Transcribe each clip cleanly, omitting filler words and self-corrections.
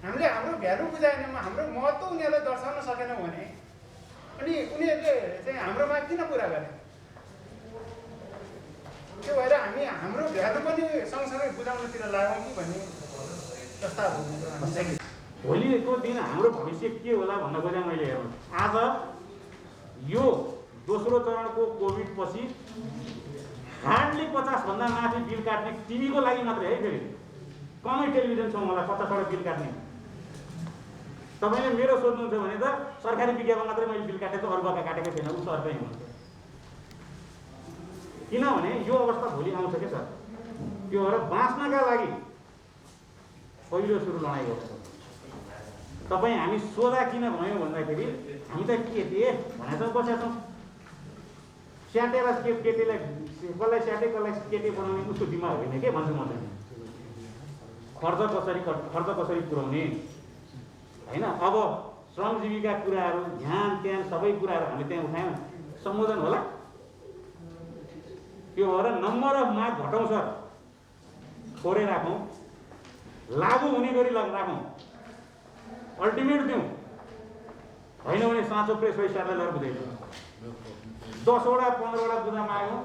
हामीले हाम्रो भ्यालु बुझाएनौँ, हाम्रो महत्त्व उनीहरूलाई दर्शाउन सकेनौँ भने अनि उनीहरूले चाहिँ हाम्रो माग किन पुरा गर्ने? त्यो भएर हामी हाम्रो भ्यालु पनि सँगसँगै बुझाउनतिर लागौँ कि भन्ने प्रस्ताव हुन्छ। भोलिको दिन हाम्रो भविष्य के होला भन्न खोजेँ मैले। हेर्नु, आज यो दोस्रो चरणको कोभिड पछि हार्डली 50 भन्दा माथि बिल काट्ने टिभीको लागि मात्रै है, फेरि कमै टेलिभिजन छ मलाई 50 बिल काट्ने। तपाईँले मेरो सोध्नुहुन्छ भने त सरकारी विज्ञापन मात्रै मैले बिल काटेको, अरू बका काटेको छैन, उस अर्कै हुन्छ। किनभने यो अवस्था भोलि आउँछ के सर। त्यो भएर बाँच्नका लागि पहिलो सुरु लडाइँ गर्छ। तपाईँ हामी सोधा किन भन्यो भन्दाखेरि हामी त के दिए भनेर बसेका छौँ। स्याटेर केटीलाई कसलाई स्याटे कसलाई केटी बनाउने उसको दिमाग होइन के भन्छु म चाहिँ। खर्च कसरी पुर्याउने होइन। अब श्रमजीवीका कुराहरू ध्यान त्यान सबै कुराहरू हामीले त्यहाँ उठायौँ, सम्बोधन होला। त्यो भएर नम्बर अफ माग घटाउँ सर, थोरै राखौँ, लागु हुने गरी राखौँ, अल्टिमेट दिउँ। होइन भने साँचो प्रेस पैसालाई लिएर बुझाइदिउँ। 10वटा 15वटा बुझा मागौँ।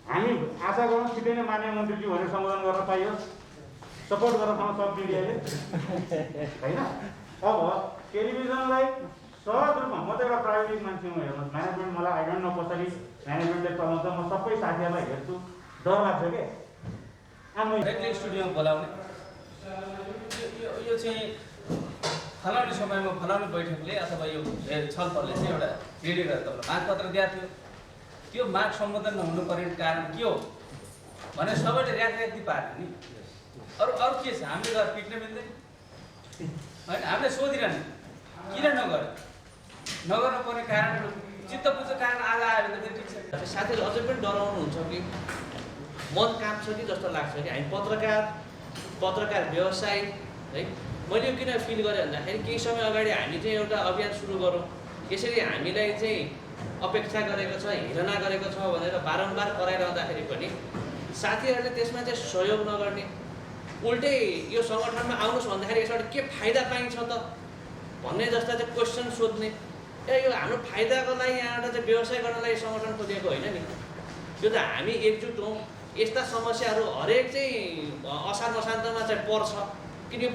हामी आशा गरौँ छिटै नै माननीय मन्त्रीज्यू भनेर सम्बोधन गर्न पाइयोस्, सपोर्ट गर्न सक्छ मिडियाले होइन। अब टेलिभिजनलाई सहज रूपमा, म त एउटा प्राविधिक मान्छे हुँ, हेर्नुहोस् म्यानेजमेन्ट मलाई आई डोन्ट नो कसरी म्यानेजमेन्टले चलाउँछ। म सबै साथीहरूलाई हेर्छु, डर लाग्छ के डाइरेक्टली स्टुडियोमा बोलाउने। यो चाहिँ फलाउने समयमा फलाउने बैठकले अथवा यो छलफलले चाहिँ एउटा रेडी गरेर तपाईँलाई मागपत्र दिएको थियो। त्यो माग सम्बोधन नहुनुपर्ने कारण के हो भने सबैले र्याकर्याक्दी पार्यो नि। अरू के छ? हामीले गएर पिट्न मिल्दैन होइन। हामीले सोधिरहने किन नगर्नुपर्ने कारण, चित्त बुझ्दो कारण आज आयो भने त ठिक छ। साथीहरू अझै पनि डराउनुहुन्छ कि मन काप्छ कि जस्तो लाग्छ कि हामी पत्रकार व्यवसाय है। मैले यो किन फिल गरेँ भन्दाखेरि केही समय अगाडि हामी चाहिँ एउटा अभियान सुरु गरौँ, यसरी हामीलाई चाहिँ अपेक्षा गरेको छ, हेरना गरेको छ भनेर बारम्बार कराइरहँदाखेरि पनि साथीहरूले त्यसमा चाहिँ सहयोग नगर्ने, उल्टै यो सङ्गठनमा आउनुहोस् भन्दाखेरि यसबाट के फाइदा पाइन्छ त भन्ने जस्ता चाहिँ क्वेसन सोध्ने। यो हाम्रो फाइदाको लागि यहाँबाट चाहिँ व्यवसाय गर्नलाई सङ्गठन खोलिएको होइन नि। यो त हामी एकजुट हौँ। यस्ता समस्याहरू हरेक चाहिँ असार मसान्तमा चाहिँ पर्छ। किन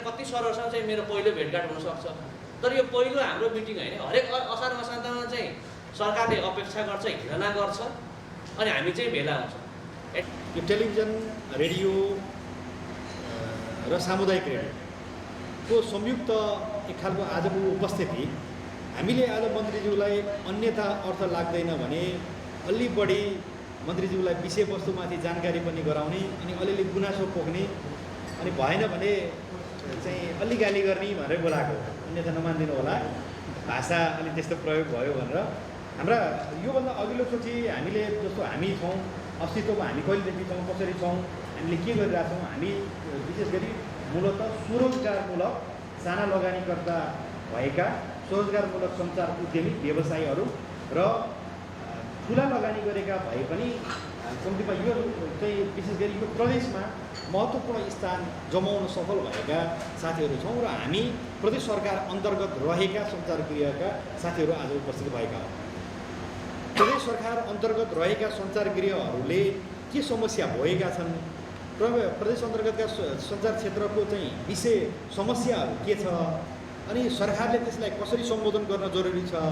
कति सरहरूसँग चाहिँ मेरो पहिलो भेटघाट हुनसक्छ, तर यो पहिलो हाम्रो मिटिङ होइन। हरेक असार मसान्तमा चाहिँ सरकारले अपेक्षा गर्छ, हेरना गर्छ, अनि हामी चाहिँ भेला हुन्छ। यो टेलिभिजन, रेडियो र सामुदायिक रेडियोको संयुक्त एक खालको आजको उपस्थिति हामीले आज मन्त्रीज्यूलाई अन्यथा अर्थ लाग्दैन भने अलि बढी मन्त्रीज्यूलाई विषयवस्तुमाथि जानकारी पनि गराउने अनि अलिअलि गुनासो पोख्ने, अनि भएन भने चाहिँ अलि गाली गर्ने भनेर बोलाएको, अन्यथा नमानिदिनु होला। भाषा अलि त्यस्तो प्रयोग भयो भनेर हाम्रा योभन्दा अघिल्लोचोटि हामीले जस्तो हामी छौँ, अस्तित्वमा हामी कहिलेदेखि छौँ, कसरी छौँ, हामीले के गरिरहेछौँ, हामी विशेष गरी मूलतः स्वरोजगारमूलक साना लगानीकर्ता भएका स्वरोजगारमूलक सञ्चार उद्यमी व्यवसायीहरू र ठुला लगानी गरेका भए पनि कम्तीमा यो चाहिँ विशेष गरी यो प्रदेशमा महत्त्वपूर्ण स्थान जमाउन सफल भएका साथीहरू छौँ र हामी प्रदेश सरकार अन्तर्गत रहेका सञ्चारगृहका साथीहरू आज उपस्थित भएका हौँ। प्रदेश सरकार अन्तर्गत रहेका सञ्चारगृहहरूले के समस्या भएका छन्, प्रदेश अन्तर्गतका सञ्चार क्षेत्रको चाहिँ विषय समस्याहरू के छ, अनि सरकारले त्यसलाई कसरी सम्बोधन गर्न जरुरी छ,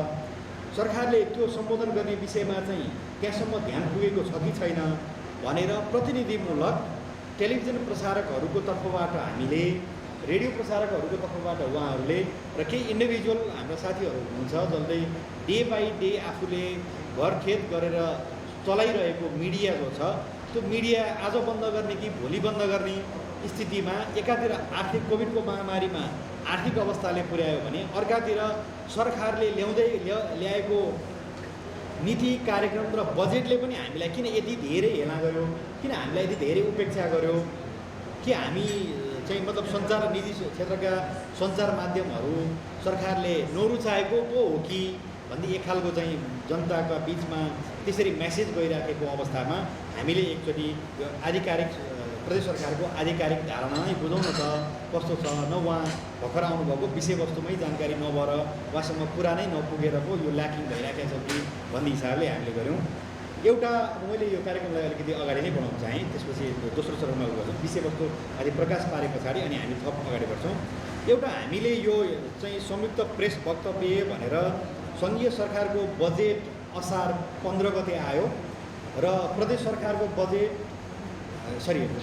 सरकारले त्यो सम्बोधन गर्ने विषयमा चाहिँ त्यहाँसम्म ध्यान पुगेको छ कि छैन भनेर प्रतिनिधिमूलक टेलिभिजन प्रसारकहरूको तर्फबाट हामीले, रेडियो प्रसारकहरूको तर्फबाट उहाँहरूले र केही इन्डिभिजुअल हाम्रा साथीहरू हुनुहुन्छ जसले डे बाई डे आफूले घरखेत गरेर चलाइरहेको मिडिया जो छ, त्यो मिडिया आज बन्द गर्ने कि भोलि बन्द गर्ने स्थितिमा एकातिर आर्थिक कोभिडको महामारीमा आर्थिक अवस्थाले पुर्यायो भने अर्कातिर सरकारले ल्याएको नीति कार्यक्रम र बजेटले पनि हामीलाई किन यति धेरै हेला गर्यो, किन हामीलाई यति धेरै उपेक्षा गर्यो, कि हामी चाहिँ मतलब सञ्चार निजी क्षेत्रका सञ्चार माध्यमहरू सरकारले नरुचाएको पो हो कि भन्ने एक खालको चाहिँ जनताका बिचमा त्यसरी मेसेज गइराखेको अवस्थामा हामीले एकचोटि आधिकारिक प्रदेश सरकारको आधिकारिक धारणा नै बुझौँ न त कस्तो छ, न उहाँ भर्खर आउनुभएको विषयवस्तुमै जानकारी नभएर उहाँसँग कुरा नै नपुगेर पो यो ल्याकिङ भइराखेको छ कि भन्ने हिसाबले हामीले गऱ्यौँ। एउटा अब मैले यो कार्यक्रमलाई अलिकति अगाडि नै बढाउन चाहेँ, त्यसपछि दोस्रो चरणमा गर्छौँ, विषयवस्तु आदि प्रकाश पारे पछाडि अनि हामी थप अगाडि बढ्छौँ। एउटा हामीले यो चाहिँ संयुक्त प्रेस वक्तव्य भनेर सङ्घीय सरकारको बजेट असार 15 गते आयो र प्रदेश सरकारको बजेट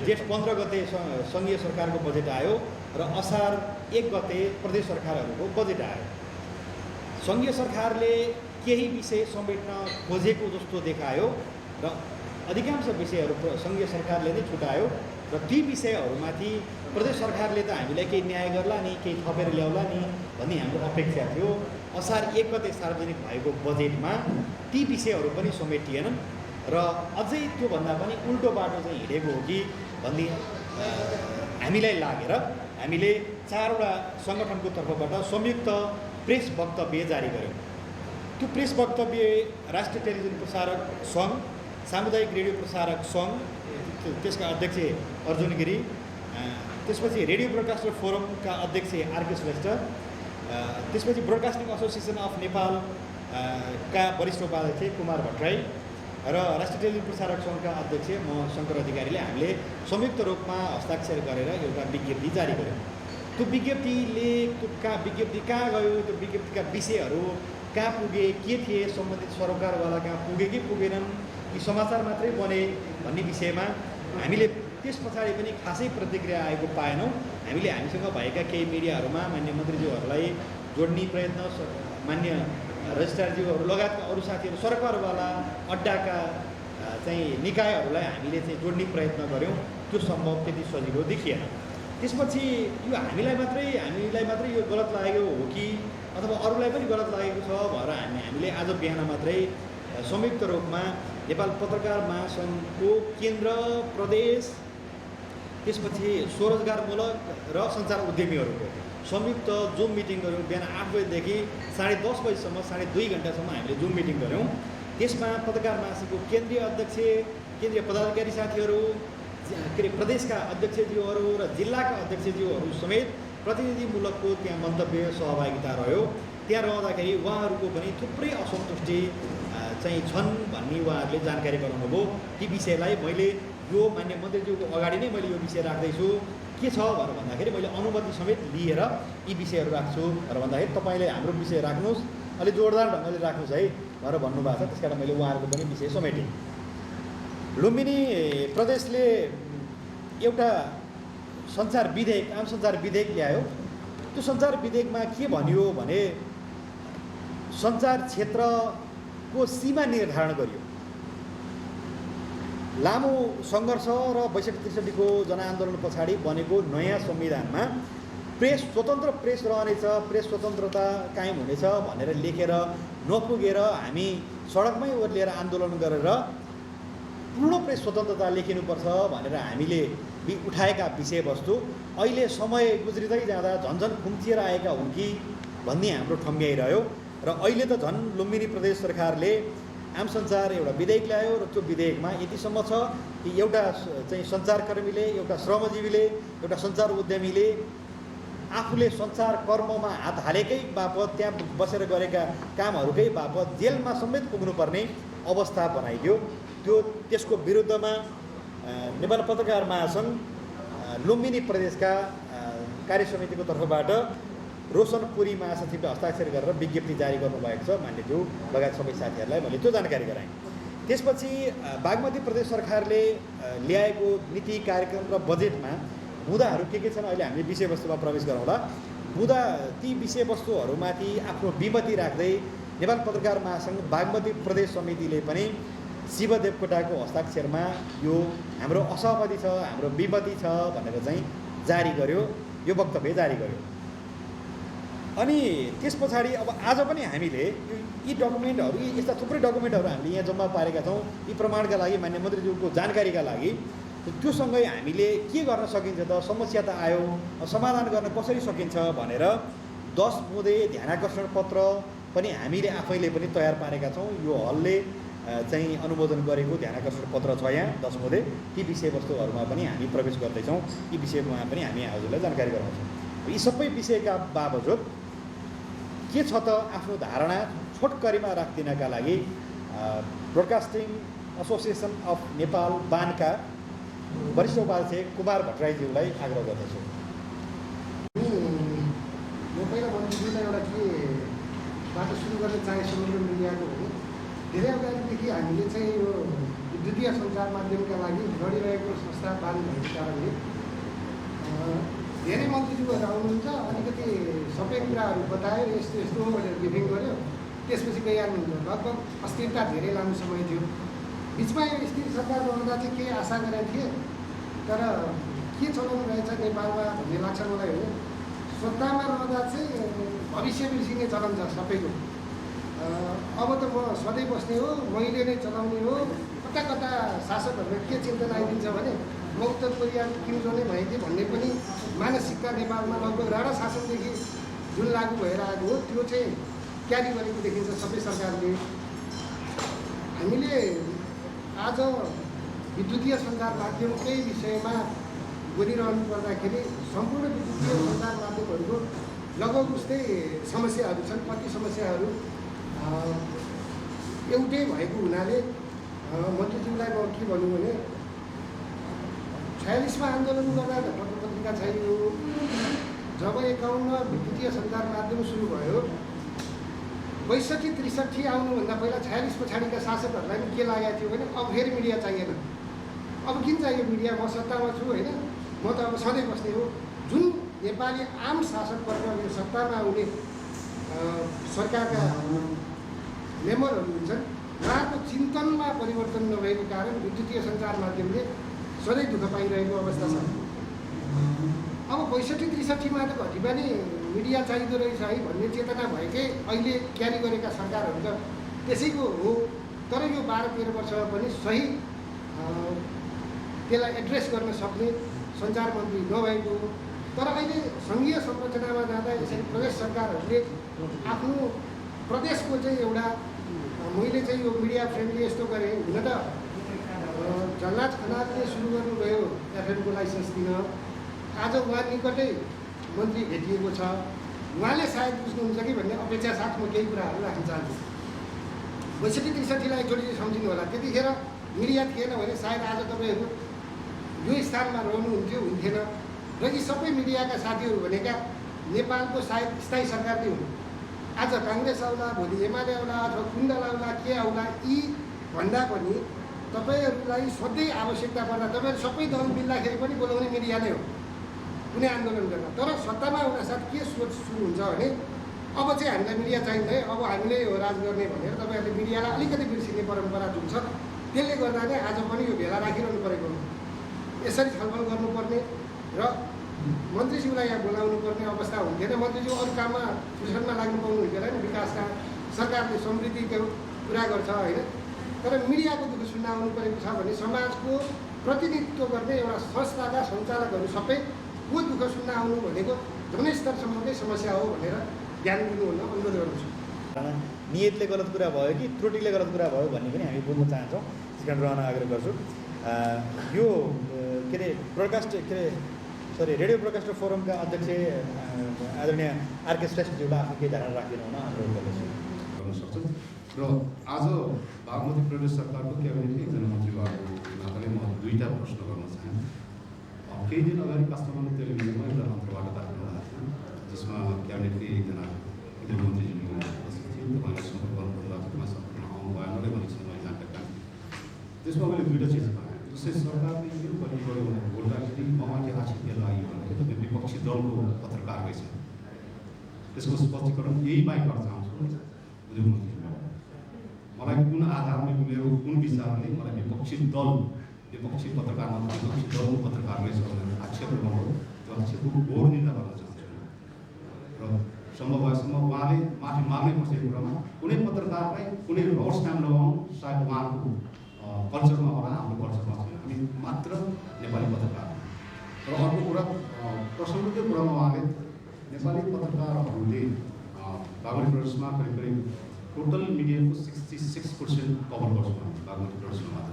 जेठ 15 गते सङ्घीय सरकारको बजेट आयो र असार 1 गते प्रदेश सरकारहरूको बजेट आयो। सङ्घीय सरकारले केही विषय समेट्न खोजेको जस्तो देखायो र अधिकांश विषयहरू सङ्घीय सरकारले नै छुटायो र ती विषयहरूमाथि प्रदेश सरकारले त हामीलाई केही न्याय गर्ला नि, केही थपेर ल्याउला नि भन्ने हाम्रो अपेक्षा थियो। असार 1 गते सार्वजनिक भएको बजेटमा ती विषयहरू पनि समेटिएनन् र अझै त्योभन्दा पनि उल्टो बाटो चाहिँ हिँडेको हो कि भन्ने हामीलाई लागेर हामीले 4वटा सङ्गठनको तर्फबाट संयुक्त प्रेस वक्तव्य जारी गऱ्यौँ। त्यो प्रेस वक्तव्य राष्ट्रिय टेलिभिजन प्रसारक सङ्घ, सामुदायिक रेडियो प्रसारक सङ्घ, त्यसका अध्यक्ष अर्जुन गिरी, त्यसपछि रेडियो ब्रोडकास्टर फोरमका अध्यक्ष आरके श्रेष्ठ, त्यसपछि ब्रोडकास्टिङ एसोसिएसन अफ नेपाल का वरिष्ठ उपाध्यक्ष कुमार भट्टराई र राष्ट्रिय टेलिभिजन प्रसारक सङ्घका अध्यक्ष म शङ्कर अधिकारीले हामीले संयुक्त रूपमा हस्ताक्षर गरेर एउटा विज्ञप्ति जारी गऱ्यौँ। त्यो विज्ञप्तिले विज्ञप्ति कहाँ गयो, त्यो विज्ञप्तिका विषयहरू कहाँ पुगे, के थिए, सम्बन्धित सरोकारवाला कहाँ पुगे कि पुगेनन्, यी समाचार मात्रै बने भन्ने विषयमा हामीले त्यस पछाडि पनि खासै प्रतिक्रिया आएको पाएनौँ। हामीले हामीसँग भएका केही मिडियाहरूमा मान्य मन्त्रीज्यूहरूलाई जोड्ने प्रयत्न, मान्य रजिस्ट्रारज्यूहरू लगायतका अरू साथीहरू, सरकारवाला अड्डाका चाहिँ निकायहरूलाई हामीले चाहिँ जोड्ने प्रयत्न गऱ्यौँ। त्यो सम्भव त्यति सजिलो देखिएन। त्यसपछि यो हामीलाई मात्रै यो गलत लागेको हो कि अथवा अरूलाई पनि गलत लागेको छ भनेर हामीले आज बिहान मात्रै संयुक्त रूपमा नेपाल पत्रकार महासङ्घको केन्द्र, प्रदेश, त्यसपछि स्वरोजगारमूलक र सञ्चार उद्यमीहरूको संयुक्त जुम मिटिङ गऱ्यौँ। बिहान 8 बजेदेखि 10:30 बजीसम्म 2.5 घन्टासम्म हामीले जुम मिटिङ गऱ्यौँ। त्यसमा पत्रकार महासङ्घको केन्द्रीय अध्यक्ष, केन्द्रीय पदाधिकारी साथीहरू, प्रदेशका अध्यक्षज्यूहरू र जिल्लाका अध्यक्षज्यूहरू समेत प्रतिनिधिमूलकको त्यहाँ मन्तव्य सहभागिता रह्यो। त्यहाँ रहँदाखेरि उहाँहरूको पनि थुप्रै असन्तुष्टि चाहिँ छन् भन्ने उहाँहरूले जानकारी गराउनुभयो। ती विषयलाई मैले यो मान्य मन्त्रीज्यूको अगाडि नै मैले यो विषय राख्दैछु, के छ भनेर भन्दाखेरि मैले अनुमति समेत लिएर यी विषयहरू राख्छु भनेर भन्दाखेरि तपाईँले हाम्रो विषय राख्नुहोस्, अलिक जोरदार ढङ्गले राख्नुहोस् है भनेर भन्नुभएको छ। त्यस कारण मैले उहाँहरूको पनि विषय समेटेँ। लुम्बिनी प्रदेशले एउटा सञ्चार विधेयक, आम सञ्चार विधेयक ल्यायो। त्यो सञ्चार विधेयकमा के भन्यो भने सञ्चार क्षेत्रको सीमा निर्धारण गरियो। लामो सङ्घर्ष र 62-63 को जनआन्दोलन पछाडि बनेको नयाँ संविधानमा स्वतन्त्र प्रेस रहनेछ, प्रेस स्वतन्त्रता कायम हुनेछ भनेर लेखेर नपुगेर हामी सडकमै ओर्लिएर आन्दोलन गरेर पूर्ण प्रेस स्वतन्त्रता लेखिनुपर्छ भनेर हामीले उठाएका विषयवस्तु अहिले समय गुज्रिँदै जाँदा झन्झन खुम्चिएर आएका हुन् कि भन्ने हाम्रो ठम्ब्याइरह्यो। र अहिले त झन् लुम्बिनी प्रदेश सरकारले आम सञ्चार एउटा विधेयक ल्यायो र त्यो विधेयकमा यतिसम्म छ कि एउटा चाहिँ सञ्चारकर्मीले, एउटा श्रमजीवीले, एउटा सञ्चार उद्यमीले आफूले सञ्चार कर्ममा हात हालेकै बापत, त्यहाँ बसेर गरेका कामहरूकै बापत जेलमा समेत पुग्नुपर्ने अवस्था बनाइदियो। त्यसको विरुद्धमा नेपाल पत्रकार महासङ्घ लुम्बिनी प्रदेशका कार्य समितिको तर्फबाट रोशन पुरी महासचिवले हस्ताक्षर गरेर विज्ञप्ति जारी गर्नुभएको छ। मान्यज्यू लगायत सबै साथीहरूलाई मैले त्यो जानकारी गराएँ। त्यसपछि बागमती प्रदेश सरकारले ल्याएको नीति, कार्यक्रम र बजेटमा मुद्दाहरू के छन् अहिले हामीले विषयवस्तुमा प्रवेश गरौँला। ती विषयवस्तुहरूमाथि आफ्नो विमति राख्दै नेपाल पत्रकार महासङ्घ बागमती प्रदेश समितिले पनि शिव देवकोटाको हस्ताक्षरमा यो हाम्रो असहमति छ, हाम्रो विमति छ भनेर चाहिँ जारी गर्यो, यो वक्तव्य जारी गर्यो। अनि त्यस पछाडि अब आज पनि हामीले यी डकुमेन्टहरू, यस्ता थुप्रै डकुमेन्टहरू हामीले यहाँ जम्मा पारेका छौँ। यी प्रमाणका लागि, मान्य मन्त्रीज्यूको जानकारीका लागि त्योसँगै हामीले के गर्न सकिन्छ त, समस्या त आयो, समाधान गर्न कसरी सकिन्छ भनेर 10 बुँदे ध्यानाकर्षण पत्र पनि हामीले आफैले पनि तयार पारेका छौँ। यो हलले चाहिँ अनुमोदन गरेको ध्यानाकर्षण पत्र छ यहाँ 10 मध्ये। ती विषयवस्तुहरूमा पनि हामी प्रवेश गर्दैछौँ, ती विषयमा पनि हामी हजुरलाई जानकारी गराउँछौँ। यी सबै विषयका बावजुद के छ त आफ्नो धारणा छोटकरीमा राखिदिनका लागि ब्रोडकास्टिङ एसोसिएसन अफ नेपाल बानका वरिष्ठ उपाध्यक्ष कुमार भट्टराईज्यूलाई आग्रह गर्दछु। म पहिला मन्त्रीज्यूलाई एउटा के बाटो सुरु गर्न चाहे समग्र मिडियाको हो। धेरै अगाडिदेखि हामीले चाहिँ यो विद्युतीय सञ्चार माध्यमका लागि लडिरहेको संस्था बान भएको कारणले धेरै मन्त्रीज्यूहरू आउनुहुन्छ, अलिकति सबै कुराहरू बतायो, यस्तो यस्तो भनेर ब्रिफिङ गर्यो, त्यसपछि गइहाल्नुहुन्छ। लगभग अस्थिरता धेरै लामो समय थियो। बिचमा यो स्थिर सरकार रहँदा चाहिँ केही आशा गरेका थिए, तर के चलाउनु रहेछ नेपालमा भन्ने लाग्छ मलाई हो। सत्तामा रहँदा चाहिँ भविष्य बिर्सिने चलन छ सबैको। अब त म सधैँ बस्ने हो, मैले नै चलाउने हो, कता कता शासकहरूले के चिन्तन आइदिन्छ भने म उत्तर कोरिया किम जोनै भएँ भन्ने पनि मानसिकता नेपालमा लगभग राणा शासनदेखि जुन लागू भएर आएको हो त्यो चाहिँ क्यारी गरेको देखिन्छ सबै सरकारले। हामीले आज विद्युतीय सञ्चार माध्यमकै विषयमा बोलिरहनु पर्दाखेरि सम्पूर्ण विद्युतीय सञ्चार माध्यमहरूको लगभग उस्तै समस्याहरू छन्। कति समस्याहरू एउटै भएको हुनाले मन्त्रीज्यूलाई म के भनौँ भने 46मा आन्दोलन गर्दा पत्रपत्रिका छैन। जब 51 विद्युतीय सञ्चार माध्यम सुरु भयो, 62-63 आउनुभन्दा पहिला 46 पछाडिका शासकहरूलाई पनि के लागेको थियो भने अब फेरि मिडिया चाहिएन, अब किन चाहियो मिडिया, म सत्तामा छु होइन, म त अब सधैँ बस्ने हो। जुन नेपाली आम शासकवर्ग यो सत्तामा आउने सरकारका मेम्बरहरू हुन्छन्, उहाँहरूको चिन्तनमा परिवर्तन नभएको कारण विद्युतीय सञ्चार माध्यमले सधैँ दुःख पाइरहेको अवस्था छ। अब 62-63मा त घटी पनि मिडिया चाहिँदो रहेछ है भन्ने चेतना भएकै अहिले क्यारी गरेका सरकारहरू त त्यसैको हो। तर यो 12-13 वर्षमा पनि सही त्यसलाई एड्रेस गर्न सक्ने सञ्चार मन्त्री नभएको हो। तर अहिले सङ्घीय संरचनामा जाँदा यसरी प्रदेश सरकारहरूले आफ्नो प्रदेशको चाहिँ एउटा मैले चाहिँ यो मिडिया फ्रेन्डली यस्तो गरेँ, हुन त जल्लाद खनालले सुरु गर्नुभयो एफएमको लाइसेन्स दिन। आज उहाँ निकटै मन्त्री भेटिएको छ, उहाँले सायद बुझ्नुहुन्छ कि भन्ने अपेक्षा साथ म केही कुराहरू राख्न चाहन्छु। 62-63लाई एकचोटि सम्झिनु होला, त्यतिखेर मिडिया थिएन भने सायद आज तपाईँहरू यो स्थानमा रहनुहुन्थ्यो हुन्थेन। र यी सबै मिडियाका साथीहरू भनेका नेपालको सायद स्थायी सरकार नै हुन्। आज काङ्ग्रेस आउला, भोलि एमाले आउला अथवा कुण्डल आउला, के आउला, यी भन्दा पनि तपाईँहरूलाई सधैँ आवश्यकता पर्दा तपाईँहरू सबै दल मिल्दाखेरि पनि बोलाउने मिडिया नै हो कुनै आन्दोलन गर्न। तर सत्तामा आउनासाथ के सोच सुरु हुन्छ भने अब चाहिँ हामीलाई मिडिया चाहिन्छ है, अब हामीले हो राज गर्ने भनेर तपाईँहरूले मिडियालाई अलिकति बिर्सिने परम्परा जुन छ, त्यसले गर्दा नै आज पनि यो भेला राखिरहनु परेको हो। यसरी छलफल गर्नुपर्ने र मन्त्रीज्यूलाई यहाँ बोलाउनु पर्ने अवस्था हुन्थेन। मन्त्रीज्यू अरू काममा फुर्सदमा लाग्नु पाउनु हुन्थेन होइन, विकासका सरकारले समृद्धिको कुरा गर्छ होइन। तर मिडियाको दुःख सुन्न आउनु परेको छ भने समाजको प्रतिनिधित्व गर्ने एउटा संस्थाका सञ्चालकहरू सबै को दुःख सुन्न आउनु भनेको जनस्तरसम्मकै समस्या हो भनेर ध्यान दिनुहुन अनुरोध गर्दछु। नियतले गलत कुरा भयो कि त्रुटिले गलत कुरा भयो भन्ने पनि हामी बोल्न चाहन्छौँ, त्यस कारण रहन आग्रह गर्छु। यो के अरे रेडियो ब्रोडकास्टर फोरमका अध्यक्ष आदरणीय आरके श्रेष्ठज्यूलाई आफ्नो केही धारणा राखिदिनु हुन अनुरोध गर्दछु। गर्न सक्छौँ। र आज बागमती प्रदेश सरकारको क्याबिनेटले एकजना मन्त्री भएको नाताले म दुईवटा प्रश्न गर्न चाहन्छु। केही दिन अगाडि काष्ठमाडौँ टेलिभिजनमा एउटा अन्तर्वार्ता कार्यक्रम आएको थियो, जसमा क्याबिनेटले एकजना मन्त्रीज्यू उपस्थित थिए। तपाईँले सम्पर्क गर्नुभन्दा त्यसमा सम्पर्कमा आउनु भएन नै भनेपछि मैले जानकारी पाएँ। त्यसमा मैले दुईवटा चिज पाएँ। जस्तै सरकारले के गर्नु पऱ्यो भने बोल्दाखेरि ममाथि आक्षेप लाग्यो भने तपाईँ विपक्षी दलको पत्रकार रहेछ, त्यसको स्पष्टीकरण यही बाहेक गर्न चाहन्छु। उद्योग मन्त्री मलाई कुन आधारमा मेरो कुन विचारले मलाई विपक्षी पत्रकारमा विपक्षी दलको पत्रकार रहेछ भनेर आक्षेप लगाउनु, त्यो आक्षेपको घोर निन्दा गर्न चाहन्छु। र सम्भव भएसम्म उहाँले माफी माग्नै पर्छ यो कुरामा। कुनै पत्रकारलाई कुनै रड्स नाम लगाउनु सायद उहाँको कल्चरमा होला, हाम्रो कल्चरमा छैन। हामी मात्र नेपाली पत्रकार। र अर्को कुरा प्रसङ्गकै कुरामा उहाँले नेपाली पत्रकारहरूले बागमती प्रदेशमा करिब टोटल मिडियाको 66% कभर गर्छौँ हामी बागमती प्रदेशमा मात्र।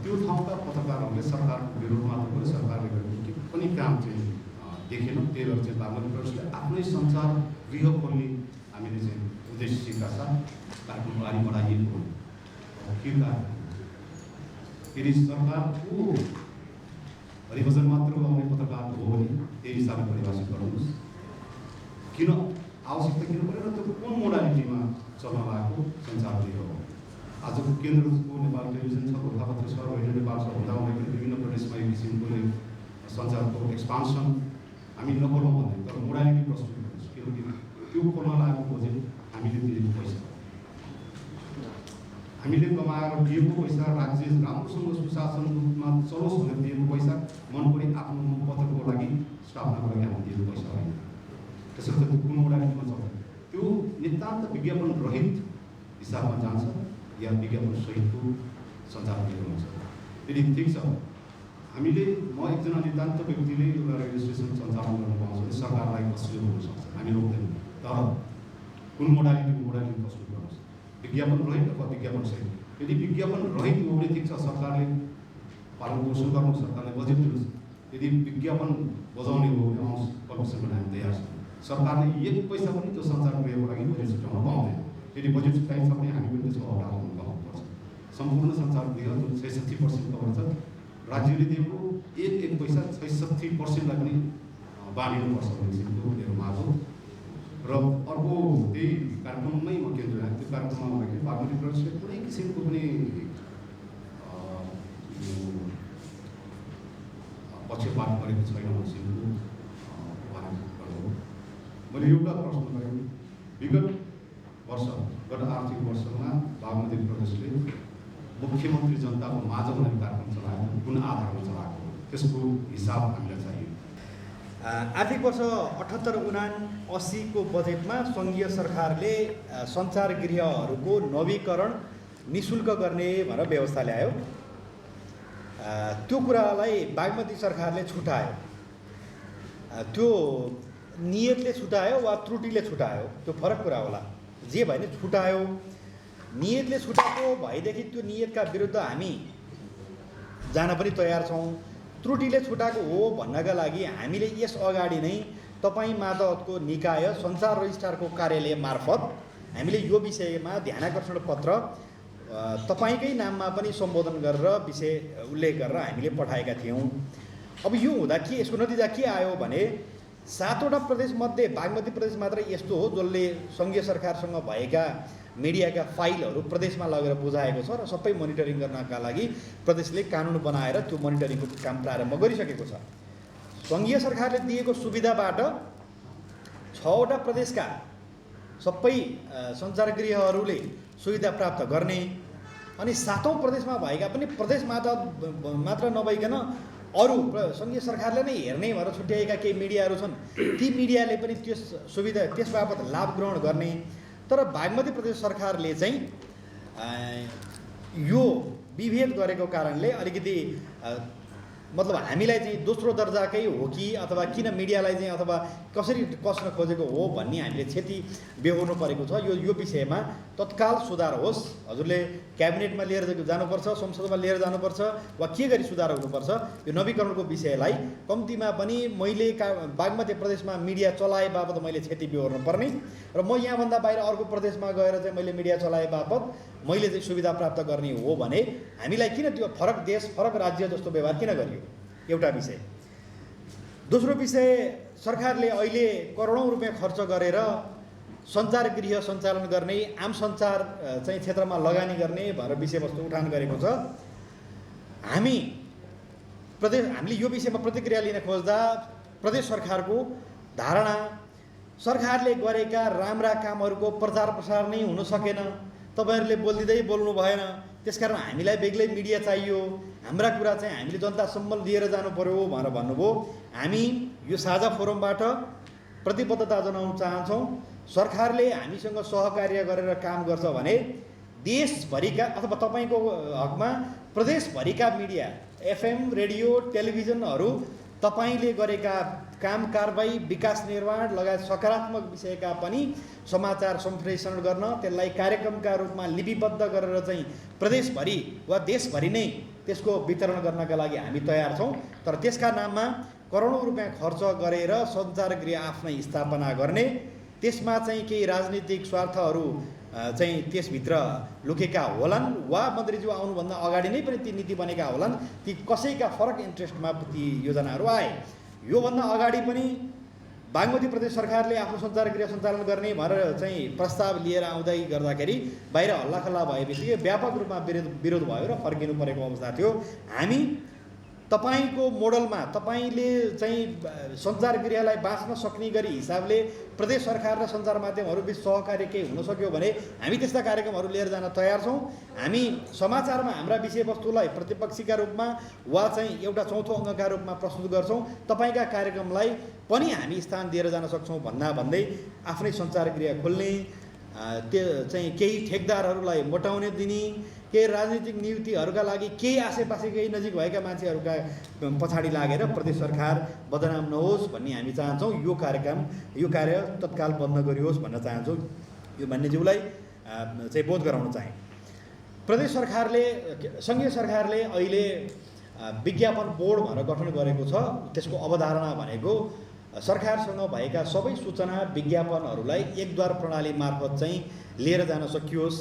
त्यो ठाउँका पत्रकारहरूले सरकारको विरोध मात्र गरे, सरकारले गरेको के पनि काम चाहिँ देखेन। त्यही भएर चाहिँ बागमती प्रदेशले आफ्नै सञ्चार गृह खोल्ने हामीले चाहिँ उद्देश्यका साथ काठमाडौँ बढाइएको के कारण यदि सरकारको रिभिजन मात्र आउने पत्रकार हो भने त्यही हिसाबले परिभाषित गर्नुहोस्। किन आवश्यकता किन पऱ्यो र त्यो कुन मोडालिटीमा चल्न लागेको सञ्चार गृह हो। आजको केन्द्रको नेपाल टेलिभिजन छ, गोर्खापत्र छ, रेडियो नेपाल छ, हुँदा हुँदै पनि विभिन्न प्रदेशमा यो किसिमको सञ्चारको एक्सपान्सन हामी नगरौँ भन्दै, तर मोडालिटी प्रस्तुत गर्नुहोस्। किनकि त्यो खोल्न लागेको बजेट हामीले दिएको पैसा, हामीले कमाएर दिएको पैसा, राज्य राम्रोसँग सुशासन रूपमा चलोस् भनेर दिएको पैसा, मन परि आफ्नो पत्रको लागि स्थापनाको लागि हामीले दिएको पैसा होइन। त्यसर्थ त्यो कुन मोडालिटीमा चल्छ, त्यो नितान्त विज्ञापन रहित हिसाबमा जान्छ या विज्ञापन सहितको सञ्चार हुन्छ। यदि ठिक छ, हामीले म एकजना नितान्त व्यक्तिले एउटा रेडियो स्टेसन सञ्चालन गर्न पाउँछ भने सरकारलाई कसले हुनसक्छ, हामी रोक्दैनौँ। तर कुन मोडालिटी प्रस्तुत गर्नुहोस्, विज्ञापन रहित अथवा विज्ञापन सहित। यदि विज्ञापन रहित हो भने ठिक छ, सरकारले पालन पोषण गर्नु, सरकारले बजेट दिनुहोस्। यदि विज्ञापन बजाउने हो भने आउँछ कमिसन पनि हामी तयार छौँ। सरकारले एक पैसा पनि त्यो सञ्चार गृहको लागि बजेट छुट्याउन पाउँदैन। यदि बजेट छुट्याइन्छ भने हामी पनि त्यसको अवधारण गर्नुपर्छ। सम्पूर्ण सञ्चार गृह जुन 66% कभर छ, राज्यले दिएको एक पैसा 66%लाई पनि बाँडिनुपर्छ भन्ने किसिमको मेरो माग हो। र अर्को त्यही कार्यक्रममै म केन्द्र राखेँ। त्यो कार्यक्रममा भन्दाखेरि बागमती प्रदेशले कुनै किसिमको पनि पक्षपात गरेको छैन भन्ने किसिमको मैले एउटा प्रश्न गरेँ। विगत आर्थिक वर्षमा बागमती प्रदेशले मुख्यमन्त्री जनताको माझ भनेर कार्यक्रम चलाएको कुन आधारमा चलाएको, त्यसको हिसाब हामीलाई चाहियो। आर्थिक वर्ष 78-79 को बजेटमा सङ्घीय सरकारले सञ्चार गृहहरूको नवीकरण निःशुल्क गर्ने भनेर व्यवस्था ल्यायो। त्यो कुरालाई बागमती सरकारले छुटायो। त्यो नियतले छुटायो वा त्रुटिले छुटायो, त्यो फरक कुरा होला। जे भए नि छुटायो। नियतले छुटाएको भएदेखि त्यो नियतका विरुद्ध हामी जान पनि तयार छौँ। त्रुटिले छुटाएको हो भन्नका लागि हामीले यस अगाडि नै तपाईँ मातहतको निकाय सञ्चार रजिस्ट्रारको कार्यालय मार्फत हामीले यो विषयमा ध्यानाकर्षण पत्र तपाईँकै नाममा पनि सम्बोधन गरेर विषय उल्लेख गरेर हामीले पठाएका थियौँ। अब यो हुँदा के यसको नतिजा के आयो भने 7वटा प्रदेशमध्ये बागमती प्रदेश मात्र यस्तो हो जसले सङ्घीय सरकारसँग भएका मिडियाका फाइलहरू प्रदेशमा लगेर बुझाएको छ र सबै मोनिटरिङ गर्नका लागि प्रदेशले कानुन बनाएर त्यो मोनिटरिङको काम प्रारम्भ गरिसकेको छ। सङ्घीय सरकारले दिएको सुविधाबाट 6वटा प्रदेशका सबै सञ्चारगृहहरूले सुविधा प्राप्त गर्ने अनि 7औं प्रदेशमा भएका पनि प्रदेश मात्र नभइकन अरू सङ्घीय सरकारले नै हेर्ने भनेर छुट्याएका केही मिडियाहरू छन्, ती मिडियाले पनि त्यस सुविधा त्यस बापत लाभ ग्रहण गर्ने। तर बागमती प्रदेश सरकारले चाहिँ यो विभेद गरेको कारणले अलिकति मतलब हामीलाई चाहिँ दोस्रो दर्जाकै हो कि अथवा किन मिडियालाई चाहिँ अथवा कसरी कस्न खोजेको हो भन्ने हामीले क्षति बेहोर्नु परेको छ। यो विषयमा तत्काल सुधार होस्। हजुरले क्याबिनेटमा लिएर जानुपर्छ, संसदमा लिएर जानुपर्छ वा के गरी सुधार हुनुपर्छ। यो नवीकरणको विषयलाई कम्तीमा पनि मैले बागमती प्रदेशमा मिडिया चलाए बापत मैले क्षति बेहोर्नु पर्ने र म यहाँभन्दा बाहिर अर्को प्रदेशमा गएर चाहिँ मैले मिडिया चलाए बापत मैले चाहिँ सुविधा प्राप्त गर्ने हो भने हामीलाई किन त्यो फरक देश फरक राज्य जस्तो व्यवहार किन गरियो, एउटा विषय। दोस्रो विषय, सरकारले अहिले करोडौँ रुपियाँ खर्च गरेर सञ्चार गृह सञ्चालन गर्ने, आम सञ्चार चाहिँ क्षेत्रमा लगानी गर्ने भनेर विषयवस्तु उठान गरेको छ। हामीले यो विषयमा प्रतिक्रिया लिन खोज्दा प्रदेश सरकारको धारणा सरकारले गरेका राम्रा कामहरूको प्रचार प्रसार नै हुन सकेन, तपाईँहरूले बोलिँदै बोल्नु भएन, त्यसकारण हामीलाई बेग्लै मिडिया चाहियो, हाम्रा कुरा चाहिँ हामीले जनतासम्म लिएर जानु पर्यो भनेर भन्नुभयो। हामी यो साझा फोरमबाट प्रतिबद्धता जनाउन चाहन्छौँ। सरकारले हामीसँग सहकार्य गरेर काम गर्छ भने देशभरिका अथवा तपाईँको हकमा प्रदेशभरिका मिडिया, एफएम, रेडियो, टेलिभिजनहरू तपाईँले गरेका काम कारबाही विकास निर्माण लगायत सकारात्मक विषयका पनि समाचार सम्प्रेषण गर्न त्यसलाई कार्यक्रमका रूपमा लिपिबद्ध गरेर चाहिँ प्रदेशभरि वा देशभरि नै त्यसको वितरण गर्नका लागि हामी तयार छौँ। तर त्यसका नाममा करोडौँ रुपियाँ खर्च गरेर सञ्चारगृह आफ्नै स्थापना गर्ने, त्यसमा चाहिँ केही राजनीतिक स्वार्थहरू चाहिँ त्यसभित्र लुकेका होलान् वा मन्त्रीज्यू आउनुभन्दा अगाडि नै पनि ती नीति बनेका होलान्। ती कसैका फरक इन्ट्रेस्टमा ती योजनाहरू आए। योभन्दा अगाडि पनि बागमती प्रदेश सरकारले आफ्नो सञ्चारगृह सञ्चालन गर्ने भनेर चाहिँ प्रस्ताव लिएर आउँदै गर्दाखेरि बाहिर हल्लाखल्ला भएपछि व्यापक रूपमा विरोध भयो र फर्किनु परेको अवस्था थियो। हामी तपाईँको मोडलमा तपाईँले चाहिँ सञ्चारगृहलाई बाँच्न सक्ने गरी हिसाबले प्रदेश सरकार र सञ्चार माध्यमहरू बिच सहकार्य केही हुन सक्यो भने हामी त्यस्ता कार्यक्रमहरू लिएर जान तयार छौँ। हामी समाचारमा हाम्रा विषयवस्तुलाई प्रतिपक्षीका रूपमा वा चाहिँ एउटा चौथो अङ्गका रूपमा प्रस्तुत गर्छौँ। तपाईँका कार्यक्रमलाई पनि हामी स्थान दिएर जान सक्छौँ भन्दै आफ्नै सञ्चारगृह खोल्ने, त्यो चाहिँ केही ठेकदारहरूलाई मोटाउने दिने, केही राजनीतिक नियुक्तिहरूका लागि केही आसेपासे केही नजिक भएका मान्छेहरूका पछाडि लागेर प्रदेश सरकार बदनाम नहोस् भन्ने हामी चाहन्छौँ। यो कार्य तत्काल बन्द गरियोस् भन्न चाहन्छौँ। यो मान्यज्यूलाई चाहिँ बोध गराउन चाहे। प्रदेश सरकारले सङ्घीय सरकारले अहिले विज्ञापन बोर्ड भनेर गठन गरेको छ। त्यसको अवधारणा भनेको सरकारसँग भएका सबै सूचना विज्ञापनहरूलाई एकद्वार प्रणाली मार्फत चाहिँ लिएर जान सकियोस्।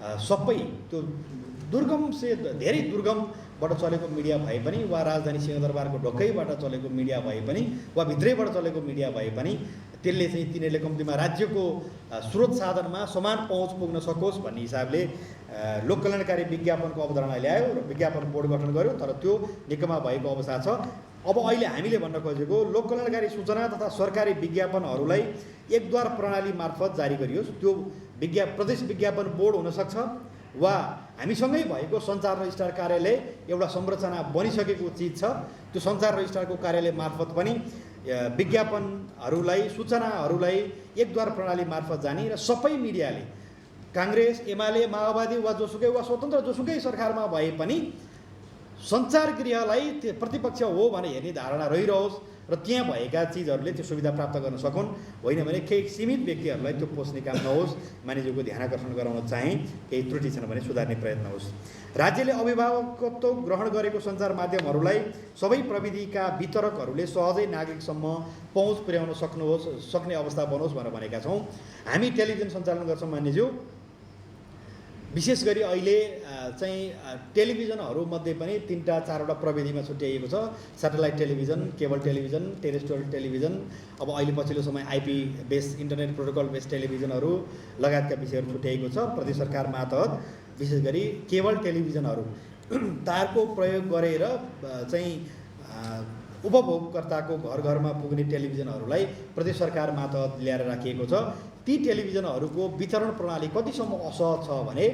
सबै त्यो दुर्गम से धेरै दुर्गमबाट चलेको मिडिया भए पनि वा राजधानी सिंहदरबारको ढोकैबाट चलेको मिडिया भए पनि वा भित्रैबाट चलेको मिडिया भए पनि त्यसले चाहिँ तिनीहरूले कम्तीमा राज्यको स्रोत साधनमा समान पहुँच पुग्न सकोस् भन्ने हिसाबले लोक कल्याणकारी विज्ञापनको अवधारणा ल्यायो र विज्ञापन बोर्ड गठन गर्यो। तर त्यो निकमा भएको अवस्था छ। अब अहिले हामीले भन्न खोजेको लोक कल्याणकारी सूचना तथा सरकारी विज्ञापनहरूलाई एकद्वार प्रणाली मार्फत जारी गरियोस्। त्यो प्रदेश विज्ञापन बोर्ड हुनसक्छ वा हामीसँगै भएको सञ्चार रजिस्ट्रार कार्यालय एउटा संरचना बनिसकेको चिज छ। त्यो सञ्चार रजिस्ट्रारको कार्यालय मार्फत पनि विज्ञापनहरूलाई सूचनाहरूलाई एकद्वार प्रणाली मार्फत जाने र सबै मिडियाले काङ्ग्रेस एमाले माओवादी वा जोसुकै वा स्वतन्त्र जोसुकै सरकारमा भए पनि सञ्चारगृहलाई त्यो प्रतिपक्ष हो भने हेर्ने धारणा रहिरहोस् र त्यहाँ भएका चिजहरूले त्यो सुविधा प्राप्त गर्न सकुन्। होइन भने केही सीमित व्यक्तिहरूलाई त्यो पोस्ने काम नहोस्। मानिसको ध्यान आकर्षण गराउन चाहे केही त्रुटि छन् भने सुधार्ने प्रयत्न होस्। राज्यले अभिभावकत्व ग्रहण गरेको सञ्चार माध्यमहरूलाई सबै प्रविधिका वितरकहरूले सहजै नागरिकसम्म पहुँच पुर्याउन सक्ने अवस्था बनोस् भनेर भनेका छौँ। हामी टेलिभिजन सञ्चालन गर्छौँ मान्यज्यू। विशेष गरी अहिले चाहिँ टेलिभिजनहरूमध्ये पनि 3-4वटा प्रविधिमा छुट्याइएको छ। Satellite television, cable television, terrestrial television, अब अहिले पछिल्लो समय IP base internet protocol base टेलिभिजनहरू लगायतका विषयहरू छुट्याइएको छ। प्रदेश सरकार मातहत विशेष गरी केबल टेलिभिजनहरू तारको प्रयोग गरेर चाहिँ उपभोगकर्ताको घर घरमा पुग्ने टेलिभिजनहरूलाई प्रदेश सरकार मातहत ल्याएर राखिएको छ। ती टेलिभिजनहरूको वितरण प्रणाली कतिसम्म असहज छ भने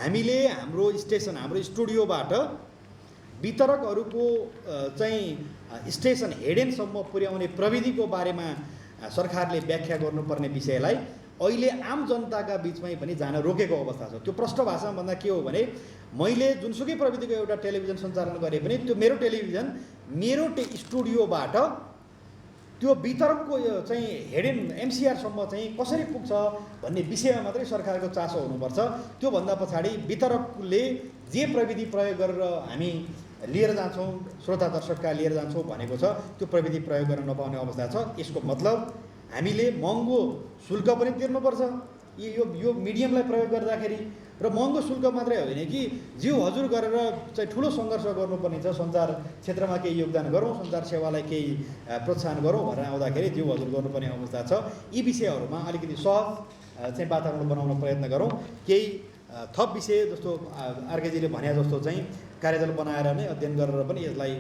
हामीले हाम्रो स्टेसन हाम्रो स्टुडियोबाट वितरकहरूको चाहिँ स्टेसन हेडेनसम्म पुर्याउने प्रविधिको बारेमा सरकारले व्याख्या गर्नुपर्ने विषयलाई अहिले आम जनताका बिचमै पनि जान रोकेको अवस्था छ। त्यो प्रष्ट भाषामा भन्दा के हो भने मैले जुनसुकै प्रविधिको एउटा टेलिभिजन सञ्चालन गरे पनि त्यो मेरो टेलिभिजन मेरो स्टुडियोबाट त्यो वितरकको चाहिँ हेडेन एमसिआरसम्म चाहिँ कसरी पुग्छ भन्ने विषयमा मात्रै सरकारको चासो हुनुपर्छ। त्योभन्दा पछाडि वितरकले जे प्रविधि प्रयोग गरेर हामी लिएर जान्छौँ, श्रोता दर्शकका लिएर जान्छौँ भनेको छ, त्यो प्रविधि प्रयोग गर्न नपाउने अवस्था छ। यसको मतलब हामीले महँगो शुल्क पनि तिर्नुपर्छ यो मिडियमलाई प्रयोग गर्दाखेरि। र महँगो शुल्क मात्रै होइन कि जिउ हजुर गरेर चाहिँ ठुलो सङ्घर्ष गर्नुपर्ने छ। सञ्चार क्षेत्रमा केही योगदान गरौँ, सञ्चार सेवालाई केही प्रोत्साहन गरौँ भनेर आउँदाखेरि जिउ हजुर गर्नुपर्ने अवस्था छ। यी विषयहरूमा अलिकति सहज चाहिँ वातावरण बनाउन प्रयत्न गरौँ। केही थप विषय जस्तो आरकेजीले भने जस्तो चाहिँ कार्यदल बनाएर नै अध्ययन गरेर पनि यसलाई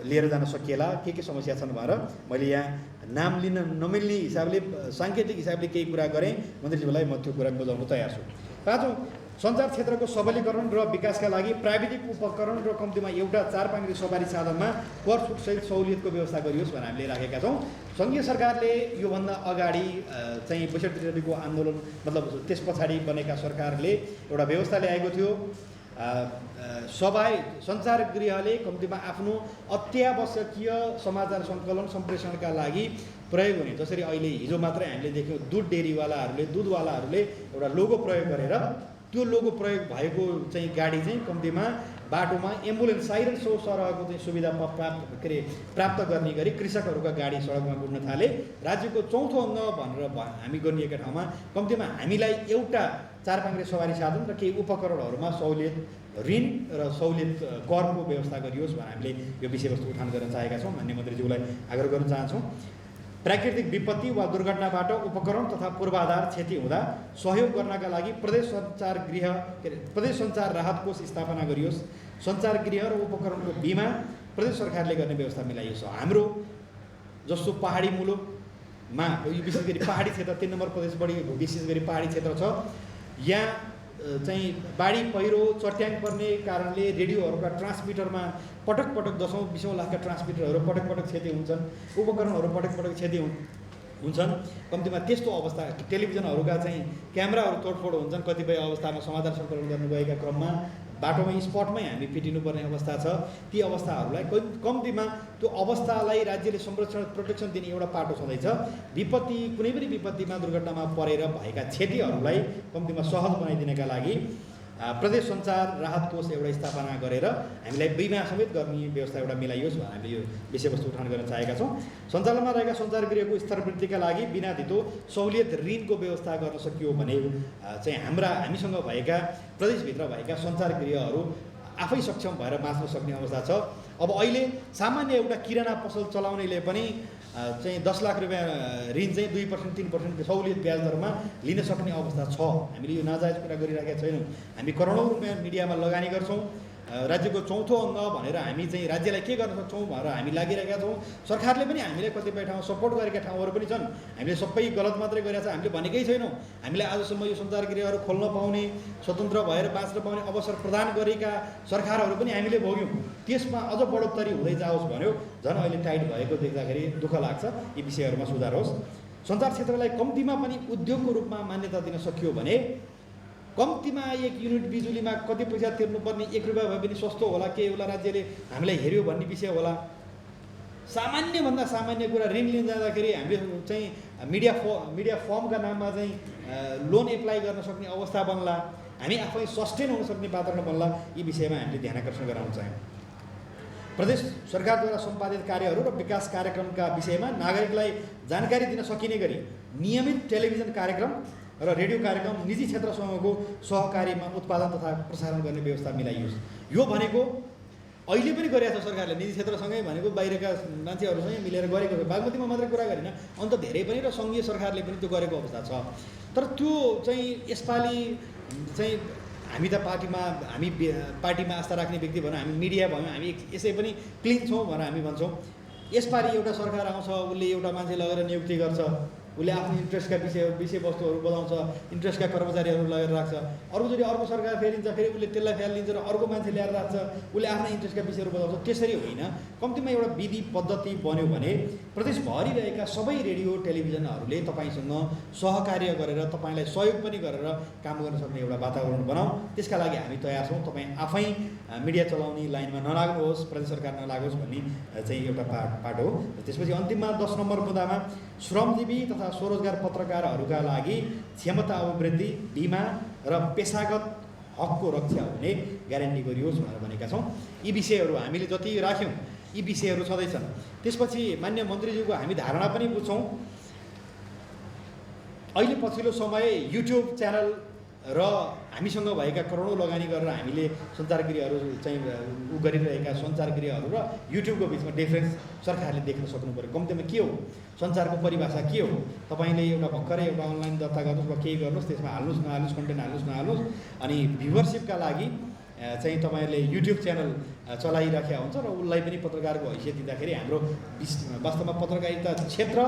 लिएर जान सकिएला। के समस्या छन् भनेर मैले यहाँ नाम लिन नमिल्ने हिसाबले साङ्केतिक हिसाबले केही कुरा गरेँ। मन्त्रीज्यूलाई म त्यो कुरा बुझाउन तयार छु। पाँचौँ, सञ्चार क्षेत्रको सबलीकरण र विकासका लागि प्राविधिक उपकरण र कम्तीमा एउटा 4 सवारी साधनमा कर छुटसहित सहुलियतको व्यवस्था गरियोस् भनेर हामीले राखेका छौँ। सङ्घीय सरकारले योभन्दा अगाडि चाहिँ 62 आन्दोलन मतलब त्यस पछाडि बनेका सरकारले एउटा व्यवस्था ल्याएको थियो। सञ्चार गृहले कम्तीमा आफ्नो अत्यावश्यकीय समाचार सङ्कलन सम्प्रेषणका लागि प्रयोग हुने, जसरी अहिले हिजो मात्रै हामीले देख्यौँ दुध डेरीवालाहरूले दुधवालाहरूले एउटा लोगो प्रयोग गरेर त्यो लोगो प्रयोग भएको चाहिँ गाडी चाहिँ कम्तीमा बाटोमा एम्बुलेन्स साइरन सरहको चाहिँ सुविधा प्राप्त गर्ने गरी कृषकहरूका गाडी सडकमा कुद्न थाले। राज्यको चौथो अङ्ग भनेर हामी गरिएका ठाउँमा कम्तीमा हामीलाई एउटा 4 पाङ्ग्रे सवारी साधन र केही उपकरणहरूमा सहुलियत ऋण र सहुलियत करको व्यवस्था गरियोस् भनेर हामीले यो विषयवस्तु उठान गर्न चाहेका छौँ। माननीय मन्त्रीज्यूलाई आग्रह गर्न चाहन्छौँ। प्राकृतिक विपत्ति वा दुर्घटनाबाट उपकरण तथा पूर्वाधार क्षति हुँदा सहयोग गर्नका लागि प्रदेश सञ्चार राहत कोष स्थापना गरियोस्। सञ्चार गृह र उपकरणको बिमा प्रदेश सरकारले गर्ने व्यवस्था मिलाइयोस्। हाम्रो जस्तो पहाडी मुलुकमा विशेष गरी पहाडी क्षेत्र 3 नम्बर प्रदेश बढी विशेष गरी पहाडी क्षेत्र छ, यहाँ चाहिँ बाढी पहिरो चट्याङ पर्ने कारणले रेडियोहरूका ट्रान्समिटरमा पटक पटक 10औं-20औं लाखका ट्रान्समिटरहरू पटक पटक क्षति हुन्छन्, उपकरणहरू पटक पटक क्षति हुन्छन्। कम्तीमा त्यस्तो अवस्था टेलिभिजनहरूका चाहिँ क्यामेराहरू तोडफोड हुन्छन्। कतिपय अवस्थामा समाचार सङ्कलन गर्नु गएका क्रममा बाटोमै स्पटमै हामी पिटिनुपर्ने अवस्था छ। ती अवस्थाहरूलाई कम्तीमा त्यो अवस्थालाई राज्यले प्रोटेक्सन दिने एउटा पाटो छँदैछ। विपत्ति कुनै पनि विपत्तिमा दुर्घटनामा परेर भएका क्षतिहरूलाई कम्तीमा सहज बनाइदिनका लागि प्रदेश सञ्चार राहत कोष एउटा स्थापना गरेर हामीलाई बिमा समेत गर्ने व्यवस्था एउटा मिलाइयोस् भनेर हामीले यो विषयवस्तु उठान गर्न चाहेका छौँ। सञ्चालनमा रहेका सञ्चार गृहको स्तरवृद्धिका लागि बिना धितो सहुलियत ऋणको व्यवस्था गर्न सकियो भने चाहिँ हामीसँग भएका प्रदेशभित्र भएका सञ्चार गृहहरू आफै सक्षम भएर बाँच्न सक्ने अवस्था छ। अब अहिले सामान्य एउटा किराना पसल चलाउनेले पनि चाहिँ 10 लाख रुपियाँ ऋण चाहिँ 2% 3% सहुलियत ब्याज दरमा लिन सक्ने अवस्था छ। हामीले यो नाजायज कुरा गरिरहेका छैनौँ। हामी करोडौँ रुपियाँ मिडियामा लगानी गर्छौँ। राज्यको चौथो अङ्ग भनेर हामी चाहिँ राज्यलाई के गर्न सक्छौँ भनेर हामी लागिरहेका छौँ। सरकारले पनि हामीलाई कतिपय ठाउँ सपोर्ट गरेका ठाउँहरू पनि छन्। हामीले सबै गलत मात्रै गरेका छ हामीले भनेकै छैनौँ। हामीलाई आजसम्म यो सञ्चार गृहहरू खोल्न पाउने, स्वतन्त्र भएर बाँच्न पाउने अवसर प्रदान गरेका सरकारहरू पनि हामीले भोग्यौँ। त्यसमा अझ बढोत्तरी हुँदै जाओस् भन्यो झन् अहिले टाइट भएको देख्दाखेरि दुःख लाग्छ। यी विषयहरूमा सुधार होस्। सञ्चार क्षेत्रलाई कम्तीमा पनि उद्योगको रूपमा मान्यता दिन सकियो भने कम्तीमा 1 युनिट बिजुलीमा कति पैसा तिर्नुपर्ने, 1 रुपियाँ भए पनि सस्तो होला के होला, राज्यले हामीलाई हेऱ्यो भन्ने विषय होला। सामान्यभन्दा सामान्य कुरा ऋण लिन जाँदाखेरि हामीले चाहिँ मिडिया फर्मका नाममा चाहिँ लोन एप्लाई गर्न सक्ने अवस्था बन्ला, हामी आफै सस्टेन हुन सक्ने वातावरण बन्ला। यी विषयमा हामीले ध्यान आकर्षण गराउन चाह्यौँ। प्रदेश सरकारद्वारा सम्पादित कार्यहरू र विकास कार्यक्रमका विषयमा नागरिकलाई जानकारी दिन सकिने गरी नियमित टेलिभिजन कार्यक्रम र रेडियो कार्यक्रम निजी क्षेत्रसँगको सहकारीमा उत्पादन तथा प्रसारण गर्ने व्यवस्था मिलाइयोस्। यो भनेको अहिले पनि गरिरहेको छ सरकारले, निजी क्षेत्रसँगै भनेको बाहिरका मान्छेहरूसँग मिलेर गरेको हो। बागमतीमा मात्रै कुरा गरेन, अन्त धेरै पनि र सङ्घीय सरकारले पनि त्यो गरेको अवस्था छ। तर त्यो चाहिँ यसपालि चाहिँ हामी त पार्टीमा आस्था राख्ने व्यक्ति भनौँ, हामी मिडिया भयौँ, हामी यसै पनि क्लिन छौँ भनेर हामी भन्छौँ। यसपालि एउटा सरकार आउँछ, उसले एउटा मान्छे लगेर नियुक्ति गर्छ, उसले आफ्नो इन्ट्रेस्टका विषयवस्तुहरू बोलाउँछ, इन्ट्रेस्टका कर्मचारीहरू लगेर राख्छ। अर्कोचोटि अर्को सरकार फेरिन्छ, फेरि उसले त्यसलाई फ्यालिन्छ र अर्को मान्छे ल्याएर राख्छ, उसले आफ्ना इन्ट्रेस्टका विषयहरू बोलाउँछ। त्यसरी होइन, कम्तीमा एउटा विधि पद्धति बन्यो भने प्रदेशभरि रहेका सबै रेडियो टेलिभिजनहरूले तपाईँसँग सहकार्य गरेर तपाईँलाई सहयोग पनि गरेर काम गर्न सक्ने एउटा वातावरण बनाऊ। त्यसका लागि हामी तयार छौँ। तपाईँ आफै मिडिया चलाउने लाइनमा नलाग्नुहोस्, प्रदेश सरकार नलागोस् भन्ने चाहिँ एउटा पाटो हो। त्यसपछि अन्तिममा 10 नम्बर मुद्दामा श्रमजीवी तथा स्वरोजगार पत्रकारहरूका लागि क्षमता अभिवृद्धि, बिमा र पेसागत हकको रक्षा हुने ग्यारेन्टी गरियोस् भनेर भनेका छौँ। यी विषयहरू हामीले जति राख्यौँ यी विषयहरू छँदैछन्। त्यसपछि मान्य मन्त्रीज्यूको हामी धारणा पनि बुझ्छौँ। अहिले पछिल्लो समय युट्युब च्यानल र हामीसँग भएका करोडौँ लगानी गरेर हामीले सञ्चार गृहहरू चाहिँ गरिरहेका सञ्चार गृहहरू र युट्युबको बिचमा डिफरेन्स सरकारले देख्न सक्नु पऱ्यो। कम्तीमा के हो सञ्चारको परिभाषा के हो? तपाईँले एउटा भर्खरै एउटा अनलाइन दर्ता गर्नुहोस् वा केही गर्नुहोस्, त्यसमा हाल्नुहोस् नहाल्नुहोस्, कन्टेन्ट हाल्नुहोस् नहाल्नुहोस्, अनि भ्युवरसिपका लागि चाहिँ तपाईँले युट्युब च्यानल चलाइराखेका हुन्छ र उसलाई पनि पत्रकारको हैसियत दिँदाखेरि हाम्रो वास्तवमा पत्रकारिता क्षेत्र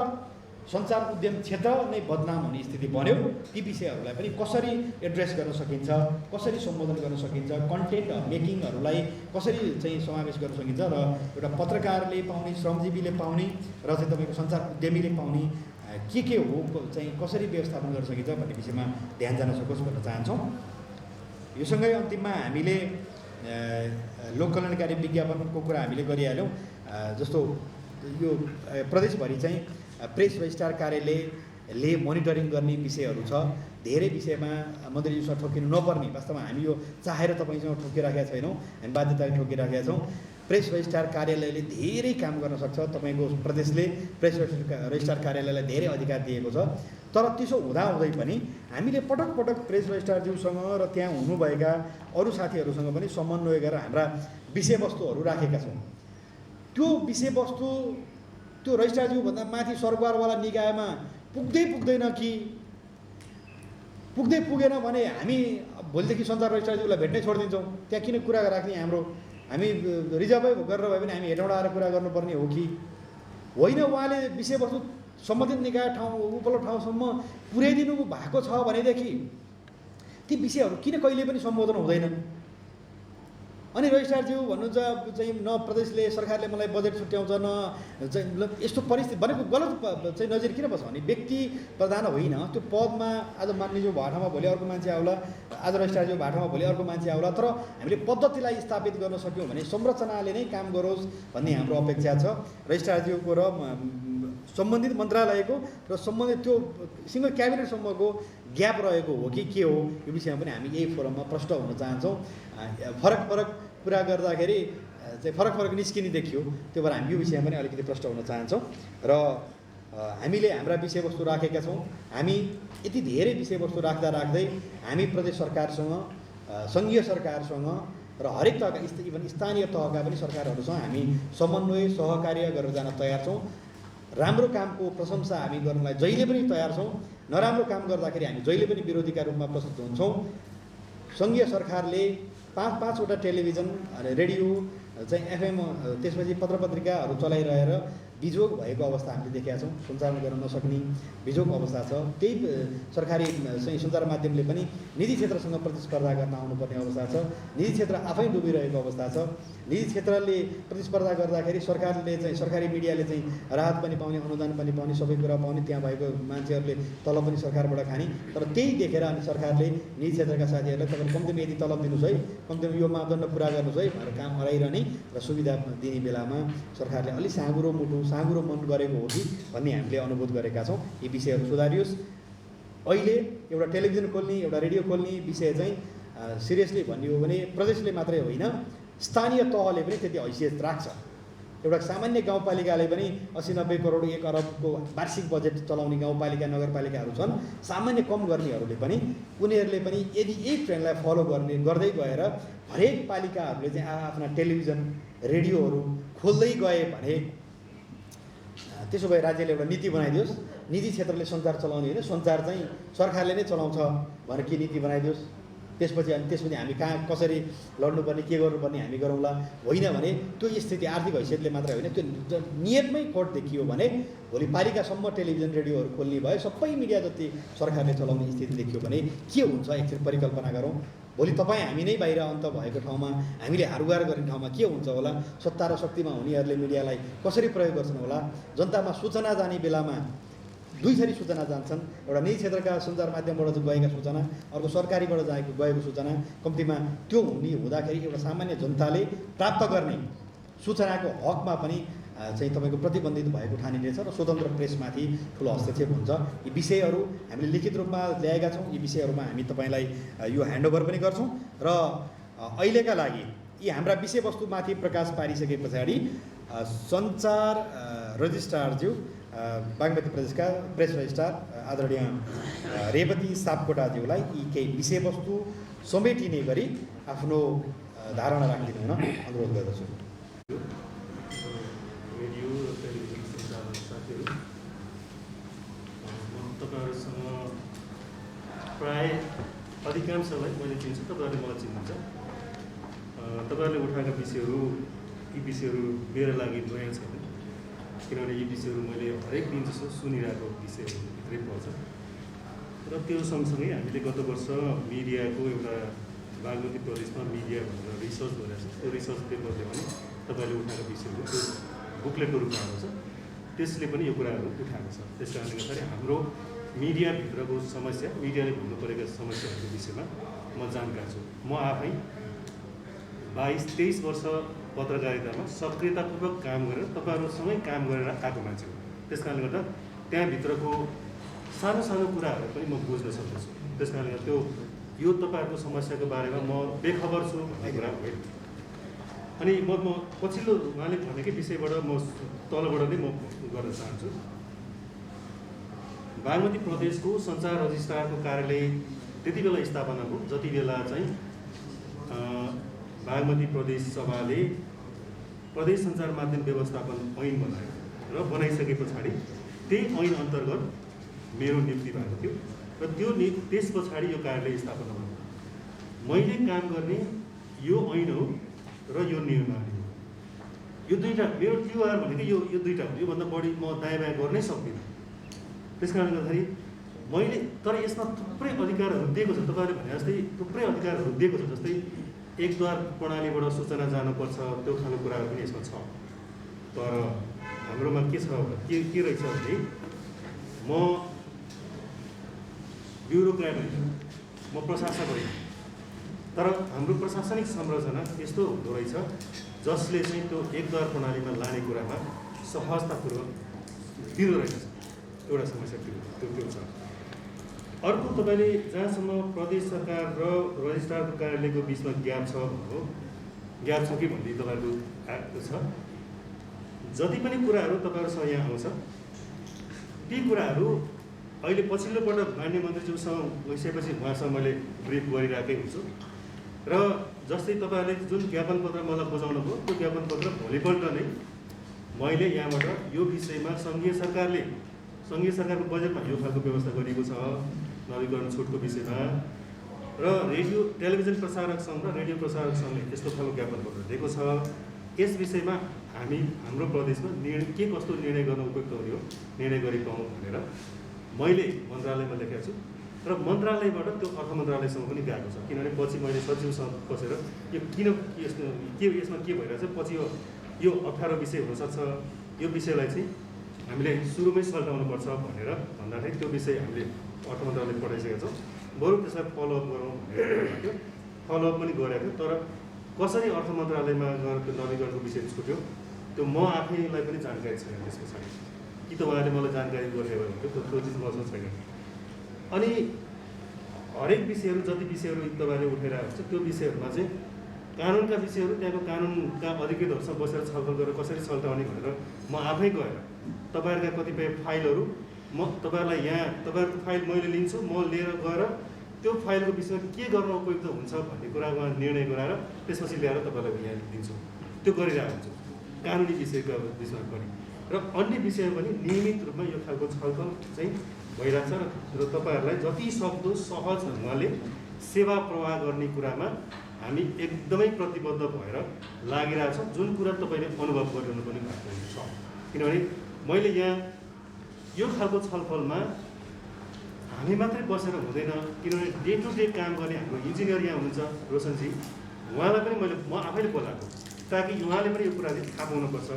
सञ्चार उद्यम क्षेत्र नै बदनाम हुने स्थिति बन्यो। ती विषयहरूलाई पनि कसरी एड्रेस गर्न सकिन्छ, कसरी सम्बोधन गर्न सकिन्छ, कन्टेन्ट मेकिङहरूलाई कसरी चाहिँ समावेश गर्न सकिन्छ र एउटा पत्रकारले पाउने, श्रमजीवीले पाउने र चाहिँ तपाईँको सञ्चार उद्यमीले पाउने के हो चाहिँ कसरी व्यवस्थापन गर्न सकिन्छ भन्ने विषयमा ध्यान जान सकोस् भन्न चाहन्छौँ। योसँगै अन्तिममा हामीले लोक कल्याणकारी विज्ञापनको कुरा हामीले गरिहाल्यौँ। जस्तो यो प्रदेशभरि चाहिँ प्रेस रजिस्ट्रार कार्यालयले मोनिटरिङ गर्ने विषयहरू छ। धेरै विषयमा मन्त्रीज्यूसँग ठोकिनु नपर्ने, वास्तवमा हामी यो चाहेर तपाईँसँग ठोकिराखेका छैनौँ, हामी बाध्यताले ठोकिराखेका छौँ। प्रेस रजिस्ट्रार कार्यालयले धेरै काम गर्न सक्छ। तपाईँको प्रदेशले प्रेस रजिस्ट्रार कार्यालयलाई धेरै अधिकार दिएको छ। तर त्यसो हुँदाहुँदै पनि हामीले पटक पटक प्रेस रजिस्ट्रारज्यूसँग र त्यहाँ हुनुभएका अरू साथीहरूसँग पनि समन्वय गरेर हाम्रा विषयवस्तुहरू राखेका छौँ। त्यो विषयवस्तु त्यो रजिस्ट्रारज्यूभन्दा माथि सरकारवाला निकायमा पुग्दैन कि पुगेन भने हामी भोलिदेखि सञ्चार रजिस्ट्रारज्यूलाई भेट्नै छोडिदिन्छौँ। त्यहाँ किन कुरा राख्ने? हामी रिजर्भै गरेर भए पनि हामी हेटौँडा आएर कुरा गर्नुपर्ने हो कि होइन? उहाँले विषयवस्तु सम्बन्धित निकाय उपल्लो ठाउँसम्म पुर्याइदिनु भएको छ भनेदेखि ती विषयहरू किन कहिले पनि सम्बोधन हुँदैन? अनि रजिस्ट्रारज्यू भन्नुहुन्छ चाहिँ न प्रदेशले सरकारले मलाई बजेट छुट्याउँछ न चाहिँ यस्तो परिस्थिति भनेको गलत चाहिँ नजिर किन बस्छ भने व्यक्ति प्रधान होइन। त्यो पदमा आज मान्यज्यू भएको ठाउँमा भोलि अर्को मान्छे आउला, आज रजिस्ट्रारज्यू भएको ठाउँमा भोलि अर्को मान्छे आउला। तर हामीले पद्धतिलाई स्थापित गर्न सक्यौँ भने संरचनाले नै काम गरोस् भन्ने हाम्रो अपेक्षा छ। रजिस्ट्रारज्यूको र सम्बन्धित मन्त्रालयको र सम्बन्धित त्यो सिङ्गल क्याबिनेटसम्मको ग्याप रहेको हो कि के हो, यो विषयमा पनि हामी यही फोरममा प्रष्ट हुन चाहन्छौँ। फरक कुरा गर्दाखेरि चाहिँ फरक निस्किने देखियो, त्यो भएर हामी यो विषयमा पनि अलिकति प्रष्ट हुन चाहन्छौँ। र हामीले हाम्रा विषयवस्तु राखेका छौँ। हामी यति धेरै विषयवस्तु राख्दै हामी प्रदेश सरकारसँग, सङ्घीय सरकारसँग र हरेक तहका इभन स्थानीय तहका पनि सरकारहरूसँग हामी समन्वय सहकार्य गरेर जान तयार छौँ। राम्रो कामको प्रशंसा हामी गर्नलाई जहिले पनि तयार छौँ। नराम्रो काम गर्दाखेरि हामी जहिले पनि विरोधीका रूपमा प्रस्तुत हुन्छौँ। सङ्घीय सरकारले 5-5वटा टेलिभिजन रेडियो चाहिँ FM त्यसपछि पत्रपत्रिकाहरू चलाइरहेर बिजोग भएको अवस्था हामीले देखेका छौँ। सञ्चालन गर्न नसक्ने बिजोग अवस्था छ। त्यही सरकारी चाहिँ सञ्चार माध्यमले पनि निजी क्षेत्रसँग प्रतिस्पर्धा गर्न आउनुपर्ने अवस्था छ। निजी क्षेत्र आफै डुबिरहेको अवस्था छ। निजी क्षेत्रले प्रतिस्पर्धा गर्दाखेरि सरकारले चाहिँ सरकारी मिडियाले चाहिँ राहत पनि पाउने, अनुदान पनि पाउने, सबै कुरा पाउने, त्यहाँ भएको मान्छेहरूले तलब पनि सरकारबाट खाने। तर त्यही देखेर अनि सरकारले निजी क्षेत्रका साथीहरूलाई तपाईँले कम्तीमा यति तलब दिनुहोस् है, कम्तीमा यो मापदण्ड पुरा गर्नुहोस् है भनेर काम हराइरहने र सुविधा दिने बेलामा सरकारले अलिक साँगुरो मुटु साँगुरो मन गरेको हो कि भन्ने हामीले अनुभूत गरेका छौँ। यी विषयहरू सुधारियोस्। अहिले एउटा टेलिभिजन खोल्ने, एउटा रेडियो खोल्ने विषय चाहिँ सिरियसली भन्ने हो भने प्रदेशले मात्रै होइन, स्थानीय तहले पनि त्यति हैसियत राख्छ। एउटा सामान्य गाउँपालिकाले पनि 80-90 करोड 1 अरबको वार्षिक बजेट चलाउने गाउँपालिका नगरपालिकाहरू छन्। सामान्य कम गर्नेहरूले पनि उनीहरूले पनि यदि यही ट्रेन्डलाई फलो गर्दै गएर हरेक पालिकाहरूले चाहिँ आफ्ना टेलिभिजन रेडियोहरू खोल्दै गए भने त्यसो भए राज्यले एउटा नीति बनाइदियोस्। निजी क्षेत्रले सञ्चार चलाउने होइन, सञ्चार चाहिँ सरकारले नै चलाउँछ भनेर के नीति बनाइदियोस्। त्यसपछि हामी कहाँ कसरी लड्नुपर्ने, के गर्नुपर्ने हामी गरौँला। होइन भने त्यो स्थिति आर्थिक हैसियतले मात्रै होइन, त्यो नियतमै खोट देखियो भने भोलि पालिकासम्म टेलिभिजन रेडियोहरू खोल्ने भए सबै मिडिया जति सरकारले चलाउने स्थिति देखियो भने के हुन्छ एकचोटि परिकल्पना गरौँ। भोलि तपाईँ हामी नै बाहिर अन्त भएको ठाउँमा, हामीले हारुगार गर्ने ठाउँमा के हुन्छ होला? सत्ता र शक्तिमा हुनेहरूले मिडियालाई कसरी प्रयोग गर्छन् होला? जनतामा सूचना जाने बेलामा दुई थरी सूचना जान्छन्। एउटा निजी क्षेत्रका सञ्चार माध्यमबाट गएका सूचना, अर्को सरकारीबाट गएको सूचना। कम्तीमा त्यो हुँदाखेरि एउटा सामान्य जनताले प्राप्त गर्ने सूचनाको हकमा पनि चाहिँ तपाईँको प्रतिबन्धित भएको ठानिनेछ र स्वतन्त्र प्रेसमाथि ठुलो हस्तक्षेप हुन्छ। यी विषयहरू हामीले लिखित रूपमा ल्याएका छौँ। यी विषयहरूमा हामी तपाईँलाई यो ह्यान्डओभर पनि गर्छौँ र अहिलेका लागि यी हाम्रा विषयवस्तुमाथि प्रकाश पारिसके पछाडि सञ्चार रजिस्ट्रारज्यू बागमती प्रदेशका प्रेस रजिस्ट्रार आदरणीय रेवती सापकोटाज्यूलाई यी केही विषयवस्तु समेटिने गरी आफ्नो धारणा राखिदिनु हुन अनुरोध गर्दछु। रेडियो र टेलिभिजन सञ्चालन साथीहरू, म तपाईँहरूसँग प्राय अधिकांशलाई मैले चिन्छु, तपाईँहरूले मलाई चिन्नुहुन्छ। तपाईँहरूले उठाएका विषयहरू, यी विषयहरू मेरो लागि नयाँ छैन, किनभने यी विषयहरू मैले हरेक दिन जस्तो सुनिरहेको विषयहरूभित्रै पर्छ। र त्यो सँगसँगै हामीले गत वर्ष मिडियाको एउटा बागमती प्रदेशमा मिडिया भनेर रिसर्च गरेको छ। त्यो रिसर्च पेपरले पनि तपाईँले उठाएको विषयहरू त्यो बुकलेटको रूपमा आउँछ, त्यसले पनि यो कुराहरू उठाएको छ। त्यस कारणले गर्दाखेरि हाम्रो मिडियाभित्रको समस्या, मिडियाले भोग्नु परेका समस्याहरूको विषयमा म जानकार छु। म आफै 22-23 वर्ष पत्रकारितामा सक्रियतापूर्वक काम गरेर तपाईँहरूसँगै काम गरेर आएको मान्छे हो। त्यस कारणले गर्दा त्यहाँभित्रको सानो सानो कुराहरू पनि म बुझ्न सक्दछु। त्यस कारणले गर्दा यो तपाईँहरूको समस्याको बारेमा म बेखबर छु भन्ने कुरा होइन। अनि म पछिल्लो उहाँले भनेकै विषयबाट म तलबाट नै म गर्न चाहन्छु। बागमती प्रदेशको सञ्चार रजिस्ट्रारको कार्यालय त्यति बेला स्थापना भयो जति बेला चाहिँ बागमती प्रदेश सभाले प्रदेश सञ्चार माध्यम व्यवस्थापन ऐन बनायो र बनाइसके पछाडि त्यही ऐन अन्तर्गत मेरो नियुक्ति भएको थियो र त्यस पछाडि यो कार्यालय स्थापना भयो। मैले काम गर्ने यो ऐन हो र यो नियमावली हो। यो दुईवटा मेरो टिआर भनेको यो दुईवटा हो। योभन्दा बढी म दायाँ बायाँ गर्नै सक्दिनँ। त्यस कारणले गर्दाखेरि मैले तर यसमा थुप्रै अधिकारहरू दिएको छ। तपाईँले भने जस्तै थुप्रै अधिकारहरू दिएको छ। जस्तै एकद्वार प्रणालीबाट सूचना जानुपर्छ, त्यो खालको कुराहरू पनि यसमा छ। तर हाम्रोमा के छ के रहेछ भने म ब्युरोक्राट होइन, म प्रशासक होइन। तर हाम्रो प्रशासनिक संरचना यस्तो हुँदो रहेछ जसले चाहिँ त्यो एकद्वार प्रणालीमा लाने कुरामा सहजतापूर्वक दिँदो रहेछ। एउटा समस्या त्यो छ। अर्को तपाईँले जहाँसम्म प्रदेश सरकार र रजिस्ट्रारको कार्यालयको बिचमा ग्याप छ भन्नुभयो, ग्याप छ कि भन्ने तपाईँहरूको आएको छ। जति पनि कुराहरू तपाईँहरूसँग यहाँ आउँछ ती कुराहरू अहिले पछिल्लो पटक माननीय मन्त्रीज्यूसँग गइसकेपछि उहाँसँग मैले ब्रिफ गरिरहेकै हुन्छु। र जस्तै तपाईँहरूले जुन ज्ञापन पत्र मलाई बुझाउनु भयो त्यो ज्ञापन पत्र भोलिपल्ट नै मैले यहाँबाट यो विषयमा सङ्घीय सरकारको बजेटमा यो खालको व्यवस्था गरिएको छ नवीकरण छुटको विषयमा र रेडियो टेलिभिजन प्रसारक सङ्घ र रेडियो प्रसारक सङ्घले यस्तो खालको ज्ञापन पत्र दिएको छ। यस विषयमा हाम्रो प्रदेशमा के कस्तो निर्णय गर्न उपयुक्त हुने हो निर्णय गरी पाऊँ भनेर मैले मन्त्रालयमा लेखेको छु र मन्त्रालयबाट त्यो अर्थ मन्त्रालयसँग पनि गएको छ। किनभने पछि मैले सचिवसँग बसेर यो यसमा के भइरहेछ, पछि यो अप्ठ्यारो विषय हुनसक्छ, यो विषयलाई चाहिँ हामीले सुरुमै सल्टाउनुपर्छ भनेर भन्दाखेरि त्यो विषय हामीले अर्थ मन्त्रालय पठाइसकेका छौँ। बरु त्यसलाई फलोअप गरौँ भनेर फलोअप पनि गरेको थियो। तर कसरी अर्थ मन्त्रालयमा गएर त्यो नवीकरणको विषय छुट्यो त्यो म आफैलाई पनि जानकारी छैन। त्यस पछाडि कि त उहाँले मलाई जानकारी गरिदियो भने त्यो चिज मसँग छैन। अनि हरेक विषयहरू जति विषयहरू तपाईँले उठेर हुन्छ त्यो विषयहरूमा चाहिँ कानुनका विषयहरू त्यहाँको कानुनका अधिकृतहरूसँग बसेर छलफल गरेर कसरी सल्टाउने भनेर म आफै गएर तपाईँहरूका कतिपय फाइलहरू म तपाईँहरूलाई यहाँ तपाईँहरूको फाइल मैले लिन्छु, म लिएर गएर त्यो फाइलको विषयमा के गर्न उपयुक्त हुन्छ भन्ने कुरामा निर्णय गराएर त्यसपछि ल्याएर तपाईँलाई यहाँ दिन्छु। त्यो गरिरहेको हुन्छु कानुनी विषयको विषयमा पनि। र अन्य विषयमा पनि नियमित रूपमा यो खालको छलफल चाहिँ भइरहेछ र तपाईँहरूलाई जति सक्दो सहज ढङ्गले सेवा प्रवाह गर्ने कुरामा हामी एकदमै प्रतिबद्ध भएर लागिरहेछौँ। जुन कुरा तपाईँले अनुभव गरिरहनु पनि भएको छ। किनभने मैले यहाँ यो खालको छलफलमा हामी मात्रै बसेर हुँदैन। किनभने डे टु डे काम गर्ने हाम्रो इन्जिनियर यहाँ हुनुहुन्छ रोशनजी, उहाँलाई पनि म आफैले बोलाएको ताकि उहाँले पनि यो कुरा चाहिँ थाहा पाउनुपर्छ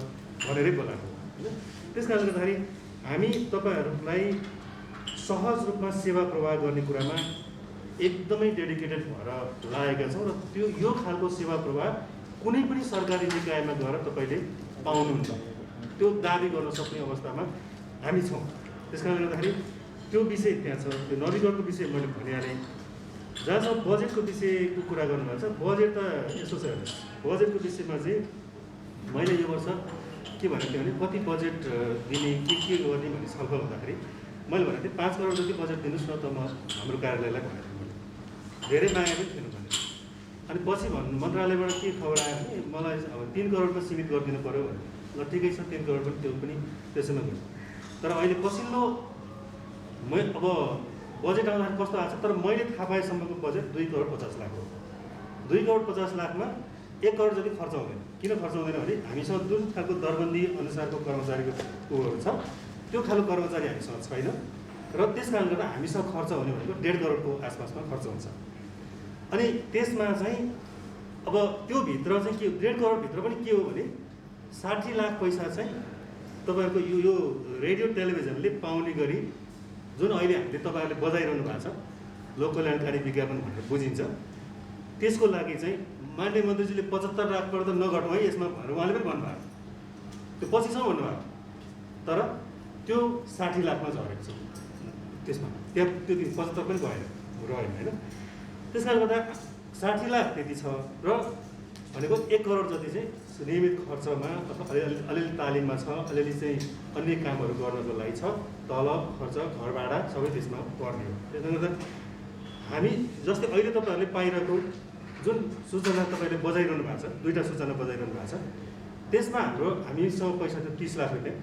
भनेरै बोलाएको होइन। त्यस कारणले गर्दाखेरि हामी तपाईँहरूलाई सहज रूपमा सेवा प्रवाह गर्ने कुरामा एकदमै डेडिकेटेड भएर लागेका छौँ र यो खालको सेवा प्रवाह कुनै पनि सरकारी निकायमा गएर तपाईँले पाउनुहुन्छ त्यो दाबी गर्न सक्ने अवस्थामा हामी छौँ। त्यस कारणले गर्दाखेरि त्यो विषय त्यहाँ छ। त्यो नवीकरणको विषय मैले भनिहालेँ। जहाँसम्म बजेटको विषयको कुरा गर्नुभएको छ, बजेट त यस्तो छ हेर्नुहोस्, बजेटको विषयमा चाहिँ मैले यो वर्ष के भनेको थिएँ भने कति बजेट दिने के गर्ने भन्ने छलफल हुँदाखेरि मैले भनेको थिएँ 5 करोड जति बजेट दिनुहोस् न त म हाम्रो कार्यालयलाई भनेको थिएँ। धेरै माया पनि थिएन भने अनि पछि मन्त्रालयबाट के खबर आयो भने मलाई अब 3 करोडमा सीमित गरिदिनु पऱ्यो भने ल ठिकै छ 3 करोड पनि त्यो पनि त्यसैमा गयो। तर अहिले पछिल्लो अब बजेट आउँदाखेरि कस्तो आएको छ, तर मैले थाहा पाएसम्मको बजेट 2 करोड 50 लाख हो। 2 करोड 50 लाखमा 1 करोड जति खर्च हुँदैन। किन खर्च हुँदैन भने हामीसँग जुन खालको दरबन्दी अनुसारको कर्मचारीको उयोहरू छ त्यो खालको कर्मचारी हामीसँग छैन र त्यस कारणले गर्दा हामीसँग खर्च हुने भनेको 1.5 करोडको आसपासमा खर्च हुन्छ। अनि त्यसमा चाहिँ अब त्यो भित्र चाहिँ के 1.5 करोडभित्र पनि के हो भने 60 लाख पैसा चाहिँ तपाईँहरूको यो रेडियो टेलिभिजनले पाउने गरी जुन अहिले हामीले तपाईँहरूले बजाइरहनु भएको छ लोक कल्याणकारी विज्ञापन भनेर बुझिन्छ, त्यसको लागि चाहिँ माननीय मन्त्रीजीले 75 लाखबाट त नघटाउँ है यसमा भनेर उहाँले पनि भन्नुभयो, त्यो पछिसम्म भन्नुभयो। तर त्यो 60 लाखमा झरेको छ त्यसमा, त्यहाँ त्यो 75 पनि भएन रहेन होइन। त्यस कारणले गर्दा 60 लाख त्यति छ र भनेको 1 करोड जति चाहिँ नियमित खर्चमा अथवा अलिअलि तालिममा छ, अलिअलि चाहिँ अन्य कामहरू गर्नको लागि छ, तलब खर्च घर भाडा सबै त्यसमा पर्ने हो। त्यसले गर्दा हामी जस्तै अहिले तपाईँहरूले पाइरहेको जुन सूचना तपाईँले बजाइरहनु भएको छ, 2टा सूचना बजाइरहनु भएको छ, त्यसमा हामीसँग पैसा थियो 30 लाख रुपियाँ।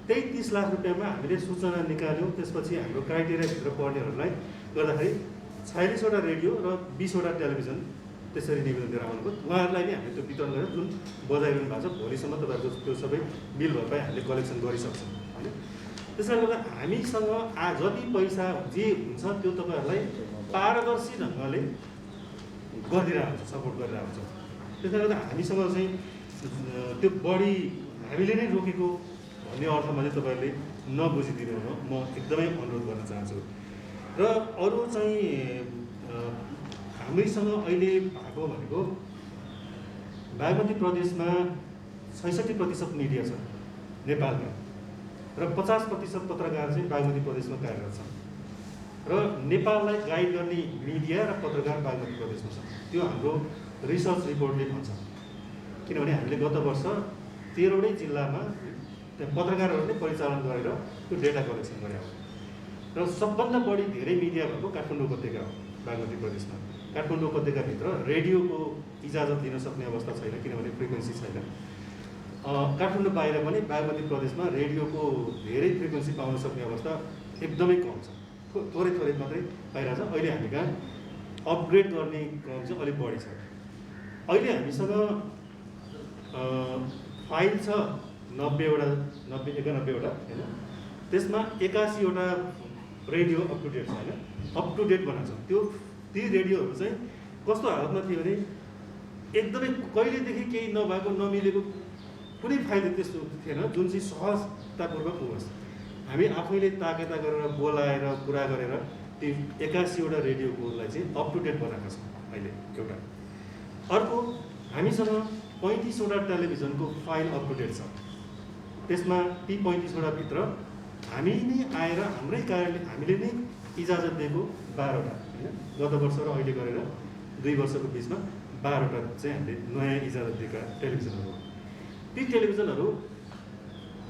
त्यही 30 लाख रुपियाँमा हामीले सूचना निकाल्यौँ। त्यसपछि हाम्रो क्राइटेरियाभित्र पर्नेहरूलाई गर्दाखेरि 46वटा रेडियो र 20वटा टेलिभिजन त्यसरी निवेदन दिएर आउनुभयो। उहाँहरूलाई नै हामीले त्यो वितरण गरेर जुन बजाइरहनु भएको छ, भोलिसम्म तपाईँहरूको त्यो सबै बिल भरपाई हामीले कलेक्सन गरिसक्छौँ होइन। त्यस कारणले गर्दा हामीसँग जति पैसा जे हुन्छ त्यो तपाईँहरूलाई पारदर्शी ढङ्गले गरिरहेको हुन्छ, सपोर्ट गरिरहेको हुन्छ। त्यस कारणले गर्दा हामीसँग चाहिँ त्यो बढी हामीले नै रोकेको भन्ने अर्थमा चाहिँ तपाईँहरूले नबुझिदिनु हो, म एकदमै अनुरोध गर्न चाहन्छु। र अरू चाहिँ हामीसँग अहिले भएको भनेको बागमती प्रदेशमा 66% मिडिया छ नेपालमा र 50% पत्रकार चाहिँ बागमती प्रदेशमा कार्यरत छन् र नेपाललाई गाइड गर्ने मिडिया र पत्रकार बागमती प्रदेशमा छ। त्यो हाम्रो रिसर्च रिपोर्टले भन्छ। किनभने हामीले गत वर्ष 13वटै जिल्लामा त्यहाँ पत्रकारहरूले परिचालन गरेर त्यो डेटा कलेक्सन गरे हो र सबभन्दा बढी धेरै मिडिया भएको काठमाडौँ उपत्यका हो बागमती प्रदेशमा। काठमाडौँ उपत्यकाभित्र रेडियोको इजाजत दिन सक्ने अवस्था छैन, किनभने फ्रिक्वेन्सी छैन। काठमाडौँ बाहिर पनि बागमती प्रदेशमा रेडियोको धेरै फ्रिक्वेन्सी पाउन सक्ने अवस्था एकदमै कम छ, थोरै थोरै मात्रै पाइरहेछ। अहिले हामी कहाँ अपग्रेड गर्ने क्रम चाहिँ अलिक बढी छ। अहिले हामीसँग फाइल छ 91वटा होइन, त्यसमा 81वटा रेडियो अप टु डेट छ होइन, अप टु डेट बनाएको छ। ती रेडियोहरू चाहिँ कस्तो हालतमा थियो भने एकदमै कहिलेदेखि केही नभएको नमिलेको कुनै फाइल त्यस्तो थिएन जुन चाहिँ सहजतापूर्वक होस्। हामी आफैले ताकेता गरेर बोलाएर कुरा गरेर ती 81वटा रेडियोकोलाई चाहिँ अप टु डेट बनाएका छौँ अहिले एउटा। अर्को हामीसँग 35वटा टेलिभिजनको फाइल अप टु डेट छ। त्यसमा ती 35वटा भित्र हामी नै आएर हाम्रै कार्यालय हामीले नै इजाजत दिएको 12वटा होइन, गत वर्ष र अहिले गरेर 2 वर्षको बिचमा 12वटा चाहिँ हामीले नयाँ इजाजत दिएका टेलिभिजनहरू। ती टेलिभिजनहरू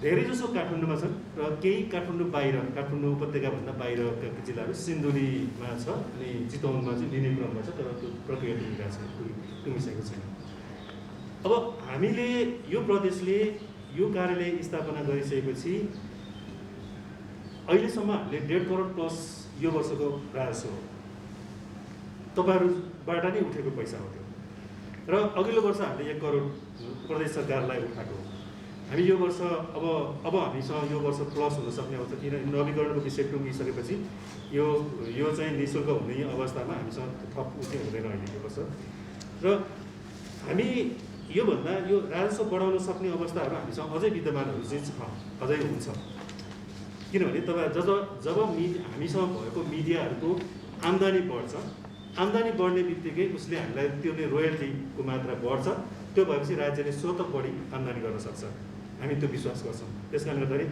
धेरै जसो काठमाडौँमा छन् र केही काठमाडौँ बाहिर, काठमाडौँ उपत्यकाभन्दा बाहिरका जिल्लाहरू सिन्धुलीमा छ अनि चितवनमा चाहिँ लिने क्रममा छ, तर त्यो प्रक्रिया टुङ्गिसकेको छैन। अब हामीले यो प्रदेशले यो कार्यालय स्थापना गरिसकेपछि अहिलेसम्म हामीले 1.5 करोड प्लस यो वर्षको राजस्व हो, तपाईँहरूबाट नै उठेको पैसा हो त्यो। र अघिल्लो वर्ष हामीले 1 करोड प्रदेश सरकारलाई उठाएको हो। हामी यो वर्ष अब हामीसँग यो वर्ष प्लस हुन सक्ने अवस्था, किन नवीकरणको विषय टुङ्गिसकेपछि यो चाहिँ निःशुल्क हुने अवस्थामा हामीसँग थप उठ्ने हुँदैन अहिले यो वर्ष। र हामी योभन्दा यो राजस्व बढाउन सक्ने अवस्थाहरू हामीसँग अझै विद्यमानहरू चाहिँ छ, अझै हुन्छ। किनभने जब हामीसँग भएको मिडियाहरूको आम्दानी बढ्छ, आम्दानी बढ्ने बित्तिकै उसले हामीलाई त्यो रोयल्टीको मात्रा बढ्छ, त्यो भएपछि राज्यले स्वतः बढी आम्दानी गर्न सक्छ, हामी त्यो विश्वास गर्छौँ। त्यस कारणले गर्दाखेरि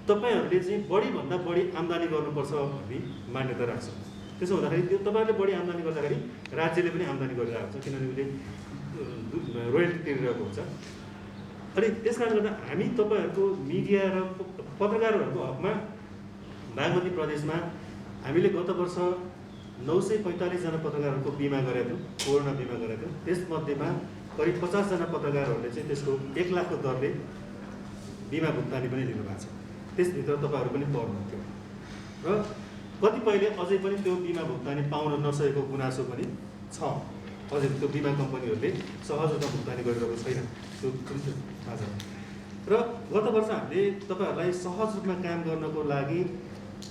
तपाईँहरूले चाहिँ बढीभन्दा बढी आम्दानी गर्नुपर्छ भन्ने मान्यता राख्छौँ। त्यसो हुँदाखेरि त्यो तपाईँहरूले बढी आम्दानी गर्दाखेरि राज्यले पनि आम्दानी गरिरहेको हुन्छ, किनभने उसले रोयल्टी तिरिरहेको हुन्छ। अनि त्यस कारणले गर्दा हामी तपाईँहरूको मिडिया र पत्रकारहरूको हकमा बागमती प्रदेशमा हामीले गत वर्ष 945 जना पत्रकारहरूको बिमा गरेका थियौँ, कोरोना बिमा गरेका थियौँ। त्यसमध्येमा करिब 50 जना पत्रकारहरूले चाहिँ त्यसको 1 लाखको दरले बिमा भुक्तानी पनि लिनुभएको छ। त्यसभित्र तपाईँहरू पनि पर्नुहुन्थ्यो र कतिपयले अझै पनि त्यो बिमा भुक्तानी पाउन नसकेको गुनासो पनि छ। अझै त्यो बिमा कम्पनीहरूले सहज रूपमा भुक्तानी गरिरहेको छैन, त्यो पनि थाहा छ। र गत वर्ष हामीले तपाईँहरूलाई सहज रूपमा काम गर्नको लागि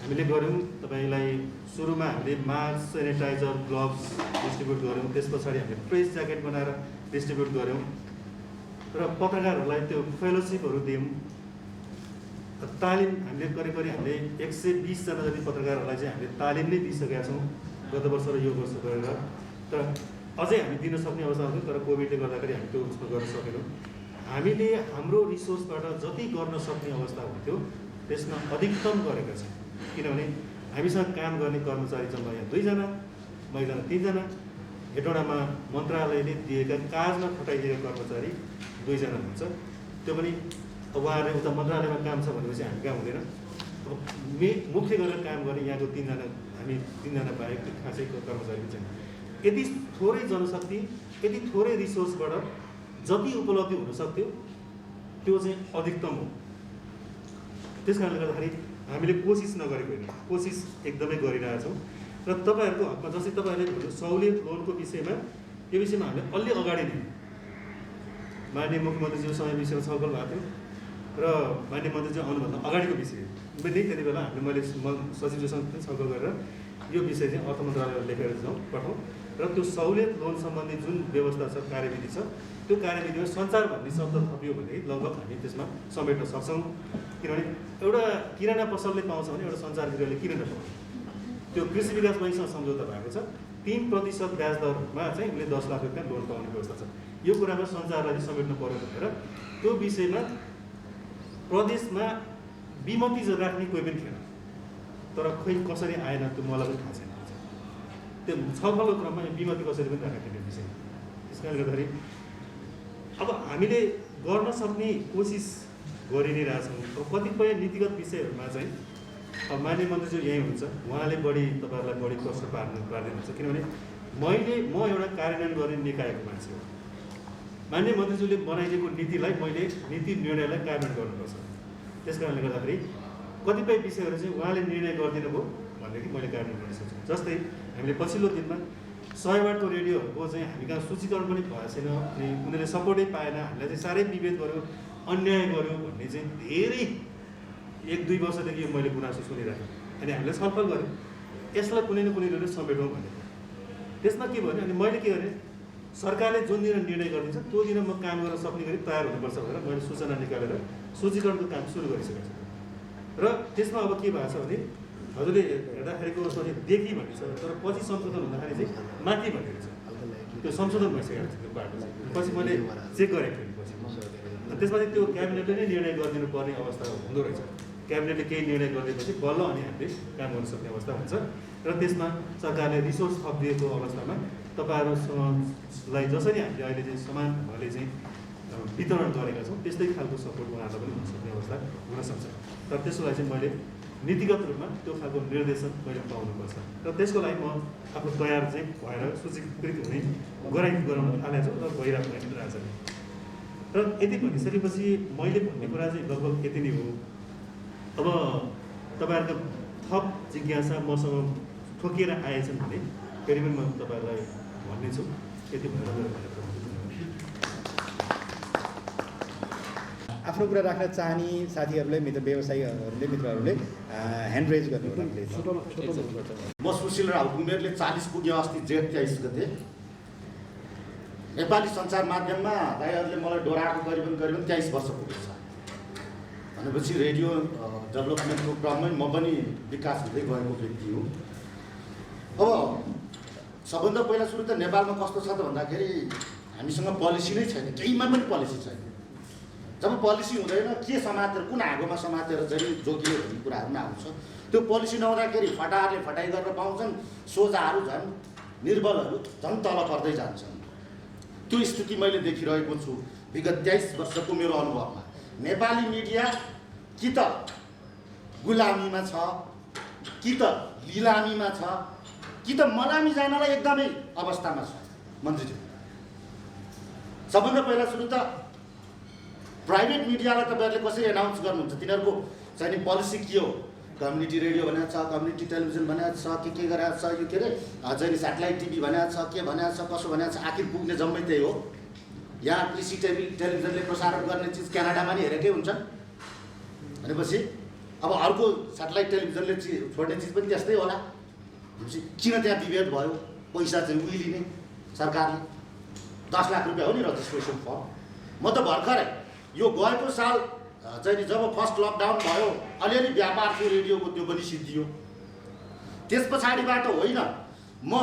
हामीले गऱ्यौँ। तपाईँलाई सुरुमा हामीले मास्क, सेनिटाइजर, ग्लोभ्स डिस्ट्रिब्युट गऱ्यौँ। त्यस पछाडि हामीले प्रेस ज्याकेट बनाएर डिस्ट्रिब्युट गऱ्यौँ र पत्रकारहरूलाई त्यो फेलोसिपहरू दियौँ। तालिम हामीले करिब हामीले 120जना जति पत्रकारहरूलाई चाहिँ हामीले तालिम नै दिइसकेका छौँ गत वर्ष र यो वर्ष गरेर। तर अझै हामी दिन सक्ने अवस्था हुन्थ्यो, तर कोभिडले गर्दाखेरि हामी त्यो उसमा गर्न सकेनौँ। हामीले हाम्रो रिसोर्सबाट जति गर्न सक्ने अवस्था हुन्थ्यो त्यसमा अधिकतम गरेका छौँ। किनभने हामीसँग काम गर्ने कर्मचारी जम्मा यहाँ 2 जना, महिला 3 जना, हेटौडामा मन्त्रालयले दिएका काजमा खटाइदिएका कर्मचारी 2 जना हुन्छ। त्यो पनि उहाँहरूले उता मन्त्रालयमा काम छ भनेपछि हामी कहाँ हुँदैन। अब मुख्य गरेर काम गर्ने यहाँको 3 जना, हामी 3 जना बाहेक खासै कर्मचारी छैन। यति थोरै जनशक्ति, यति थोरै रिसोर्सबाट जति उपलब्धि हुन सक्थ्यो त्यो चाहिँ अधिकतम हो। त्यस कारणले गर्दाखेरि हामीले कोसिस नगरेको होइन, कोसिस एकदमै गरिरहेछौँ। र तपाईँहरूको हकमा जस्तै तपाईँहरूले भन्नु सहुलियत लोनको विषयमा, यो विषयमा हामीले अलि अगाडि नै माननीय मुख्यमन्त्रीज्यूसँग यो विषयमा छलफल भएको थियो र माननीय मन्त्रीज्यू आउनुभन्दा अगाडिको विषय पनि त्यति बेला हामीले सचिवज्यूसँग पनि छलफल गरेर यो विषय चाहिँ अर्थ मन्त्रालयमा लेखेर पठाउँ र त्यो सहुलियत लोन सम्बन्धी जुन व्यवस्था छ, कार्यविधि छ, त्यो कार्यविधिमा सञ्चार भन्ने शब्द थपियो भने लगभग हामी त्यसमा समेट्न सक्छौँ। किनभने एउटा किराना पसलले पाउँछ भने एउटा सञ्चार गृहले किन नपाउँछ। त्यो कृषि विकास बैङ्कसँग सम्झौता भएको छ, 3% ब्याज दरमा चाहिँ उसले 10 लाख रुपियाँ लोन पाउने व्यवस्था छ। यो कुरामा सञ्चारलाई समेट्नु पर्यो भनेर त्यो विषयमा प्रदेशमा विमति राख्ने कोही पनि थिएन। तर खोइ कसरी आएन त्यो मलाई पनि थाहा छैन। त्यो छलफलको क्रममा विमति कसरी पनि राखेको थियो विषय। त्यस कारणले गर्दाखेरि अब हामीले गर्न सक्ने कोसिस गरि नै रहेछौँ। कतिपय नीतिगत विषयहरूमा चाहिँ अब माननीय मन्त्रीज्यू यहीँ हुन्छ, उहाँले बढी तपाईँहरूलाई बढी प्रश्न पार्दिनुहुन्छ। किनभने म एउटा कार्यान्वयन गर्ने निकायको मान्छे हो। माननीय मन्त्रीज्यूले बनाइदिएको नीतिलाई मैले नीति निर्णयलाई कार्यान्वयन गर्नुपर्छ। त्यस कारणले गर्दाखेरि कतिपय विषयहरू चाहिँ उहाँले निर्णय गरिदिनु भयो भनेदेखि मैले कार्यान्वयन गर्न सक्छु। जस्तै हामीले पछिल्लो दिनमा 100 वाटको रेडियोहरूको चाहिँ हामी कहाँ सूचीकरण पनि भएको छैन, अनि उनीहरूले सपोर्टै पाएन, हामीलाई चाहिँ साह्रै विभेद गर्यो, अन्याय गर्यो भन्ने चाहिँ धेरै 1-2 वर्षदेखि यो मैले गुनासो सुनिरहेको। अनि हामीले छलफल गऱ्यौँ, यसलाई कुनै न कुनै रूपले समेटौँ भनेको। त्यसमा के भयो अनि मैले के गरेँ, सरकारले जुन दिन निर्णय गरिदिन्छ त्यो दिन म काम गर्न सक्ने गरी तयार हुनुपर्छ भनेर मैले सूचना निकालेर सूचीकरणको काम सुरु गरिसकेको छु। र त्यसमा अब के भएको छ भने हजुरले हेर्दाखेरिको देखि भन्ने छ, तर पछि संशोधन हुँदाखेरि चाहिँ माथि भनेको छ, त्यो संशोधन भइसकेको छ त्यो बाटो चाहिँ। पछि मैले चेक गरेको थिएँ पछि, त्यसमा चाहिँ त्यो क्याबिनेटले नै निर्णय गरिदिनु पर्ने अवस्था हुँदो रहेछ। क्याबिनेटले केही निर्णय गरिदिएपछि बल्ल अनि हामीले काम गर्न सक्ने अवस्था हुन्छ। र त्यसमा सरकारले रिसोर्स थपिदिएको अवस्थामा तपाईँहरूलाई जसरी हामीले अहिले चाहिँ समान ढङ्गले चाहिँ वितरण गरेका छौँ त्यस्तै खालको सपोर्ट उहाँहरूलाई पनि हुन सक्ने अवस्था हुनसक्छ। तर त्यसको लागि चाहिँ मैले नीतिगत रूपमा त्यो खालको निर्देशन मैले पाउनुपर्छ र त्यसको लागि म आफ्नो तयार चाहिँ भएर सूचीकृत हुने गराउन थालेको छु र भइरहेको रहेछ। र यति भनिसकेपछि मैले भन्ने कुरा चाहिँ लगभग यति नै हो। अब तपाईँहरूको थप जिज्ञासा मसँग ठोकिएर आएछन् भने फेरि पनि म तपाईँहरूलाई भन्ने छु। यति भनेर आफ्नो कुरा राख्न चाहने साथीहरूले, व्यवसायीहरूले, मित्रहरूले ह्यान्ड रेज गर्नु होला प्लिज। म सुशील राव, उमेरले 40 पुग्यो अस्ति जेठ 23 गते। नेपाली सञ्चार माध्यममा दाइहरूले मलाई डोराएको करिबन 23 वर्ष पुगेछ भनेपछि रेडियो डेभलपमेन्टको क्रममै म पनि विकास हुँदै गएको व्यक्ति हुँ। अब सबभन्दा पहिला सुरु त नेपालमा कस्तो छ त भन्दाखेरि हामीसँग पोलिसी नै छैन, केहीमा पनि पोलिसी छैन। जब पोलिसी हुँदैन के समातेर कुन आगोमा समातेर चाहिँ जोगियो भन्ने कुराहरू पनि आउँछ। त्यो पोलिसी नहुँदाखेरि फटाहरूले फटाइ गर्न पाउँछन्, सोझाहरू झन् निर्बलहरू झन् तल पर्दै जान्छन्। त्यो स्थिति मैले देखिरहेको छु विगत 23 वर्षको मेरो अनुभवमा। नेपाली मिडिया कि त गुलामीमा छ, कि त लिलामीमा छ, कि त मलामी जानलाई एकदमै अवस्थामा छ। मन्त्रीज्यू, सबभन्दा पहिला सुरु त प्राइभेट मिडियालाई तपाईँहरूले कसरी एनाउन्स गर्नुहुन्छ? तिनीहरूको चाहिँ नि पोलिसी के हो? कम्युनिटी रेडियो भनेको छ, कम्युनिटी टेलिभिजन भनेको छ, के गरेको छ, यो के अरे चाहिँ स्याटेलाइट टिभी भनेको छ, के भनेको छ, कसो भनेको छ, आखिर पुग्ने जम्मै त्यही हो। यहाँ कृषि टेलिभिजनले प्रसारण गर्ने चिज क्यानाडामा नि हेरेकै हुन्छन् भनेपछि अब अर्को स्याटेलाइट टेलिभिजनले छोड्ने चिज पनि त्यस्तै होला भनेपछि किन त्यहाँ विभेद भयो? पैसा चाहिँ उहिलिने सरकारले 10 लाख रुपियाँ हो नि रजिस्ट्रेसन फर्म। म त भर्खरै यो गएको साल चाहिँ नि जब फर्स्ट लकडाउन भयो अलिअलि व्यापार थियो रेडियोको त्यो पनि सिद्धियो। त्यस पछाडिबाट होइन म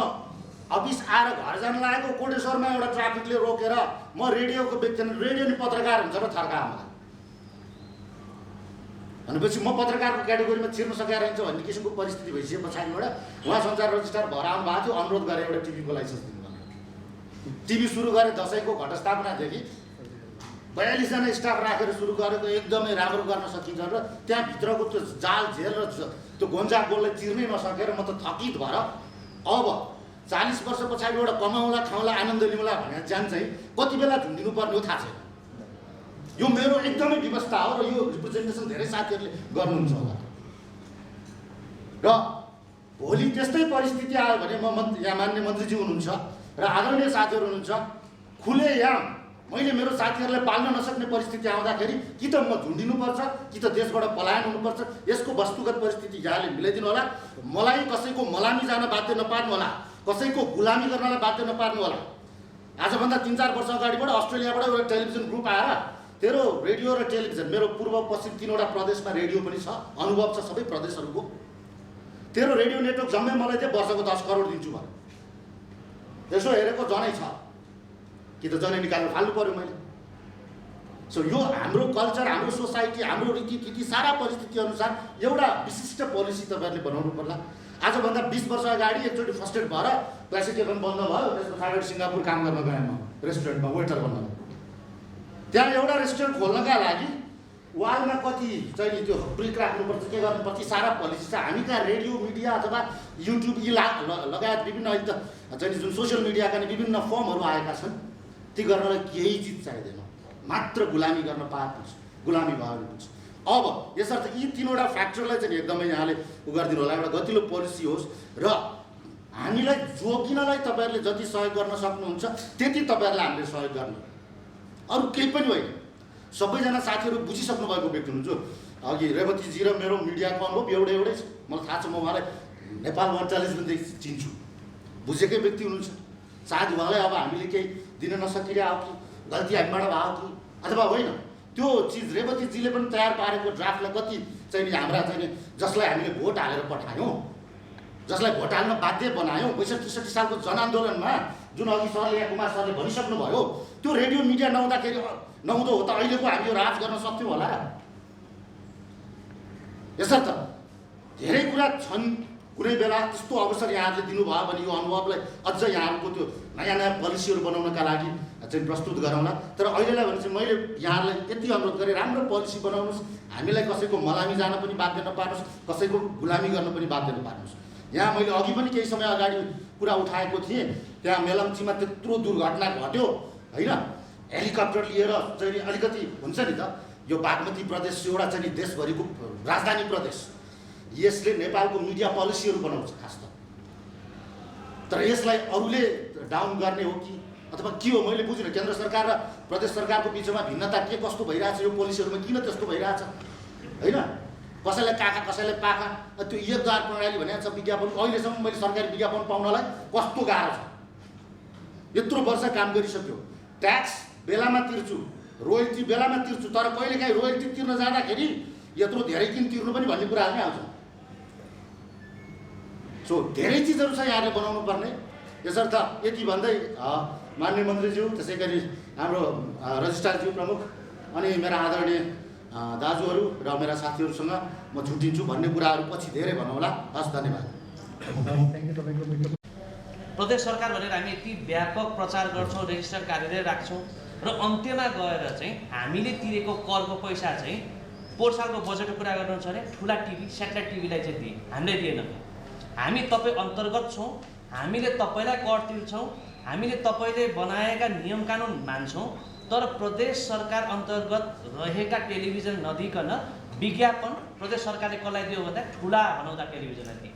अफिस आएर घर जान लागेको कोटेश्वरमा एउटा ट्राफिकले रोकेर म रेडियोको व्यक्ति रेडियो नि पत्रकार हुन्छ र थर्का मलाई भनेपछि म पत्रकारको क्याटेगोरीमा छिर्न सकेर रहन्छ भन्ने किसिमको परिस्थिति भइसके पछाडिबाट उहाँ सञ्चार रजिस्ट्रार भएर आउनु भएको थियो, अनुरोध गरे एउटा टिभीको लाइसेन्स दिनु भनेर। टिभी सुरु गरे दसैँको घटस्थापनादेखि 42 जना स्टाफ राखेर सुरु गरेको एकदमै राम्रो गर्न सकिन्छ र त्यहाँभित्रको त्यो जाल झेल र त्यो गोन्जा गोललाई चिर्नै नसकेर म त थकित भएर अब 40 वर्ष पछाडि एउटा कमाउला खाउला आनन्द लिउँला भनेर जान चाहिँ कति बेला झुन्डिनु पर्ने हो थाहा छैन। यो मेरो एकदमै व्यवस्था हो र यो रिप्रेजेन्टेसन धेरै साथीहरूले गर्नुहुन्छ होला र भोलि त्यस्तै परिस्थिति आयो भने म यहाँ मान्य मन्त्रीजी हुनुहुन्छ र आदरणीय साथीहरू हुनुहुन्छ, खुलेआम मैले मेरो साथीहरूलाई पाल्न नसक्ने परिस्थिति आउँदाखेरि कि त म झुन्डिनुपर्छ कि त देशबाट पलायन हुनुपर्छ। यसको वस्तुगत परिस्थिति यहाँले मिलाइदिनु होला। मलाई कसैको मलामी जान बाध्य नपार्नु होला, कसैको गुलामी गर्नलाई बाध्य नपार्नु होला। आजभन्दा 3-4 वर्ष अगाडिबाट अस्ट्रेलियाबाट एउटा टेलिभिजन ग्रुप आएर तेरो रेडियो र टेलिभिजन, मेरो पूर्व पश्चिम 3वटा प्रदेशमा रेडियो पनि छ, अनुभव छ सबै प्रदेशहरूको, तेरो रेडियो नेटवर्क जम्मै मलाई चाहिँ वर्षको 10 करोड दिन्छु भने यसो हेरेको जनै छ कि त जनै निकालेर फाल्नु पर्यो मैले। सो यो हाम्रो कल्चर, हाम्रो सोसाइटी, हाम्रो रीतिथिति सारा परिस्थिति अनुसार एउटा विशिष्ट पोलिसी तपाईँहरूले बनाउनु पर्ला। आजभन्दा 20 वर्ष अगाडि एकचोटि फर्स्टेड भएर क्लासिक एफएम बन्द भयो, त्यस पछाडि सिङ्गापुर काम गर्न गएँ म रेस्टुरेन्टमा वेटर बन्न। त्यहाँ एउटा रेस्टुरेन्ट खोल्नका लागि वालमा कति चाहिँ नि त्यो ब्रिक राख्नुपर्छ, के गर्नुपर्छ, सारा पोलिसी छ। हामी कहाँ रेडियो मिडिया अथवा युट्युब यी लगायत विभिन्न अहिले त चाहिँ जुन सोसियल मिडियाका नि विभिन्न फर्महरू आएका छन्, ती गर्नलाई केही चिज चाहिँदैन, मात्र गुलामी गर्न पाए हुन्छ, गुलामी भयो भने हुन्छ। अब यसर्थ यी 3वटा फ्याक्टरलाई चाहिँ एकदमै यहाँले गरिदिनु होला, एउटा गतिलो पोलिसी होस् र हामीलाई जोगिनलाई तपाईँहरूले जति सहयोग गर्न सक्नुहुन्छ त्यति तपाईँहरूले हामीले सहयोग गर्ने, अरू केही पनि होइन। सबैजना साथीहरू बुझिसक्नु भएको व्यक्ति हुनुहुन्छ। अघि रेवतीजी र मेरो मिडियाको अनुभव एउटै छ, मलाई थाहा छ। म उहाँलाई नेपाल 48देखि चिन्छु, बुझेकै व्यक्ति हुनुहुन्छ। सायद उहाँलाई अब हामीले केही दिन नसकिरह कि गल्ती हामीबाट भयो कि अथवा होइन, त्यो चिज रेवतीजीले पनि तयार पारेको ड्राफ्टलाई कति चाहिँ नि हाम्रा चाहिँ नि जसलाई हामीले भोट हालेर पठायौँ, जसलाई भोट हाल्न बाध्य बनायौँ 62-63 सालको जनआन्दोलनमा, जुन अघि सरले यहाँ कुमार सरले भनिसक्नुभयो, त्यो रेडियो मिडिया नहुँदो हो त अहिलेको हामी यो राज गर्न सक्थ्यौँ होला। यसर्थ धेरै कुरा छन्, कुनै बेला त्यस्तो अवसर यहाँहरूले दिनुभयो भने यो अनुभवलाई अझ यहाँहरूको त्यो नयाँ पोलिसीहरू बनाउनका लागि चाहिँ प्रस्तुत गरौँला। तर अहिलेलाई भने चाहिँ मैले यहाँहरूलाई यति अनुरोध गरेँ, राम्रो पोलिसी बनाउनुहोस्, हामीलाई कसैको मलामी जान पनि बाध्य नपार्नुहोस्, कसैको गुलामी गर्न पनि बाध्य नपार्नुहोस्। यहाँ मैले अघि पनि केही समय अगाडि कुरा उठाएको थिएँ, त्यहाँ मेलम्चीमा त्यत्रो दुर्घटना घट्यो होइन, हेलिकप्टर लिएर चाहिँ नि अलिकति हुन्छ नि त, यो बागमती प्रदेश एउटा चाहिँ नि देशभरिको राजधानी प्रदेश, यसले नेपालको मिडिया पोलिसीहरू बनाउँछ खास त। तर यसलाई अरूले डाउन गर्ने हो कि अथवा के हो मैले बुझिनँ। केन्द्र सरकार र प्रदेश सरकारको बिचमा भिन्नता के कस्तो भइरहेछ, यो पोलिसीहरूमा किन त्यस्तो भइरहेछ होइन, कसैलाई काखा कसैलाई पाखा। त्यो एकद्वार प्रणाली भनेको छ विज्ञापन, अहिलेसम्म मैले सरकारी विज्ञापन पाउनलाई कस्तो गाह्रो छ। यत्रो वर्ष काम गरिसक्यो, ट्याक्स बेलामा तिर्छु, रोयल्टी बेलामा तिर्छु, तर कहिलेकाहीँ रोयल्टी तिर्न जाँदाखेरि यत्रो धेरै किन तिर्नु पनि भन्ने कुराहरू नै आउँछ। सो धेरै चिजहरू छ यहाँले बनाउनु पर्ने। यसर्थ यति भन्दै मान्य मन्त्रीज्यू, त्यसै गरी हाम्रो रजिस्ट्रारज्यू प्रमुख अनि मेरा आदरणीय दाजुहरू र मेरा साथीहरूसँग म छुट्टिन्छु, भन्ने कुराहरू पछि धेरै भनौँला। हस्, धन्यवाद। प्रदेश सरकार भनेर हामी यति व्यापक प्रचार गर्छौँ, रेजिस्टर कार्यालय राख्छौँ र अन्त्यमा गएर चाहिँ हामीले तिरेको करको पैसा चाहिँ पोहोर सालको बजेटको कुरा गर्नु छ भने ठुला टिभी सेटेलाइट टिभीलाई चाहिँ दिए, हामीले दिएन। हामी तपाईँ अन्तर्गत छौँ, हामीले तपाईँलाई कर तिर्छौँ, हामीले तपाईँले बनाएका नियम कानुन मान्छौँ, तर प्रदेश सरकार अन्तर्गत रहेका टेलिभिजन नदिकन विज्ञापन प्रदेश सरकारले कसलाई दियो भन्दा ठुला भनौँदा टेलिभिजनलाई दिए।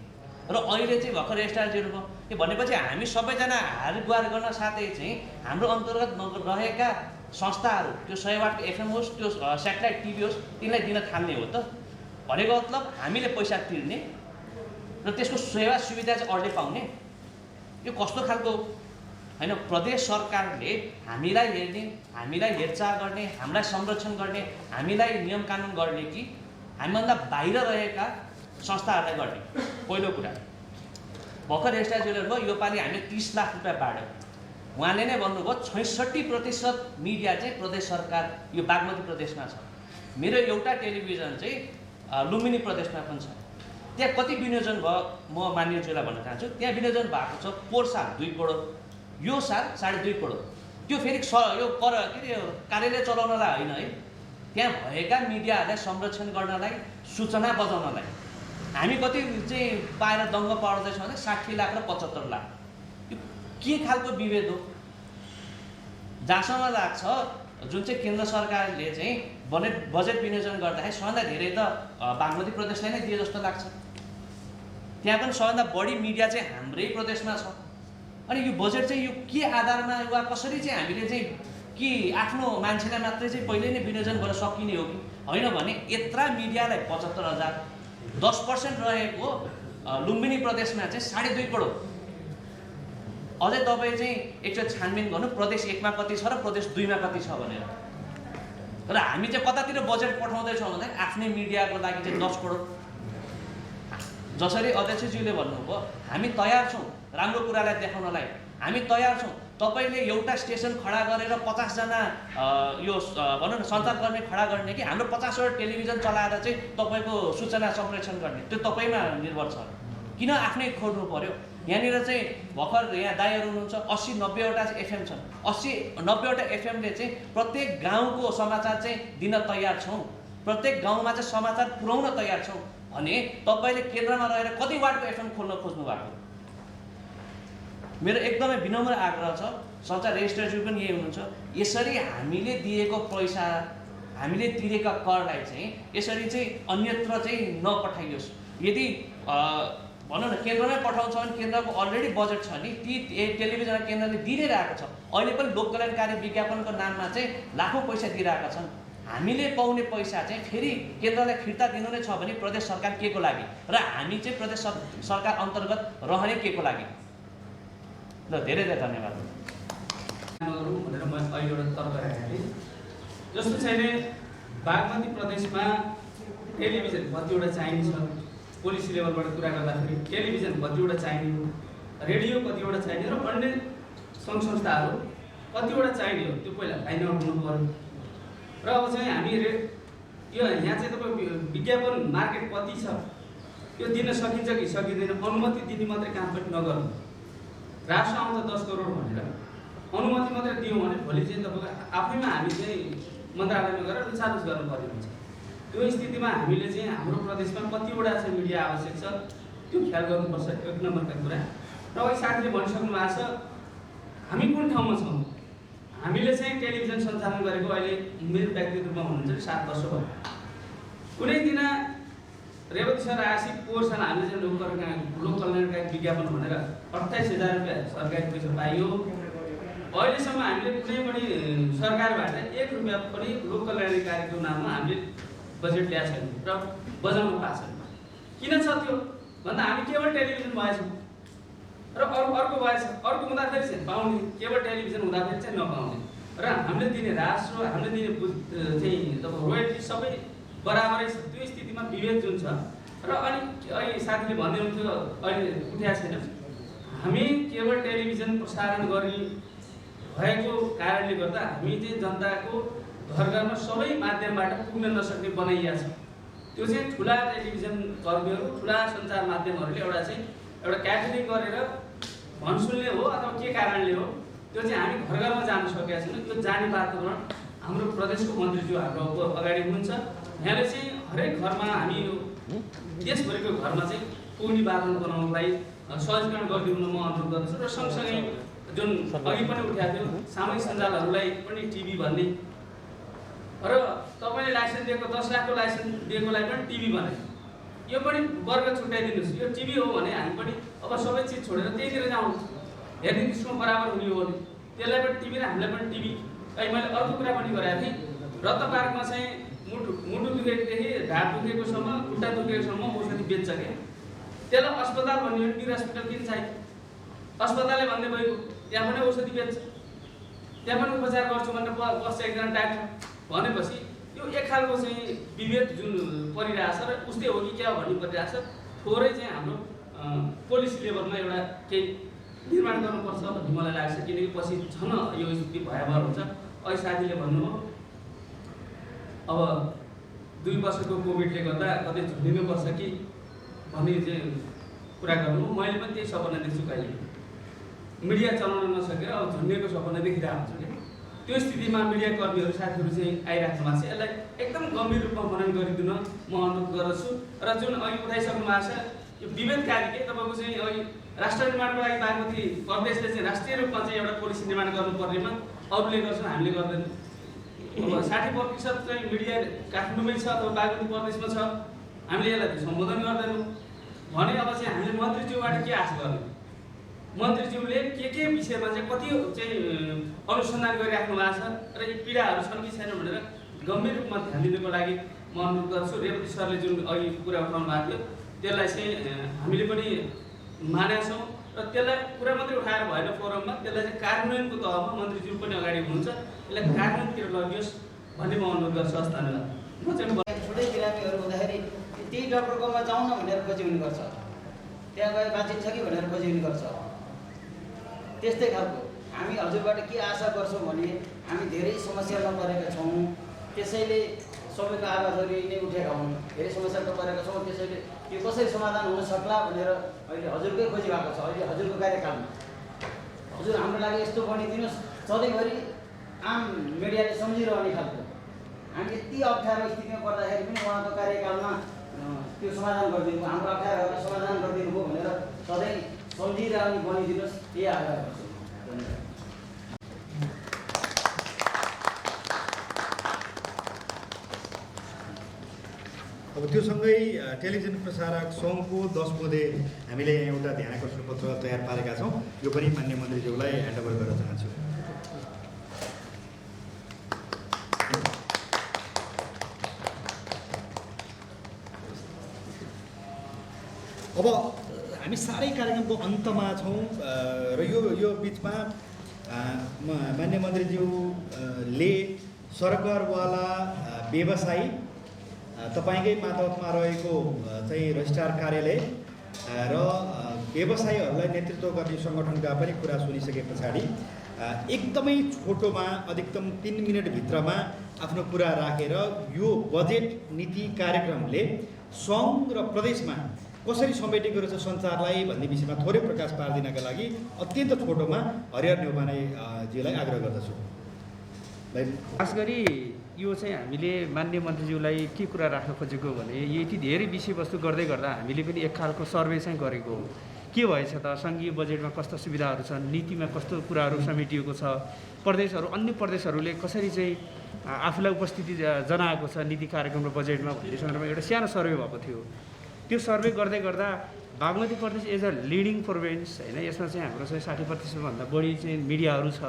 र अहिले चाहिँ भर्खर रेजिस्ट्रारजीहरू भयो, यो भनेपछि हामी सबैजना हार गुहार गर्न साथै चाहिँ हाम्रो अन्तर्गत रहेका संस्थाहरू, त्यो 100 वाटको एफएम होस्, त्यो सेटेलाइट टिभी होस्, तिनलाई दिन थाल्ने हो त। भनेको मतलब हामीले पैसा तिर्ने र त्यसको सेवा सुविधा चाहिँ अरूले पाउने, यो कस्तो खालको होइन प्रदेश सरकारले हामीलाई हेर्ने, हामीलाई हेरचाह गर्ने, हामीलाई संरक्षण गर्ने, हामीलाई नियम कानुन गर्ने कि हामीभन्दा बाहिर रहेका संस्थाहरूलाई गर्ने? पहिलो कुरा। भर्खर एसटाज्यूले भयो योपालि हामीले 30 लाख रुपियाँ बाँड्यौँ। उहाँले नै भन्नुभयो 66% मिडिया चाहिँ प्रदेश सरकार यो बागमती प्रदेशमा छ। मेरो एउटा टेलिभिजन चाहिँ लुम्बिनी प्रदेशमा पनि छ। त्यहाँ कति विनियोजन भयो म मान्यज्यूलाई भन्न चाहन्छु। त्यहाँ विनियोजन भएको छ पोहोर साल 2 करोड, यो साल 2.5 करोड। त्यो फेरि यो के अरे कार्यालय चलाउनलाई होइन है, त्यहाँ भएका मिडियाहरूलाई संरक्षण गर्नलाई, सूचना बजाउनलाई। हामी कति चाहिँ पाएर दङ्ग पर्दैछौँ भने 60 लाख र 75 लाख। यो के खालको विभेद हो? जहाँसम्म लाग्छ जुन चाहिँ केन्द्र सरकारले चाहिँ बजेट विनियोजन गर्दाखेरि सबभन्दा धेरै त बागमती प्रदेशलाई नै दिए जस्तो लाग्छ। त्यहाँ पनि सबभन्दा बढी मिडिया चाहिँ हाम्रै प्रदेशमा छ। अनि यो बजेट चाहिँ यो के आधारमा वा कसरी चाहिँ हामीले चाहिँ कि आफ्नो मान्छेलाई मात्रै चाहिँ पहिले नै विनियोजन गर्न सकिने हो कि होइन भने यत्रा मिडियालाई 75,000, 10% रहेको लुम्बिनी प्रदेशमा चाहिँ 2.5 करोड। अझै तपाईँ चाहिँ एकचोटि छानबिन गर्नु प्रदेश 1 मा कति छ र प्रदेश 2 मा कति छ भनेर। र हामी चाहिँ कतातिर बजेट पठाउँदैछौँ भने आफ्नै मिडियाको लागि चाहिँ 10 करोड। जसरी अध्यक्षज्यूले भन्नुभयो हामी तयार छौँ राम्रो कुरालाई देखाउनलाई, हामी तयार छौँ। तपाईँले एउटा स्टेसन खडा गरेर 50 जना यो भनौँ न सञ्चारकर्मी खडा गर्ने कि हाम्रो 50 वटा टेलिभिजन चलाएर चाहिँ तपाईँको सूचना संप्रेषण गर्ने, त्यो तपाईँमा निर्भर छ। किन आफ्नै खोज्नु पर्यो? यहाँनिर चाहिँ भर्खर यहाँ दाइहरू हुनुहुन्छ 80-90 वटा एफएम छन्। 80-90 वटा एफएमले चाहिँ प्रत्येक गाउँको समाचार चाहिँ दिन तयार छौँ, प्रत्येक गाउँमा चाहिँ समाचार पुर्याउन तयार छौँ भने तपाईँले केन्द्रमा रहेर कति वाटको एफएम खोल्न खोज्नु भएको? मेरो एकदमै विनम्र आग्रह छ, सञ्चार रेजिस्ट्रारज्यू पनि यही हुनुहुन्छ, यसरी हामीले दिएको पैसा, हामीले तिरेका करलाई चाहिँ यसरी चाहिँ अन्यत्र चाहिँ नपठाइयोस्। यदि भनौँ न केन्द्रमै पठाउँछ भने केन्द्रको अलरेडी बजेट छ नि, ती टेलिभिजन केन्द्रले दिइनै रहेको छ। अहिले पनि लोक कल्याणकारी विज्ञापनको नाममा चाहिँ लाखौँ पैसा दिइरहेका छन्। हामीले पाउने पैसा चाहिँ फेरि केन्द्रलाई फिर्ता दिनु नै छ भने प्रदेश सरकार के को लागि र हामी चाहिँ प्रदेश सरकार अन्तर्गत रहने के को लागि? ल धेरै धेरै धन्यवाद। भनेर म अहिले एउटा तर्क राखेको थिएँ। जस्तो छैन बागमती प्रदेशमा टेलिभिजन कतिवटा चाहिने छ, पोलिसी लेभलबाट कुरा गर्दाखेरि टेलिभिजन कतिवटा चाहिने हो, रेडियो कतिवटा चाहिने र अन्य सङ्घ संस्थाहरू कतिवटा चाहिने हो, त्यो पहिला फाइन्ड आउट हुनु पर्यो। र अब चाहिँ हामी यो यहाँ चाहिँ तपाईँ विज्ञापन मार्केट कति छ यो दिन सकिन्छ कि सकिँदैन, अनुमति दिने मात्रै काम पनि नगर्नु। राष्ट्र आउँछ 10 करोड भनेर अनुमति मात्रै दियौँ भने भोलि चाहिँ तपाईँको आफैमा हामी चाहिँ मन्त्रालयमा गएर विचारबुझ गर्नुपर्ने हुन्छ। त्यो स्थितिमा हामीले चाहिँ हाम्रो प्रदेशमा कतिवटा चाहिँ मिडिया आवश्यक छ त्यो ख्याल गर्नुपर्छ, 1 नम्बरका कुरा। र अहिले साथीले भनिसक्नु भएको छ हामी कुन ठाउँमा छौँ। हामीले चाहिँ टेलिभिजन सञ्चालन गरेको अहिले मेरो व्यक्तिगत रूपमा हुनुहुन्छ 7 वर्ष भयो। कुनै दिन रेवती सर आएपछि पोहोर साल हामीले चाहिँ लोक कल्याणकारी विज्ञापन भनेर 28,000 रुपियाँ सरकारी पैसा पाइयो। अहिलेसम्म हामीले कुनै पनि सरकारबाट 1 रुपियाँ पनि लोक कल्याणकारी कार्यको नाममा हामीले बजेट ल्याएको छैन र बजाउनु पाएको छैन। किन छ त्यो भन्दा हामी केवल टेलिभिजन भएछौँ र अर्को भएछ, अर्को हुँदाखेरि चाहिँ पाउने, केवल टेलिभिजन हुँदाखेरि चाहिँ नपाउने। र हामीले दिने राजस्व, हामीले दिने चाहिँ तपाईँ रोयल्टी सबै बराबरै छ। त्यो स्थितिमा विभेद जुन छ र अहिले साथीले भन्दै हुन्थ्यो अहिले उठेको छैन, हामी केवल टेलिभिजन प्रसारण गर्ने भएको कारणले गर्दा हामी चाहिँ जनताको घर घरमा सबै माध्यमबाट पुग्न नसक्ने बनाइएको छ। त्यो चाहिँ ठुला टेलिभिजन कर्मीहरू, ठुला सञ्चार माध्यमहरूले एउटा क्याटरिङ गरेर भन्सुनले हो अथवा के कारणले हो त्यो चाहिँ हामी घर घरमा जान सकेका छैनौँ। त्यो जाने वातावरण हाम्रो प्रदेशको मन्त्रीज्यू हाम्रो अगाडि हुनुहुन्छ, यहाँले चाहिँ हरेक घरमा हामी देशभरिको घरमा चाहिँ पुग्ने वातावरण बनाउनलाई सहजीकरण गरिदिनु म अनुरोध गर्दछु। र सँगसँगै जुन अघि पनि उठाएको थियो सामूहिक सञ्जालहरूलाई पनि टिभी भन्ने र तपाईँले लाइसेन्स दिएको 10 लाखको लाइसेन्स दिएकोलाई पनि टिभी भने यो पनि वर्ग छुट्याइदिनुहोस्। यो टिभी हो भने हामी पनि अब सबै चिज छोडेर त्यहीतिर जाउँ, हेर्ने दृष्टिकोण बराबर हुने हो भने त्यसलाई पनि टिभी र हामीलाई पनि टिभी। अहिले मैले अर्को कुरा पनि गरेको थिएँ, रत्न पार्कमा चाहिँ मुटु दुखेकोदेखि ढाड दुखेकोसम्म, खुट्टा दुखेकोसम्म औषधि बेच्छ क्या। त्यसलाई अस्पताल भन्ने भने वीर हस्पिटल किन चाहियो? अस्पतालले भन्ने भइगयो त्यहाँ पनि औषधि बेच्छ, त्यहाँ पनि उपचार गर्छु भनेर बस्छ एकजना डाक्टर भनेपछि यो एक खालको चाहिँ विभेद जुन परिरहेछ र उस्तै हो कि क्या भन्ने परिरहेछ। थोरै चाहिँ हाम्रो पोलिसी लेभलमा एउटा केही निर्माण गर्नुपर्छ भन्ने मलाई लाग्छ, किनकि पछि झन् यो स्थिति भयावह हुन्छ। अहिले साथीले भन्नुभयो अब 2 वर्षको कोभिडले गर्दा कतै झुन्डिनुपर्छ कि भन्ने चाहिँ कुरा गर्नु, मैले पनि त्यही सपना देख्छु। कहिले मिडिया चलाउन नसकेर अब झुन्डेको सपना देखिरहेको हुन्छु कि त्यो स्थितिमा मिडिया कर्मीहरू साथीहरू चाहिँ आइराख्नु भएको छ। यसलाई एकदम गम्भीर रूपमा मनन गरिदिन म अनुरोध गर्दछु। र जुन अहिले उठाइसक्नु भएको छ यो विभेदकारी के तपाईँको चाहिँ अहिले राष्ट्र निर्माणको लागि बागमती प्रदेशले चाहिँ राष्ट्रिय रूपमा चाहिँ एउटा पोलिसी निर्माण गर्नुपर्नेमा अरूले गर्छन्, हामीले गर्दैनौँ। अब 60% चाहिँ मिडिया काठमाडौँमै छ अथवा बागमती प्रदेशमा छ, हामीले यसलाई सम्बोधन गर्दैनौँ भने अब चाहिँ हामीले मन्त्रीज्यूबाट के आशा गर्ने? मन्त्रीज्यूले के विषयमा चाहिँ कति चाहिँ अनुसन्धान गरिराख्नु भएको छ र यी पीडाहरू छन् कि छैन भनेर गम्भीर रूपमा ध्यान दिनुको लागि म अनुरोध गर्छु। रेवती सरले जुन अघि कुरा उठाउनु भएको थियो त्यसलाई चाहिँ हामीले पनि मानेका छौँ र त्यसलाई कुरा मात्रै उठाएर भएन फोरममा, त्यसलाई चाहिँ कार्यान्वयनको तहमा मन्त्रीज्यू पनि अगाडि हुनुहुन्छ, यसलाई कार्यान्वयनतिर लगियोस् भन्ने म अनुरोध गर्छु। हस्, धन्यवाद। म चाहिँ छुट्टै बिरामीहरू हुँदाखेरि त्यही डक्टरकोमा जाउँ न भनेर खोजी हुने गर्छ, त्यहाँ गएर बाँचिन्छ कि भनेर खोजी हुने गर्छ। त्यस्तै खालको हामी हजुरबाट के आशा गर्छौँ भने हामी धेरै समस्यामा परेका छौँ, त्यसैले सबैको आवाजहरू नै उठेका हुन्, धेरै समस्यामा परेका छौँ, त्यसैले यो कसरी समाधान हुन सक्ला भनेर अहिले हजुरकै खोजी भएको छ। अहिले हजुरको कार्यकालमा हजुर हाम्रो लागि यस्तो बनिदिनुहोस् सधैँभरि आम मिडियाले सम्झिरहने खालको, हामी यति अप्ठ्यारो स्थितिमा पर्दाखेरि पनि उहाँको कार्यकालमा त्यो समाधान गरिदिनु, हाम्रो अप्ठ्यारोहरूलाई समाधान गरिदिनु भयो भनेर सधैँ सम्झिरहने बनिदिनुहोस्, यही आग्रह गर्छु। धन्यवाद। अब त्यो सँगै टेलिभिजन प्रसारक सङ्घको 10 बुँदे हामीले यहाँ एउटा ध्यान आकर्षण पत्र तयार पारेका छौँ, यो पनि मान्य मन्त्रीज्यूलाई ह्यान्डओभर गर्न चाहन्छु। अब हामी साह्रै कार्यक्रमको अन्तमा छौँ र यो बिचमा मान्य मन्त्रीज्यूले सरकारवाला व्यवसायी तपाईँकै मातहतमा रहेको चाहिँ रजिस्ट्रार कार्यालय र व्यवसायीहरूलाई नेतृत्व गर्ने सङ्गठनका पनि कुरा सुनिसके पछाडि एकदमै छोटोमा अधिकतम 3 मिनटभित्रमा आफ्नो कुरा राखेर यो बजेट नीति कार्यक्रमले सङ्घ र प्रदेशमा कसरी समेटेको रहेछ सञ्चारलाई भन्ने विषयमा थोरै प्रकाश पारिदिनका लागि अत्यन्त छोटोमा हरिहर न्यौपानेजीलाई आग्रह गर्दछु। खास गरी यो चाहिँ हामीले मान्य मन्त्रीज्यूलाई के कुरा राख्न खोजेको भने यति धेरै विषयवस्तु गर्दै गर्दा हामीले पनि एक खालको सर्वे चाहिँ गरेको हो। के भएछ त सङ्घीय बजेटमा कस्ता सुविधाहरू छन्, नीतिमा कस्तो कुराहरू समेटिएको छ, प्रदेशहरू अन्य प्रदेशहरूले कसरी चाहिँ आफूलाई उपस्थिति जनाएको छ नीति कार्यक्रम र बजेटमा भन्ने सन्दर्भमा एउटा सानो सर्वे भएको थियो। त्यो सर्वे गर्दै गर्दा बागमती प्रदेश एज अ लिडिङ प्रोभिन्स होइन, यसमा चाहिँ हाम्रो चाहिँ 60%भन्दा बढी चाहिँ मिडियाहरू छ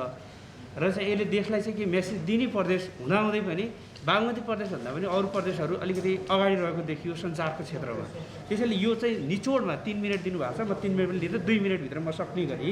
र चाहिँ यसले देशलाई चाहिँ के मेसेज दिने प्रदेश हुँदाहुँदै पनि बागमती प्रदेशभन्दा पनि अरू प्रदेशहरू अलिकति अगाडि रहेको देखियो सञ्चारको क्षेत्रमा। त्यसैले यो चाहिँ निचोडमा 3 मिनट दिनुभएको छ, म 3 मिनट पनि लिएर 2 मिनटभित्र म सक्ने गरी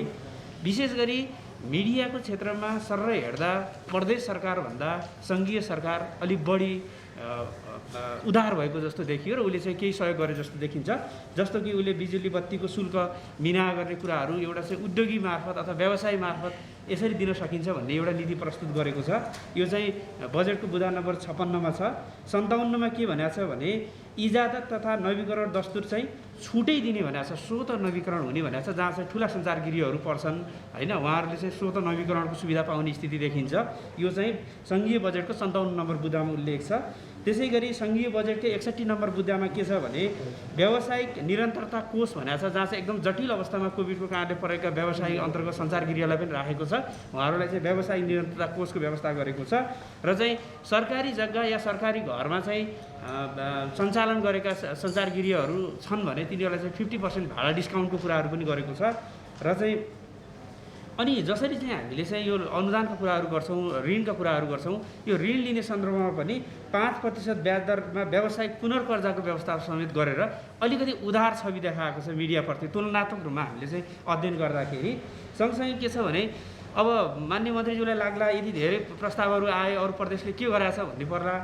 विशेष गरी मिडियाको क्षेत्रमा सरर हेर्दा प्रदेश सरकारभन्दा सङ्घीय सरकार अलिक बढी उधार भएको जस्तो देखियो र उसले चाहिँ केही सहयोग गरे जस्तो देखिन्छ। जस्तो कि उसले बिजुली बत्तीको शुल्क मिना गर्ने कुराहरू एउटा चाहिँ उद्योगी मार्फत अथवा व्यवसाय मार्फत यसरी दिन सकिन्छ भन्ने एउटा नीति प्रस्तुत गरेको छ। यो चाहिँ बजेटको बुँदा नम्बर 56 मा छ। 57 मा के भनेको छ भने इजाजत तथा नवीकरण दस्तुर चाहिँ छुटै दिने भनेको छ, स्वत नवीकरण हुने भनेको छ, जहाँ चाहिँ ठुला सञ्चारगिरीहरू पर्छन् होइन, उहाँहरूले चाहिँ स्वत नवीकरणको सुविधा पाउने स्थिति देखिन्छ। यो चाहिँ सङ्घीय बजेटको 57 नम्बर बुँदामा उल्लेख छ। त्यसै गरी सङ्घीय बजेटको 61 नम्बर बुँदामा के छ भने व्यावसायिक निरन्तरता कोष भनेको छ, जहाँ चाहिँ एकदम जटिल अवस्थामा कोभिडको कारणले परेका व्यवसायी अन्तर्गत सञ्चारगिरीहरूलाई पनि राखेको छ, उहाँहरूलाई चाहिँ व्यावसायिक निरन्तरता कोषको व्यवस्था गरेको छ। र चाहिँ सरकारी जग्गा या सरकारी घरमा चाहिँ सञ्चालन गरेका सञ्चारगिरीहरू छन् भने तिनीहरूलाई चाहिँ 50% भाडा डिस्काउन्टको कुराहरू पनि गरेको छ। र चाहिँ अनि जसरी चाहिँ हामीले चाहिँ यो अनुदानका कुराहरू गर्छौँ, ऋणका कुराहरू गर्छौँ, यो ऋण लिने सन्दर्भमा पनि 5% ब्याज दरमा व्यावसायिक पुनर्कर्जाको व्यवस्था समेत गरेर अलिकति उदार छवि देखाएको छ मिडियाप्रति तुलनात्मक रूपमा हामीले चाहिँ अध्ययन गर्दाखेरि। सँगसँगै के छ भने अब माननीय मन्त्रीज्यूलाई लाग्ला यदि धेरै प्रस्तावहरू आए अरू प्रदेशले के गराएको छ भन्ने पर्ला।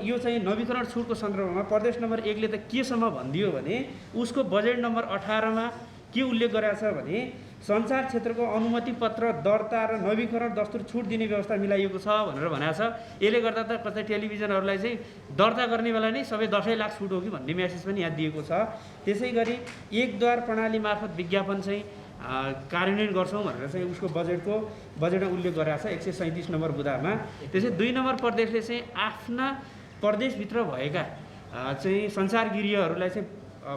यो चाहिँ नवीकरण छुटको सन्दर्भमा प्रदेश नम्बर 1ले त केसम्म भनिदियो भने उसको बजेट नम्बर 18मा के उल्लेख गरेको छ भने सञ्चार क्षेत्रको अनुमति पत्र दर्ता र नवीकरण दस्तुर छुट दिने व्यवस्था मिलाइएको छ भनेर भनेको छ। यसले गर्दा त कतै टेलिभिजनहरूलाई चाहिँ दर्ता गर्ने बेला नै सबै 10 लाख छुट हो कि भन्ने मेसेज पनि यहाँ दिएको छ। त्यसै गरी एकद्वार प्रणाली मार्फत विज्ञापन चाहिँ कार्यान्वयन गर्छौँ भनेर चाहिँ उसको बजेटमा उल्लेख गरेको छ 137 नम्बर बुदामा। त्यसै 2 नम्बर प्रदेशले चाहिँ आफ्ना प्रदेशभित्र भएका चाहिँ सञ्चारगृहहरूलाई चाहिँ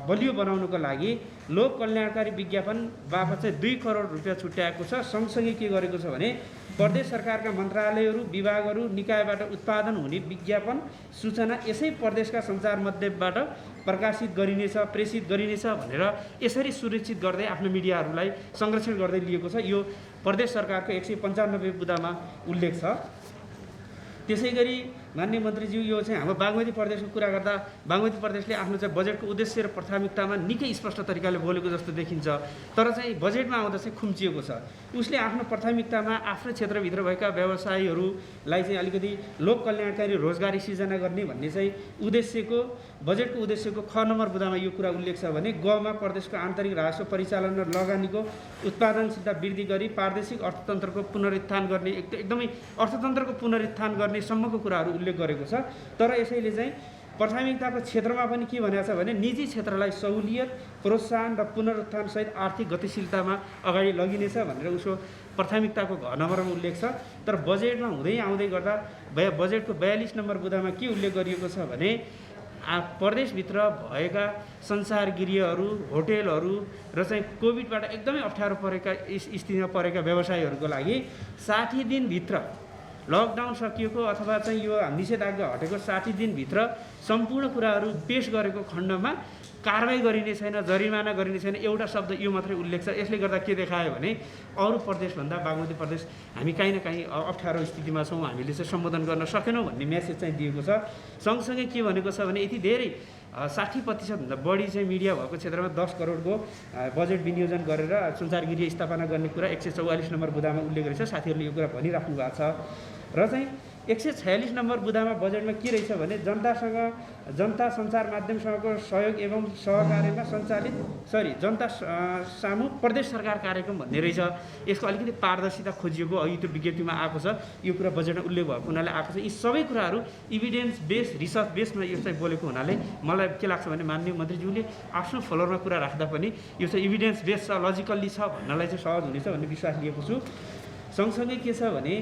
बलियो बनाउनुको लागि लोक कल्याणकारी विज्ञापन बापत चाहिँ 2 करोड रुपियाँ छुट्याएको छ। सँगसँगै के गरेको छ भने प्रदेश सरकारका मन्त्रालयहरू, विभागहरू, निकायबाट उत्पादन हुने विज्ञापन सूचना यसै प्रदेशका सञ्चार माध्यमबाट प्रकाशित गरिनेछ, प्रेषित गरिनेछ भनेर यसरी सुरक्षित गर्दै आफ्नो मिडियाहरूलाई संरक्षण गर्दै लिएको छ। यो प्रदेश सरकारको 195 बुदामा उल्लेख छ। त्यसै गरी माननीय मन्त्रीज्यू यो चाहिँ हाम्रो बागमती प्रदेशको कुरा गर्दा बागमती प्रदेशले आफ्नो चाहिँ बजेटको उद्देश्य र प्राथमिकतामा निकै स्पष्ट तरिकाले बोलेको जस्तो देखिन्छ, तर चाहिँ बजेटमा आउँदा चाहिँ खुम्चिएको छ। उसले आफ्नो प्राथमिकतामा आफ्नो क्षेत्रभित्र भएका व्यवसायीहरूलाई चाहिँ अलिकति लोक कल्याणकारी रोजगारी सिर्जना गर्ने भन्ने चाहिँ बजेटको उद्देश्यको ख नम्बर बुदामा यो कुरा उल्लेख छ भने गमा प्रदेशको आन्तरिक राजस्व परिचालन र लगानीको उत्पादनशीलता वृद्धि गरी प्रादेशिक अर्थतन्त्रको पुनरुत्थान गर्ने एकदमै अर्थतन्त्रको पुनरुत्थान गर्ने सम्मको कुराहरू उल्लेख गरेको छ। तर यसैले चाहिँ प्राथमिकताको क्षेत्रमा पनि के भनेको छ भने निजी क्षेत्रलाई सहुलियत, प्रोत्साहन र पुनरुत्थान सहित आर्थिक गतिशीलतामा अगाडि लगिनेछ भनेर उसको प्राथमिकताको घ नम्बरमा उल्लेख छ। तर बजेटमा हुँदै आउँदै गर्दा बजेटको 42 नम्बर बुदामा के उल्लेख गरिएको छ भने प्रदेशभित्र भएका सञ्चारगृहहरू, होटेलहरू र चाहिँ कोभिडबाट एकदमै अप्ठ्यारो परेका स्थितिमा परेका व्यवसायीहरूको लागि 60 दिनभित्र लकडाउन सकिएको अथवा चाहिँ यो निषेधाज्ञा हटेको 60 दिनभित्र सम्पूर्ण कुराहरू पेश गरेको खण्डमा कारबाही गरिने छैन, जरिमाना गरिने छैन, एउटा शब्द यो मात्रै उल्लेख छ। यसले गर्दा के देखायो भने अरू प्रदेशभन्दा बागमती प्रदेश हामी काहीँ न काहीँ अप्ठ्यारो स्थितिमा छौँ, हामीले चाहिँ सम्बोधन गर्न सकेनौँ भन्ने मेसेज चाहिँ दिएको छ। सँगसँगै के भनेको छ भने यति धेरै 60% बढी चाहिँ मिडिया भएको क्षेत्रमा 10 करोडको बजेट विनियोजन गरेर सञ्चारगृह स्थापना गर्ने कुरा 144 नम्बर बुदामा उल्लेख रहेछ। साथीहरूले यो कुरा भनिराख्नु भएको छ। र चाहिँ 146 नम्बर बुदामा बजेटमा के रहेछ भने जनता सञ्चार माध्यमसँगको सहयोग एवं सहकार्यमा सञ्चालित जनता सामु प्रदेश सरकार कार्यक्रम भन्ने रहेछ। यसको अलिकति पारदर्शिता खोजिएको यो विज्ञप्तिमा आएको छ। यो कुरा बजेटमा उल्लेख भएको हुनाले आएको छ। यी सबै कुराहरू इभिडेन्स बेस, रिसर्च बेसमा यो चाहिँ बोलेको हुनाले मलाई के लाग्छ भने माननीय मन्त्रीज्यूले आफ्नो फ्लोरमा कुरा राख्दा पनि यो चाहिँ इभिडेन्स बेस छ, लजिकल्ली छ भन्नलाई चाहिँ सहज हुनेछ भन्ने विश्वास लिएको छु। सँगसँगै के छ भने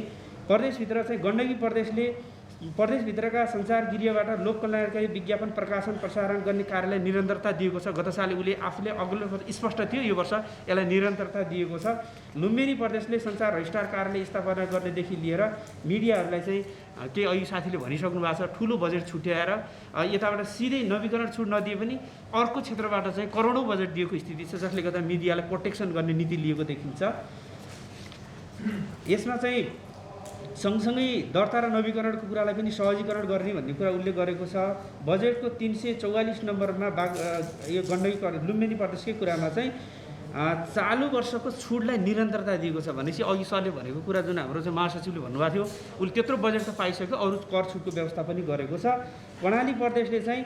प्रदेशभित्र चाहिँ गण्डकी प्रदेशले प्रदेशभित्रका सञ्चारगृहबाट लोक कल्याणकारी विज्ञापन प्रकाशन प्रसारण गर्ने कार्यलाई निरन्तरता दिएको छ। गत साल उसले आफूले अघिल्लो वर्ष स्पष्ट थियो, यो वर्ष यसलाई निरन्तरता दिएको छ। लुम्बिनी प्रदेशले सञ्चार रजिस्ट्रार कार्यालय स्थापना गर्नेदेखि लिएर मिडियाहरूलाई चाहिँ के अघि साथीले भनिसक्नु भएको छ, ठुलो बजेट छुट्याएर यताबाट सिधै नवीकरण छुट नदिए पनि अर्को क्षेत्रबाट चाहिँ करोडौँ बजेट दिएको स्थिति छ, जसले गर्दा मिडियालाई प्रोटेक्सन गर्ने नीति लिएको देखिन्छ। यसमा चाहिँ सँगसँगै दर्ता र नवीकरणको कुरालाई पनि सहजीकरण गर्ने भन्ने कुरा उल्लेख गरेको छ। बजेटको 344 नम्बरमा यो गण्डकी लुम्बिनी प्रदेशकै कुरामा चाहिँ चालु वर्षको छुटलाई निरन्तरता दिएको छ भनेपछि अघि सरले भनेको कुरा जुन हाम्रो चाहिँ महासचिवले भन्नुभएको थियो, उसले त्यत्रो बजेट त पाइसक्यो, अरू कर छुटको व्यवस्था पनि गरेको छ। कर्णाली प्रदेशले चाहिँ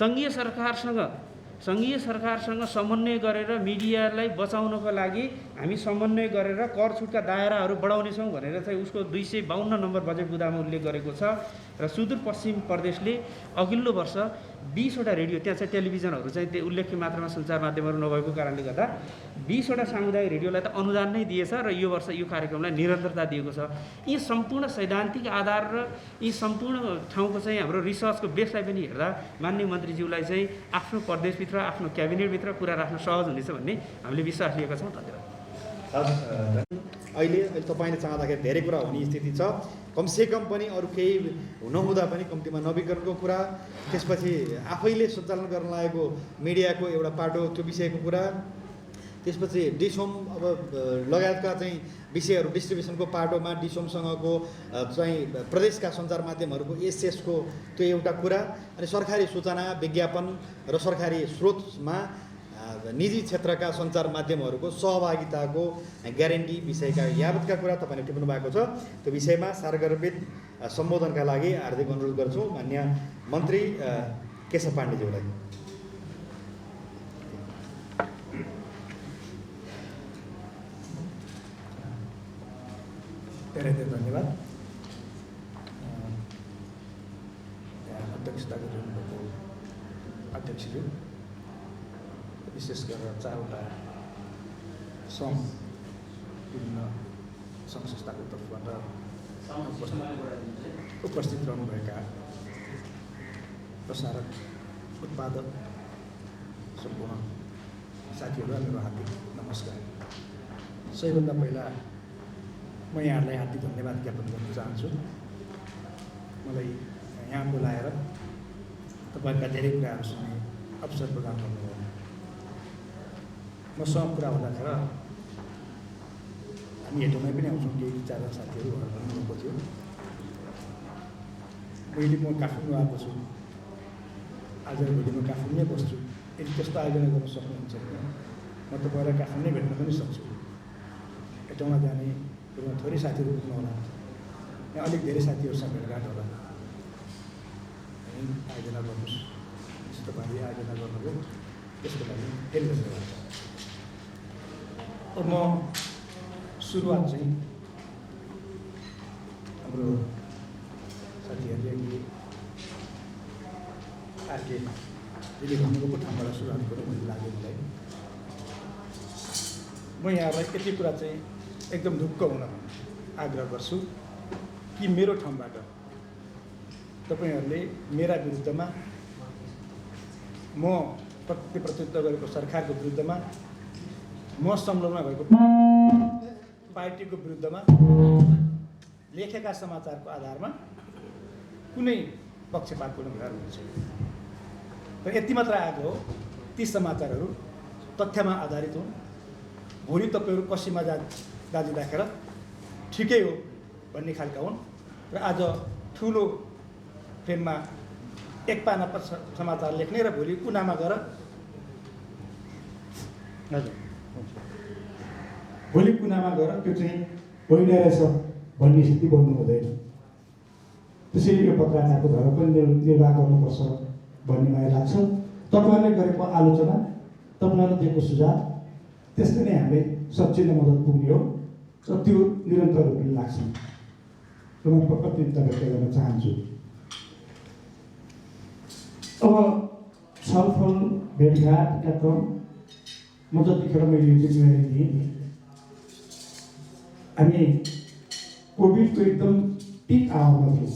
सङ्घीय सरकारसँग समन्वय गरेर मिडियालाई बचाउनको लागि हामी समन्वय गरेर कर छुटका दायराहरू बढाउनेछौँ भनेर चाहिँ उसको 252 नम्बर बजेट बुदामा उल्लेख गरेको छ। र सुदूरपश्चिम प्रदेशले अघिल्लो वर्ष 20वटा रेडियो, त्यहाँ चाहिँ टेलिभिजनहरू चाहिँ त्यो उल्लेख्य मात्रामा सञ्चार माध्यमहरू नभएको कारणले गर्दा 20वटा सामुदायिक रेडियोलाई त अनुदान नै दिएछ र यो वर्ष यो कार्यक्रमलाई निरन्तरता दिएको छ। यी सम्पूर्ण सैद्धान्तिक आधार र यी सम्पूर्ण ठाउँको चाहिँ हाम्रो रिसर्चको बेसलाई पनि हेर्दा माननीय मन्त्रीज्यूलाई चाहिँ आफ्नो प्रदेशभित्र, आफ्नो क्याबिनेटभित्र कुरा राख्न सहज हुनेछ भन्ने हामीले विश्वास लिएका छौँ। धन्यवाद। अहिले तपाईँले चाहँदाखेरि धेरै कुरा हुने स्थिति छ। कमसेकम पनि अरू केही नहुँदा पनि कम्तीमा नवीकरणको कुरा, त्यसपछि आफैले सञ्चालन गर्न लागेको मिडियाको एउटा पाटो त्यो विषयको कुरा, त्यसपछि डिसोम अब लगायतका चाहिँ विषयहरू डिस्ट्रिब्युसनको पाटोमा डिसोमसँगको चाहिँ प्रदेशका सञ्चार माध्यमहरूको एसएसको त्यो एउटा कुरा अनि सरकारी सूचना विज्ञापन र सरकारी स्रोतमा निजी क्षेत्रका सञ्चार माध्यमहरूको सहभागिताको ग्यारेन्टी विषयका यावतका कुरा तपाईँले टिप्नु भएको छ। त्यो विषयमा सारगर्भित सम्बोधनका लागि हार्दिक अनुरोध गर्छु मान्य मन्त्री केशव पाण्डेज्यूलाई। धेरै धेरै धन्यवाद। अध्यक्षता गरिरहनुभएको अध्यक्षज्यू, विशेष गरेर 4वटा सङ्घ विभिन्न सङ्घ संस्थाको तर्फबाट उपस्थित रहनुभएका प्रसारक उत्पादक सम्पूर्ण साथीहरूलाई मेरो हार्दिक नमस्कार। सबैभन्दा पहिला म यहाँहरूलाई हार्दिक धन्यवाद ज्ञापन गर्न चाहन्छु। मलाई यहाँ बोलाएर तपाईँका धेरै कुराहरू सुन्ने अवसर प्रदान गर्नुभयो। मसँग कुरा हुँदाखेरि हामी हेटौँमै पनि आउँछौँ, केही 4जना साथीहरू भन्नुभएको थियो। मैले म काठमाडौँ आएको छु, आज भोलि म काठमाडौँमै बस्छु, यदि त्यस्तो आयोजना गर्न सक्नुहुन्छ भने म तपाईँलाई काठमाडौँ भेट्न पनि सक्छु। हेटौँमा जाने कुरोमा थोरै साथीहरू पुग्नु होला, यहाँ अलिक धेरै साथीहरूसँग भेटघाट होला। आयोजना गर्नुहोस्, तपाईँले आयोजना गर्नुभयो, त्यसको लागि धेरै धन्यवाद। अब म सुरुवात चाहिँ हाम्रो साथीहरूले अघि आरके दिदी भन्नुभएको ठाउँबाट सुरुवात गरौँ भन्ने लाग्यो मलाई। म यहाँलाई यति कुरा चाहिँ एकदम ढुक्क हुन आग्रह गर्छु कि मेरो ठाउँबाट तपाईँहरूले मेरा विरुद्धमा, म प्रतिनिधित्व गरेको सरकारको विरुद्धमा, म संलग्न भएको पार्टीको विरुद्धमा लेखेका समाचारको आधारमा कुनै पक्षपातपूर्ण व्यवहार हुन्छ। र यति मात्र आएको हो, ती समाचारहरू तथ्यमा आधारित हुन्। भोलि तपाईँहरू कसैमा दाजी राखेर ठिकै हो भन्ने खालका हुन्। र आज ठुलो फ्रेममा एक पाना समाचार लेख्ने र भोलि कुनामा गएर त्यो चाहिँ होइन रहेछ भन्ने स्थिति बन्नु हुँदैन। त्यसैले यो पत्रकारको धर्म पनि निर्वाह गर्नुपर्छ भन्ने मलाई लाग्छ। तपाईँहरूले गरेको आलोचना, तपाईँहरूले दिएको सुझाव, त्यसले नै हामीलाई सच्चिने मद्दत पुग्ने हो र त्यो निरन्तर रूपले लाग्छ। र म प्रतिनिधित्व व्यक्त गर्न चाहन्छु। अब छलफल भेटघाटका क्रम म जतिखेर मैले यो जिम्मेवारी दिएँ, हामी कोभिडको एकदम पिक आवरमा थियौँ।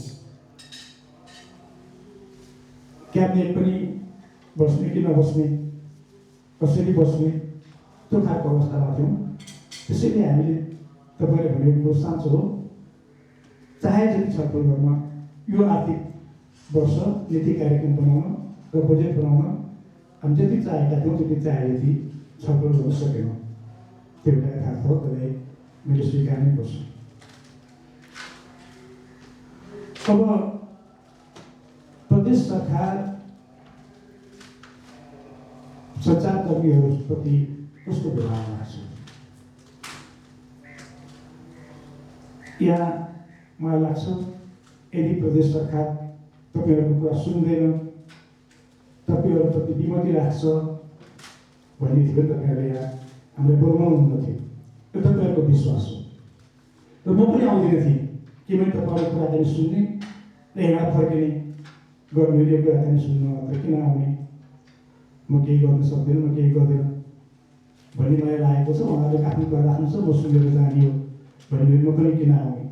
क्याबिनेट पनि बस्ने कि नबस्ने, कसरी बस्ने, त्यो खालको अवस्थामा थियौँ। त्यसैले हामीले तपाईँले भनेको साँचो हो, चाहे जति छलफल गर्न यो आर्थिक वर्ष नीति कार्यक्रम बनाउन र बजेट बनाउन हामी जति चाहेका थियौँ त्यति चाहे जति छलफल गर्न सकेनौँ। त्यो एउटा यथार्थ हो, त्यसलाई मैले स्वीकार्नै पर्छ। अब प्रदेश सरकार सञ्चारकर्मीहरूप्रति कस्तो व्यवहारमा छ, यहाँ मलाई लाग्छ यदि प्रदेश सरकार तपाईँहरूको कुरा सुन्दैन, तपाईँहरूप्रति विमति राख्छ भन्ने थियो तपाईँहरूले यहाँ हामीलाई बोलाउनुहुन्न थियो। यो तपाईँहरूको विश्वास हो र म पनि आउँदिनँ थिएँ कि मैले तपाईँहरूको कुराकानी सुन्ने र यहाँ फर्किने गर्ने, यो कुराकानी सुन्नु मात्र किन आउने, म केही गर्न सक्दिनँ, म केही गर्दिनँ भन्ने मलाई लागेको छ। उहाँहरूले आफ्नो कुरा राख्नु छ, म सुनेर जाने हो भन्ने म पनि किन आउने।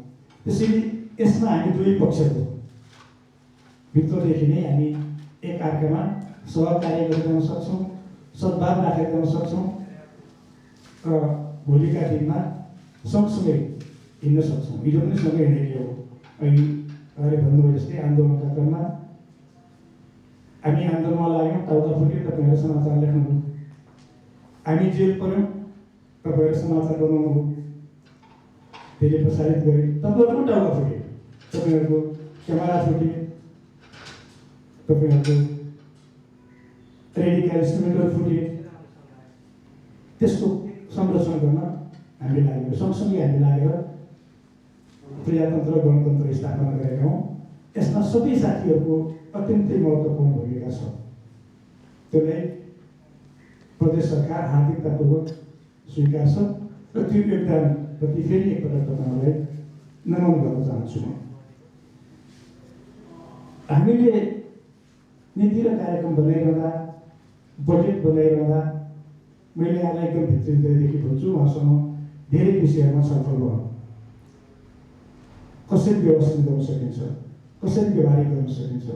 त्यसैले यसमा हामी दुवै पक्षको भित्रदेखि नै हामी एक अर्कामा सहकार्य गरिरहन सक्छौँ, सद्भाव राखेर जान सक्छौँ र भोलिका दिनमा सँगसँगै हिँड्न सक्छौँ। हिजो पनि सँगै हिँडेको हो। अहिले भन्नुभयो जस्तै आन्दोलनका क्रममा हामी आन्दोलनमा लाग्यौँ, टाउका फुट्यो, तपाईँहरू समाचार लेख्नुभयो। हामी जेल पऱ्यौँ, तपाईँहरू समाचार बनाउनु धेरै प्रसारित गरे, तपाईँहरूको टाउको फुटे, तपाईँहरूको क्यामेरा फुटे, तपाईँहरूको रेडिका इन्स्ट्रुमेन्टहरू फुटे। त्यसको संरक्षण गर्न हामी लागेर सँगसँगै हामी लागेर प्रजातन्त्र गणतन्त्र स्थापना गरेका हौँ। यसमा सबै साथीहरूको अत्यन्तै महत्त्वपूर्ण भूमिका छ। त्यसलाई प्रदेश सरकार हार्दिकतापूर्वक स्वीकार छ र त्यो योगदानप्रति फेरि एकपटक तपाईँहरूलाई नमन गर्न चाहन्छु। म हामीले नीति र कार्यक्रम बनाइरहँदा, बजेट बनाइरहँदा मैले यहाँलाई एकदम भित्री हृदयदेखि भन्छु, उहाँसँग धेरै विषयहरूमा छलफल भयो। कसरी व्यवस्थित गर्न सकिन्छ, कसरी व्यवहारिक गर्न सकिन्छ,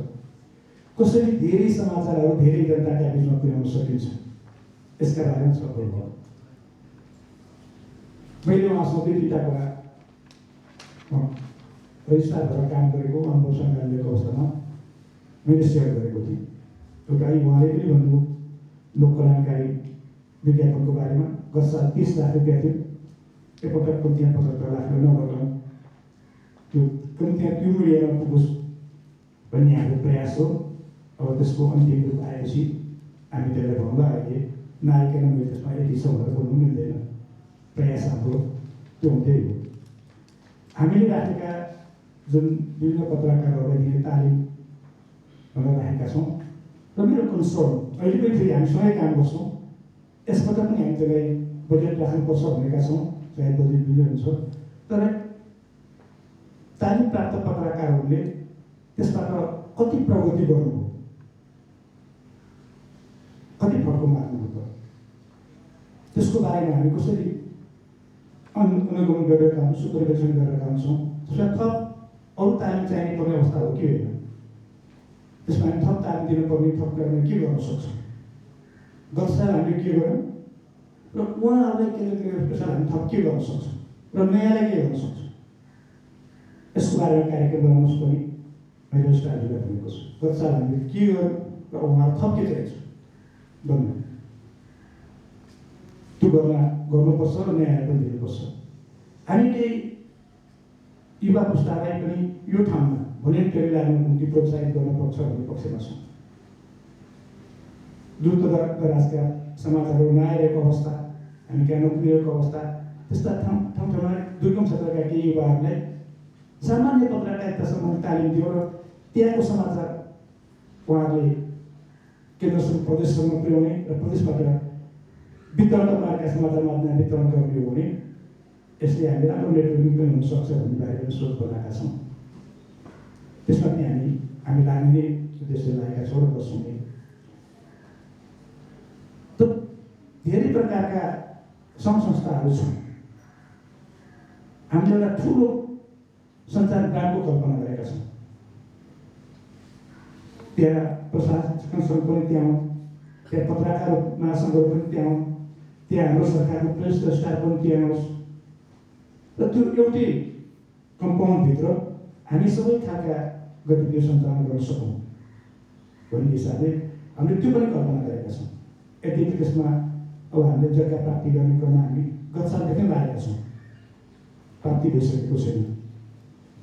कसरी धेरै समाचारहरू धेरै जनताका बिचमा पुर्याउन सकिन्छ, यसका बारेमा छलफल भयो। मैले उहाँसँग दुईवटा कुरा रजिस्ट्रार भएर काम गरेको अनुभव सङ्घालयको अवस्थामा मैले सेयर गरेको थिएँ। एउटा उहाँले पनि भन्नुभयो लोक कल्याणकारी विज्ञापनको बारेमा गत साल 30 लाख रुपियाँ थियो, एकपटक कम्ती 75 लाख नगर्न त्यो कम्ती त्यो मिडियामा पुगोस् भन्ने हाम्रो प्रयास हो। अब त्यसको अन्तिम रूप आएपछि हामी त्यसलाई भन्दा अहिले नआइकन मैले त्यसमा यति छ भनेर बोल्नु मिल्दैन। प्रयास हाम्रो त्यो हुँदै हो। हामीले राखेका जुन विभिन्न पत्रकारहरूलाई दिने तालिम राखेका छौँ र मेरो कन्सर्न अहिले पनि फेरि हामी सँगै काम गर्छौँ। यसबाट पनि हामी त्यसलाई बजेट राख्नुपर्छ भनेका छौँ, सायद बजेट मिल्ने हुन्छ। तर तालिम प्राप्त पत्रकारहरूले त्यसबाट कति प्रगति गर्नुभयो, कति फड्को मार्नुभयो, त्यसको बारेमा हामी कसरी अनुगमन गरिरहेका हुन्छौँ, सुपरभिजन गरिरहेका हुन्छौँ। त्यसलाई थप अरू तालिम चाहिने पर्ने अवस्था हो कि होइन, त्यसमा हामी थप तालिम दिनुपर्ने, थप गरेर के गर्न सक्छौँ। गत साल हामीले के गर्यौँ र उहाँहरूलाई केन्द्र साल हामी थप के गर्न सक्छौँ र नयाँलाई के गर्न सक्छौँ, यसको बारेमा कार्यक्रम बनाउनुहोस् पनि मैले स्टार्टलाई भनेको छु। गत साल हामीले के गर्यौँ र उहाँहरू थप के चाहिन्छ भन्नु, त्यो गर्नुपर्छ र नयाँलाई पनि दिनुपर्छ। हामी केही युवा पुस्तालाई पनि यो ठाउँमा भोलिन्टियरी लाग्नु निम्ति प्रोत्साहित गर्नुपर्छ भन्ने पक्षमा छौँ। द्रुत दराजका समाचारहरू नआइरहेको अवस्था, हामी कहाँ नपुगेको अवस्था, त्यस्ता ठाउँमा दुर्गम क्षेत्रका केही युवाहरूलाई सामान्य पत्रकारिता सम्बन्धी तालिम दियो र त्यहाँको समाचार उहाँहरूले केन्द्रसम्म प्रदेशसम्म पुर्याउने र प्रदेशबाट वितरण प्रकारका समाचार माध्यम वितरण गर्ने हो भने यसले हामीले राम्रो नेटवर्किङ पनि हुनसक्छ भन्ने बारेमा सोच बनाएका छौँ। त्यसमा पनि हामी लाग्ने उद्देश्य लागेका छौँ र गर्छौँ। त धेरै प्रकारका सङ्घ संस्थाहरू छन्। हामीले एउटा ठुलो सञ्चार ब्रान्डको कल्पना गरेका छौँ। त्यहाँ प्रशासक सङ्घ पनि त्यहाँ हुन्, त्यहाँ पत्रकार महासङ्घहरू पनि त्यहाँ हुन्, त्यहाँ हाम्रो सरकारको प्रेस स्टाफ पनि त्यहाँ होस् र त्यो एउटै कम्पाउन्डभित्र हामी सबै खालका गतिविधि सञ्चालन गर्न सकौँ भन्ने हिसाबले हामीले त्यो पनि कल्पना गरेका छौँ। यद्यपि त्यसमा अब हामीले जग्गा प्राप्ति गर्ने क्रममा हामी गत सालदेखि लागेका छौँ, प्राप्ति भइसकेको छैन।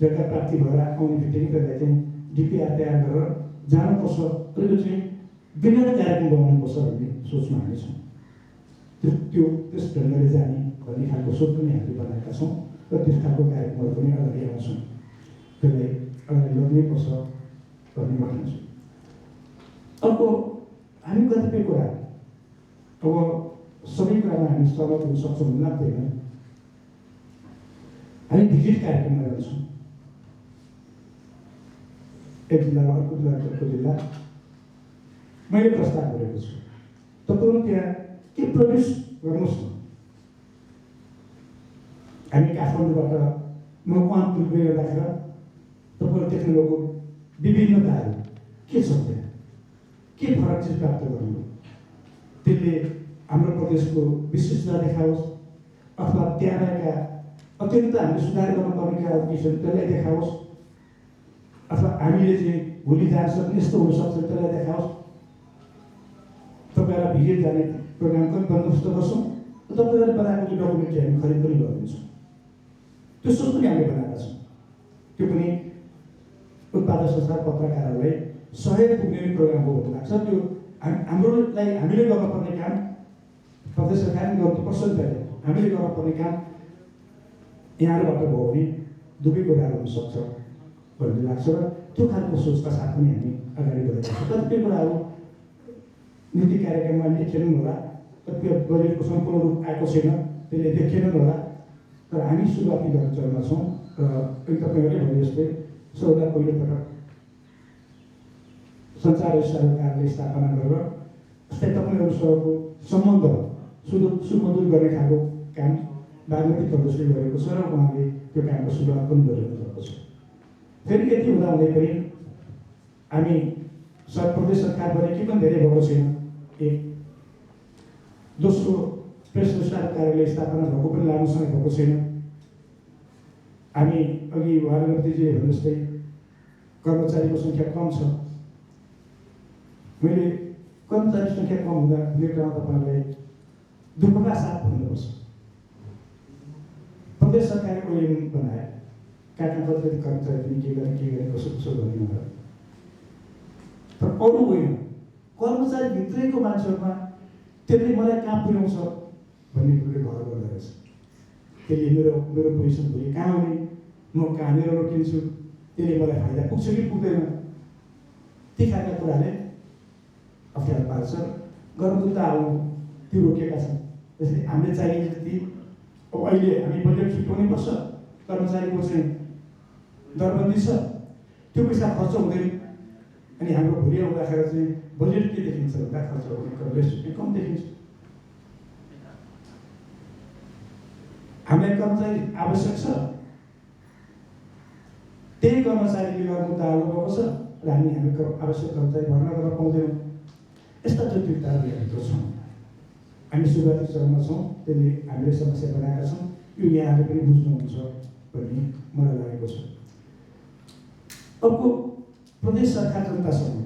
जग्गा प्राप्ति भएर आउने बित्तिकै त्यसलाई चाहिँ डिपिआर तयार गरेर जानुपर्छ र यो चाहिँ विगत कार्यक्रम बनाउनुपर्छ भन्ने सोचमा हामी छौँ। त्यस ढङ्गले जाने भन्ने खालको सोच पनि हामीले बनाएका छौँ र त्यस खालको कार्यक्रमहरू पनि अगाडि आउँछौँ। त्यसलाई अगाडि लग्नैपर्छ भन्ने मान्छु। अर्को हामी कतिपय कुरा अब सबै कुरामा हामी सहमत हुन सक्छौँ भन्ने लाग्दैन। हामी भिजिट कार्यक्रममा जान्छौँ, एक जिल्लामा अर्को जिल्ला। मैले प्रस्ताव गरेको छु तपाईँहरू त्यहाँ के प्रड्युस गर्नुहोस् न। हामी काठमाडौँबाट मकवानपुर गएर राखेर तपाईँहरू देख्नुभएको विभिन्नताहरू के छ, त्यहाँ के फरक चिज प्राप्त गर्नु, त्यसले हाम्रो प्रदेशको विशेषता देखाओस् अथवा त्यहाँ रहेका अत्यन्त हामीले सुधार गर्नुपर्ने कुरा के छन् त्यसलाई देखाओस् अथवा हामीले चाहिँ भोलि जान सक्ने यस्तो हुनसक्छ त्यसलाई देखाओस्। तपाईँहरूलाई भिजिट जाने प्रोग्राम पनि बन्दोबस्त गर्छौँ र तपाईँहरूले बनाएको त्यो डकुमेन्ट चाहिँ हामी खरिद पनि गरिदिन्छौँ। त्यो सोच पनि हामीले बनाएका छौँ। त्यो पनि उत्पादक संस्था पत्रकारहरूलाई सहयोग पुग्ने प्रोग्राम हो भन्ने लाग्छ। त्यो हाम्रोलाई हामीले गर्नुपर्ने काम प्रदेश सरकारले गर्नुपर्छ नि त। हामीले गर्नुपर्ने काम यहाँहरूबाट भयो भने दुवै कुराहरू हुनसक्छ भन्ने लाग्छ र त्यो खालको सोचका साथ पनि हामी अगाडि बढेका छौँ। कतिपय कुराहरू नीति कार्यक्रममा लेखेनन् होला, कतिपय बजेटको सम्पूर्ण रूप आएको छैन, त्यसले देखेनन् होला, तर हामी सुरुवाती गर्ने चरणमा छौँ र तपाईँहरूले भने जस्तै सबैभन्दा पहिलोपटक सञ्चार सरकारले स्थापना गरेर जस्तै तपाईँहरूसँगको सम्बन्ध सुमधुर गर्ने खालको काम बागमती प्रदेशले गरेको छ र उहाँले त्यो कामको सुरुवात पनि गरिरहनु भएको छ। फेरि यति हुँदाहुँदै पनि हामी प्रदेश सरकारबाट के पनि धेरै भएको छैन। एक दोस्रो प्रेस संस्थाको कार्यालय स्थापना भएको पनि लामो समय भएको छैन। हामी अघि वारगतीजीले भने जस्तै कर्मचारीको सङ्ख्या कम छ। मैले कर्मचारी सङ्ख्या कम हुँदा क्रममा तपाईँहरूलाई दुःखका साथ भन्नुपर्छ। प्रदेश सरकारले ओएम बनाए, कहाँ कति कर्मचारी पनि के गर्ने कसो गर्ने भनेर, तर अरू होइन, कर्मचारी भित्रैको मान्छेहरूमा त्यसले मलाई कहाँ पुर्याउँछ भन्ने कुरो भर गर्दो रहेछ। त्यसले मेरो पोजिसन भोलि कहाँ आउने, म कहाँनिर रोकिन्छु, त्यसले मलाई फाइदा पुग्छ कि पुग्दैन, ती खालका कुराले अप्ठ्यारो पार्छ। गर्नु त अब त्यो रोकेका छन्। त्यसले हामीले चाहिने जति अब अहिले हामी बजेट छुट्याउनै पर्छ, कर्मचारीको चाहिँ दरबन्दी छ, त्यो पैसा खर्च हुँदैन। अनि हाम्रो भोलि आउँदाखेरि चाहिँ बजेट के देखिन्छ भन्दा खर्च हुने कम देखिन्छ। हामीलाई कर्मचारी आवश्यक छ, त्यही कर्मचारीले गर्नु त हाल्नुभएको छ र हामी आवश्यक कर्मचारी भर्ना गर्न पाउँदैनौँ। यस्ता जटिलताहरू हामी गर्छौँ। हामी सुरुवाती चरणमा छौँ, त्यसले हामीले समस्या बनाएका छौँ। यो यहाँले पनि बुझ्नुहुन्छ भन्ने मलाई लागेको छ। अर्को प्रदेश सरकार जनतासँग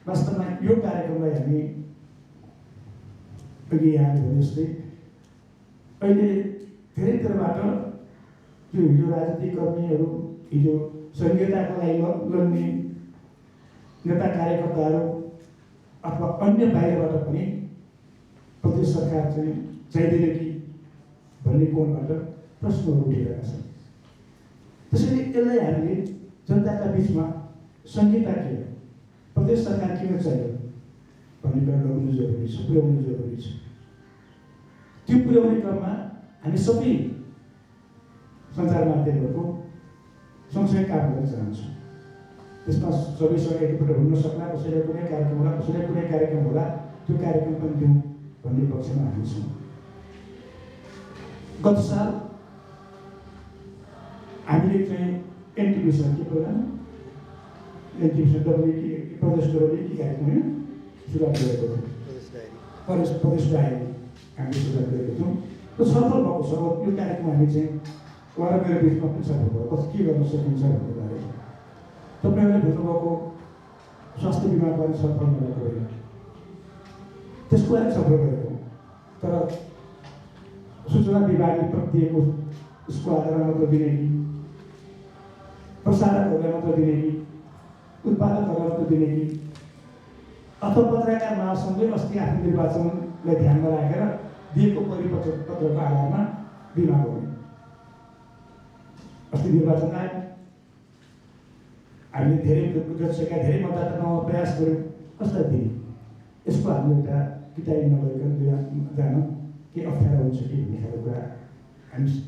वास्तवमा यो कार्यक्रमलाई हामी अघि यहाँले भने जस्तै अहिले धेरैतरबाट त्यो हिजो राजनीतिक कर्मीहरू, हिजो संहिताको लागि लड्ने नेता कार्यकर्ताहरू अथवा अन्य बाहिरबाट पनि प्रदेश सरकार चाहिँ चाहिँदैन कि भन्ने कोणबाट प्रश्नहरू उठिरहेका छन्। त्यसैले यसलाई हामीले जनताका बिचमा संहिताकीय प्रदेश सरकार किन चाहियो भन्ने कुरा लगाउनु जरुरी छ, पुर्याउनु जरुरी छ। त्यो पुर्याउने क्रममा हामी सबै सञ्चार माध्यमहरूको सँगसँगै काम गर्न चाहन्छौँ। त्यसमा सबैसँग एकपल्ट हुन सक्ला, कसैलाई कुनै कार्यक्रम होला, कसैलाई कुनै कार्यक्रम होला, त्यो कार्यक्रम पनि दिउँ भन्ने पक्षमा हामी छौँ। गत साल हामीले चाहिँ एनटिभीसँग के प्रोग्राम एनटिभीसँग प्रदेश डबली के कार्यक्रम होइन सुरुवात गरेको थियौँ। प्रदेश डायरी हामीले सुरुवात गरेको थियौँ र सफल भएको छ। यो कार्यक्रम हामी चाहिँ उहाँ र मेरो बिचमा पनि सफल भयो। कति के गर्न सकिन्छ भन्ने बारेमा तपाईँहरूले भन्नुभएको स्वास्थ्य बिमाको सफल गरेको होइन, त्यसको लागि सफल गरेको, तर सूचना विभागले दिएको उसको आधारमा मात्र दिने कि प्रसारकहरूलाई मात्र दिने कि उत्पादकहरूलाई मात्र दिने कि अथवा पत्रकार महासङ्घले अस्ति आफ्नो निर्वाचनलाई ध्यानमा राखेर दिएको परिपत्रको आधारमा बिमा गर्ने। अस्ति निर्वाचन आयो, हामीले धेरै जोत्सेका धेरै मतदातामा प्रयास गऱ्यौँ, कसलाई दिने, यसको हामीले एउटा किताब नगरिकन जान के अप्ठ्यारो हुन्छ कि भन्ने खालको कुरा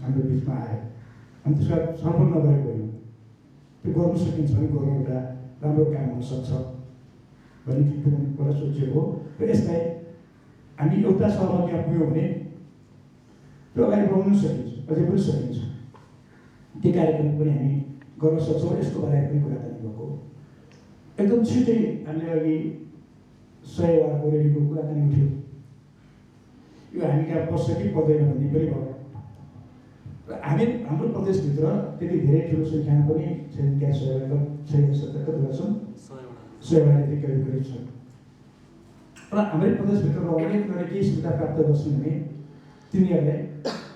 हाम्रो बिचमा आयो। अनि त्यसमा छलफल नगरेको होइन, त्यो गर्नु सकिन्छ भने गर्नु एउटा राम्रो काम हुनसक्छ भन्ने कुरा सोचेको हो। र यसलाई हामी एउटा सहमतिमा पुग्यौँ भने त्यो अगाडि बढाउनु सकिन्छ, अझै पनि सकिन्छ। त्यो कार्यक्रम पनि हामी गर्न सक्छौँ। यसको बारेमा पनि कुराकानी भएको हो। एकदम छिटै हामीले अघि 100 वारको रेलीको कुराकानी उठ्यो। यो हामी कहाँ पर्छ कि पर्दैन भन्ने पनि भयो। र हाम्रो प्रदेशभित्र त्यति धेरै ठुलो सङ्ख्यामा पनि छैन, क्या 100 कतिवटा छन्, 100 जति करिब छन्। र हाम्रै प्रदेशभित्र रहने केही सुविधा प्राप्त गर्छौँ भने तिनीहरूलाई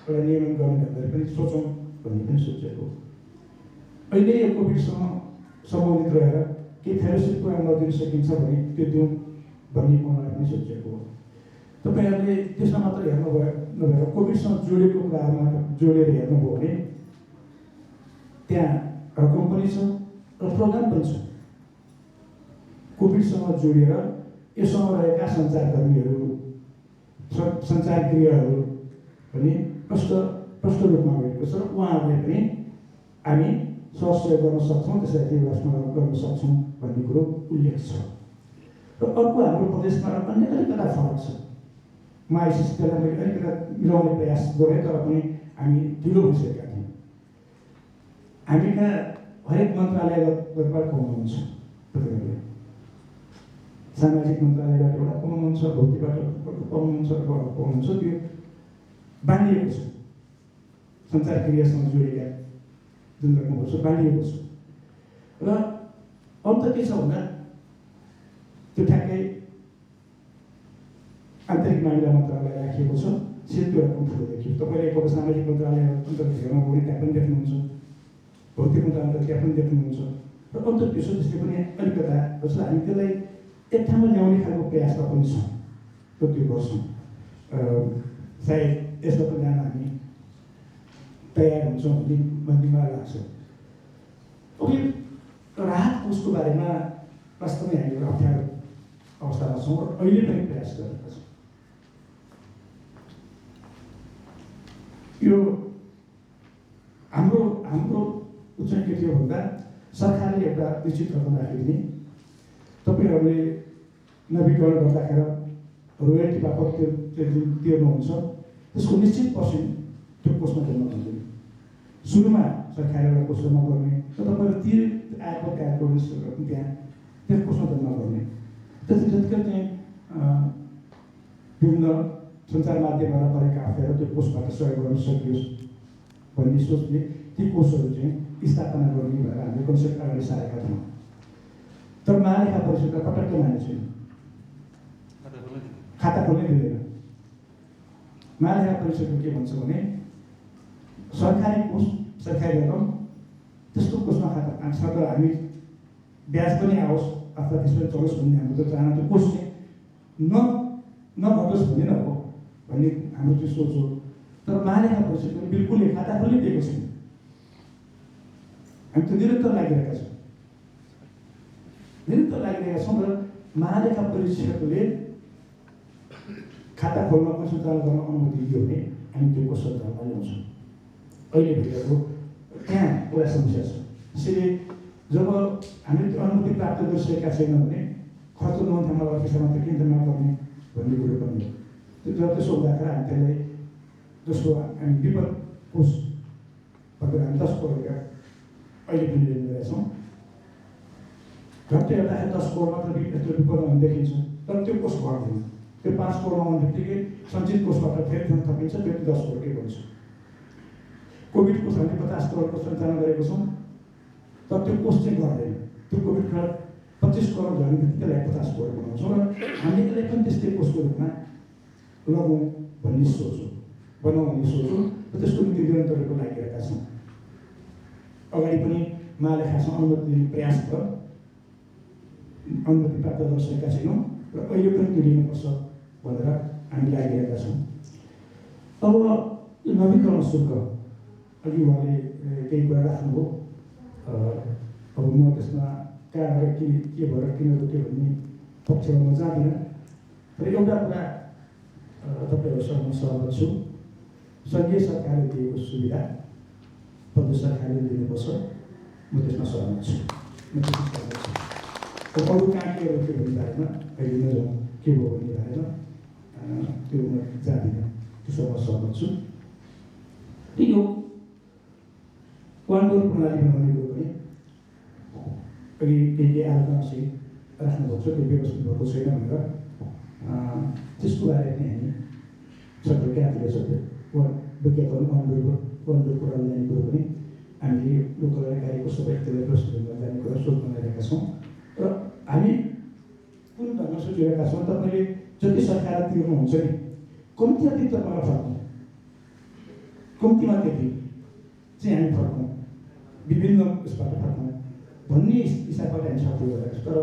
एउटा नियमन गर्नुभन्दा पनि सोचौँ भन्ने पनि सोचेको। अहिले यो कोभिडसँग सम्बन्धित रहेर केही फेलोसिप प्रोग्राम गरिदिन सकिन्छ भने त्यो दिउँ भन्ने मलाई पनि सोचेको हो। तपाईँहरूले त्यसमा मात्र हेर्नुभयो नभएर कोभिडसँग जोडेको कुराहरूमा जोडेर हेर्नुभयो भने त्यहाँ रकम पनि छ र प्रोग्राम पनि छ। कोभिडसँग जोडेर योसँग रहेका सञ्चारकर्मीहरू सञ्चारगृहहरू पनि प्रष्ट रूपमा गएको छ र उहाँहरूले पनि हामी सहयोग गर्न सक्छौँ, त्यसलाई तीव्रतामा गर्न सक्छौँ भन्ने कुरो उल्लेख छ। र अर्को हाम्रो प्रदेशमा अन्य अलिकता फरक छ। म आइसिस त्यसलाई मैले अलिकता मिलाउने प्रयास गरेँ तर पनि हामी ढिलो भइसकेका थियौँ। हामी कहाँ हरेक मन्त्रालयबाट पाउनुहुन्छ, तपाईँहरूले सामाजिक मन्त्रालयबाट एउटा पाउनुहुन्छ, भौतिकबाट पाउनुहुन्छ, पाउनुहुन्छ। त्यो बाँडिएको छ, सञ्चारक्रियासँग जोडिएका जुन रकमहरू छ बाँडिएको छ। र अन्त के छ भन्दा त्यो ठ्याक्कै आन्तरिक मामिला मन्त्रालय राखिएको छ, त्यो रकम ठुलो देखियो। तपाईँले एकपल्ट सामाजिक मन्त्रालय अन्तर्गत हेर्नु भने त्यहाँ पनि देख्नुहुन्छ, भौतिक मन्त्रालय त्यहाँ पनि देख्नुहुन्छ। र अन्त त्यसले पनि अलिकता जस्तो हामी त्यसलाई एक ठाउँमा ल्याउने खालको प्रयासमा पनि छौँ र त्यो गर्छौँ। सायद यसमा पनि जान हामी तयार हुन्छौँ भन्ने मलाई लाग्छ। अब राहत कोषको बारेमा वास्तवमै हामी एउटा अप्ठ्यारो अवस्थामा छौँ र अहिले पनि प्रयास गरेका छौँ। यो हाम्रो चाहिँ के थियो भन्दा सरकारले एउटा निश्चित रकम राखिदिने, तपाईँहरूले नवीकरण गर्दाखेरि रोयल्टी बापत तिर्नुहुन्छ त्यसको निश्चित पर्सेन्ट त्यो कोषमा जम्मा गरिदिने। सुरुमा सरकारले एउटा कोष जम्मा गर्ने र तपाईँहरू आएको रकम त्यहाँ त्यो कोषमा जम्मा गर्ने। त्यसले जतिखेर चाहिँ विभिन्न सञ्चार माध्यमबाट परेका अप्ठ्यारो त्यो कोषबाट सहयोग गर्न सकियोस् भन्ने सोचले ती कोषहरू चाहिँ स्थापना गर्ने भनेर हामीले कन्सेप्ट अगाडि सारेका थियौँ। तर महालेखा परिषदलाई पटक्कै माने छैन, खाता खोल्नै दिँदैन। महालेखा परिषदले के भन्छ भने सरकारी कोष, सरकारी रकम त्यस्तो कोषमा खाता हाल्छ तर हामी ब्याज पनि आओस् अथवा त्यसमा चलोस् भन्ने हाम्रो त चाहना। त्यो कोष चाहिँ नघटोस् भन्ने नहो भन्ने हाम्रो त्यो सोच हो। तर महालेखा परिषदले बिल्कुलै खाता खोल्नै दिएको छैन। हामी त निरन्तर लागिरहेका छौँ, निरन्तर लागिरहेका छौँ। र महालेखा परिषदले खाता खोल्न पनि सञ्चालन गर्न अनुमति दियो भने हामी त्यो कोष सञ्चालनमा ल्याउँछौँ। अहिले भइरहेको त्यहाँ पुरा समस्या छ। त्यसैले जब हामीले त्यो अनुमति प्राप्त गरिसकेका छैनौँ भने खर्च नहुने ठाउँमा पैसा मात्र किन नगर्ने भन्ने कुरो पनि हो। जब त्यसो हुँदाखेरि हामी त्यसलाई जसको हामी विपद कोषबाट हामी 10 करोडका अहिले पनि लिइरहेका छौँ। झट्टै हेर्दाखेरि 10 करोड मात्र यस्तो विपद हामी देखिन्छ तर त्यो कोष घट्दैन। त्यो 5 करोड आउने बित्तिकै सञ्चित कोषबाट फेरि थपिन्छ, फेरि 10 करोडकै बन्छ। कोभिड कोष हामीले 50 करोडको सञ्चालन गरेको छौँ तर त्यो कोष चाहिँ गर्दैन। त्यो कोभिड खर्च 25 करोड झऱ्यो भने त्यसलाई 50 करोड बनाउँछौँ र हामीले यसलाई पनि त्यस्तै कोषको रूपमा लगाउँ भन्ने सोच हो, बनाउँ भन्ने सोच हो र त्यसको निम्ति निरन्तर रूपमा लागिरहेका छौँ। अगाडि पनि महालेखासँग अनुमति दिने प्रयास भयो, अनुमति प्राप्त गर्न सकेका छैनौँ र अहिले पनि त्यो लिनुपर्छ भनेर हामी लागिरहेका छौँ। अब यो नवीकरण शुल्क अघि उहाँले केही कुरा राख्नुभयो। अब म त्यसमा कहाँ भएर के भएर किन रोक्यो भन्ने पक्षमा म जाँदिनँ। तर एउटा कुरा तपाईँहरूसँग सहमत छु, सङ्घीय सरकारले दिएको सुविधा प्रदेश सरकारले दिनुपर्छ, म त्यसमा सहमत छु। अरू कहाँ के रोक्यो भन्ने बारेमा अहिले नजाउँ, के भयो भन्ने बारेमा त्यो म जाँदिनँ, त्यसमा सहमत छु। यो वान डोर प्रणाली बनाउने कुरो पनि अघि केही आलोचनासहित राख्नुभएको छ, त्यो व्यवस्थित भएको छैन भनेर त्यसको बारे पनि हामी सरकारले कहाँतिर सक्यो विज्ञापन वान डोर प्रणाली जाने कुरो पनि हामीले लोकल कार्यको सबै त्यसलाई प्रस्तुत गर्न जाने कुरा सोच बनाइरहेका छौँ र हामी कुन ढङ्ग सोचिरहेका छौँ। तपाईँले जति सरकारलाई तिर्नुहुन्छ नि कम्ती अतिरिक्त मलाई फर्क कम्तीमा त्यति चाहिँ हामी फर्कौँ, विभिन्न उसबाट फर्कौँ भन्ने हिसाबबाट हामी छलफल गरेका छौँ। तर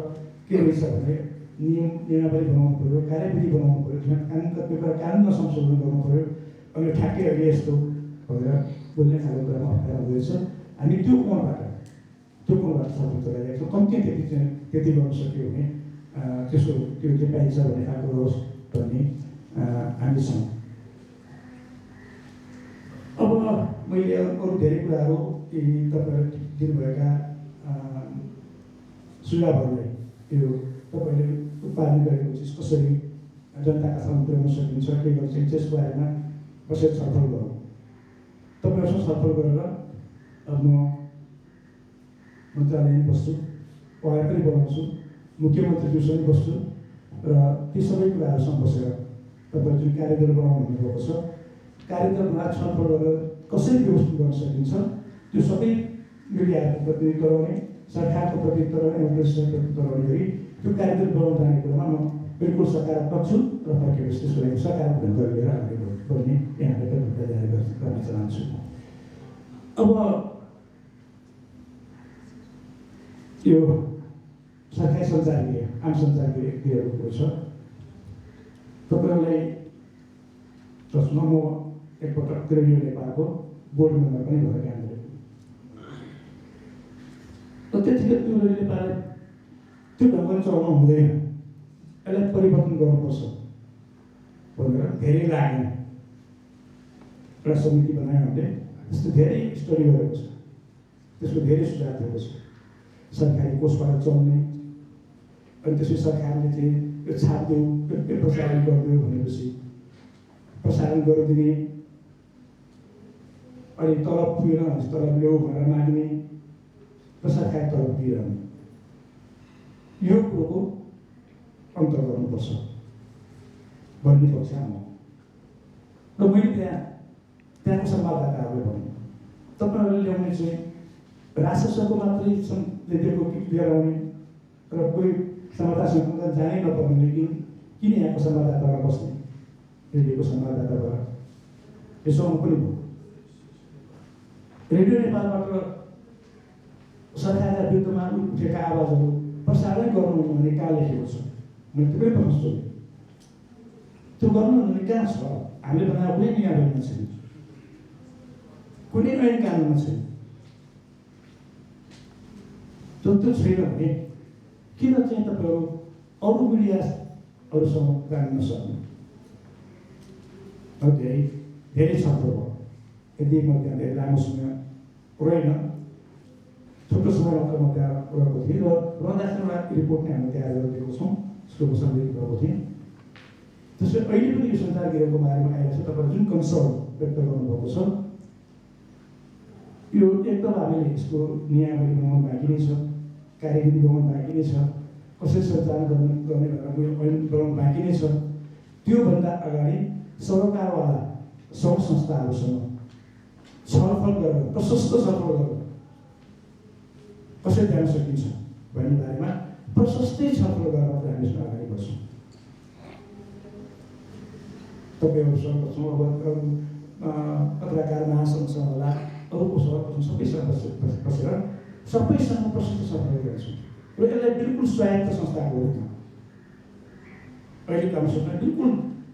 के रहेछ भने नियमावली बनाउनु पऱ्यो, कार्यविधि बनाउनु पऱ्यो, त्यसमा कानुन कतिपय कानुनमा संशोधन गर्नु पऱ्यो। अनि ठ्याक्कै अहिले यस्तो भनेर बोल्ने खालको कुरामा अप्ठ्यारो हुँदैछ। हामी त्यो कोणबाट छलफल गरिरहेका छौँ। कम्ती त्यति गर्न सक्यो भने त्यसको त्यो के पाइन्छ भन्ने खालको होस् भन्ने हामी छौँ। अब मैले अरू धेरै कुराहरू तपाईँहरू दिनुभएका सुझावहरूलाई यो तपाईँले उत्पादन गरेको चिज कसरी जनताका सामु पुर्याउन सकिन्छ, के गर्न सकिन्छ, त्यसको बारेमा कसरी छलफल गरौँ। तपाईँहरूसँग छलफल गरेर म मन्त्रालयमा बस्छु, उहाँ पनि बनाउँछु, मुख्यमन्त्रीज्यूसँग बस्छु र ती सबै कुराहरूसँग बसेर तपाईँहरू जुन कार्यदल बनाउनु हुनुभएको छ, कार्यदलमा छलफल गरेर कसरी व्यवस्थित गर्न सकिन्छ त्यो सबै मिडियाहरूको प्रतिनिधित्व गराउने, सरकारको प्रतिनिधित्व गराउने, प्रतिनिधित्व गराउने गरी त्यो कार्यदल बनाउन जाने कुरामा म बिल्कुल सकारात्मक छु र फर्केपछि त्यसको लागि सकारात्मक भूमिका लिएर अगाडि बढ्ने यहाँबाट भूमिका जारी गर्न चाहन्छु। अब यो सरकारी सञ्चारगृह, आम सञ्चारगृहको छ। तपाईँहरूलाई जसमा म एकपटक रेडियो नेपालको बोर्ड मेम्बर पनि भएर काम गरेको। र त्यतिखेर त्यो रेडियो नेपालले त्यो ढङ्गले चलाउनु हुँदैन, यसलाई परिवर्तन गर्नुपर्छ भनेर धेरै लाग्यो। एउटा समिति बनायो हामीले, त्यस्तो धेरै स्टडी गरेको छ, त्यसको धेरै सुझाव दिएको छ। सरकारी कोषबाट चल्ने, अनि त्यसपछि सरकारले चाहिँ यो छापिदेऊ, यो प्रसारण गरिदियो भनेपछि प्रसारण गरिदिने, अनि तलब पुगेन भने तलब ल्याऊ भनेर माग्ने र सरकारी तलब दिइरहने, यो कुरोको अन्त गर्नुपर्छ भन्ने पक्षमा म। र मैले त्यहाँको संवाददाताहरूले भने तपाईँहरूले ल्याउने चाहिँ राजस्वको मात्रै दिएको लिएर आउने र कोही समाचार सङ्कलन जानै नपर्ने, किन यहाँको संवाददाताबाट बस्ने, रेडियोको संवाददाताबाट यसो पनि भयो। रेडियो नेपालबाट सरकारका विरुद्धमा उठेका आवाजहरू प्रसारण गर्नु भने कहाँ लेखेको छ? मैले त्यो पनि प्रश्न सोधेँ। त्यो गर्नु भने कहाँ छ? हामीले बनाएको कुनै नियममा छैन, कुनै ऐन कानुनमा छैन। त्यो छैन भने किन चाहिँ तपाईँहरू अरू मिडियाहरूसँग जान नसक्नु? धेरै छलफल भयो। यदि म त्यहाँ धेरै लामो समय रहेन, छोटो समय मात्र म त्यहाँ रहेको थिएँ र रहँदाखेरि एउटा रिपोर्ट नै हामीले तयार गरिदिएको छौँ, त्यसको सङ्कलित गरेको थिएँ। त्यसले अहिले पनि यो सञ्चारगृहको बारेमा आएको छ। तपाईँले जुन कन्सर्न व्यक्त गर्नुभएको छ, यो एकदम हामीले यसको नियमावली बनाउनु बाँकी नै छ, कार्यविधि बनाउनु बाँकी नै छ, कसरी सञ्चालन गर्ने भनेर ऐन बनाउनु बाँकी नै छ। त्योभन्दा अगाडि सरकारवाला सङ्घ संस्थाहरूसँग छलफल गरेर, प्रशस्त छलफल गरेर कसरी जान सकिन्छ भन्ने बारेमा प्रशस्तै छलफल गरेर मात्रै हामी यसमा अगाडि बढ्छौँ। तपाईँहरूसँग बस्छौँ, अब पत्रकार महासङ्घसँग होला, अरू कोसँग सबैसँग बसेर सबैसँग प्रशस्त छलफल गर्छौँ र यसलाई बिल्कुल स्वायत्त संस्थाको रूपमा, अहिलेको अनुसार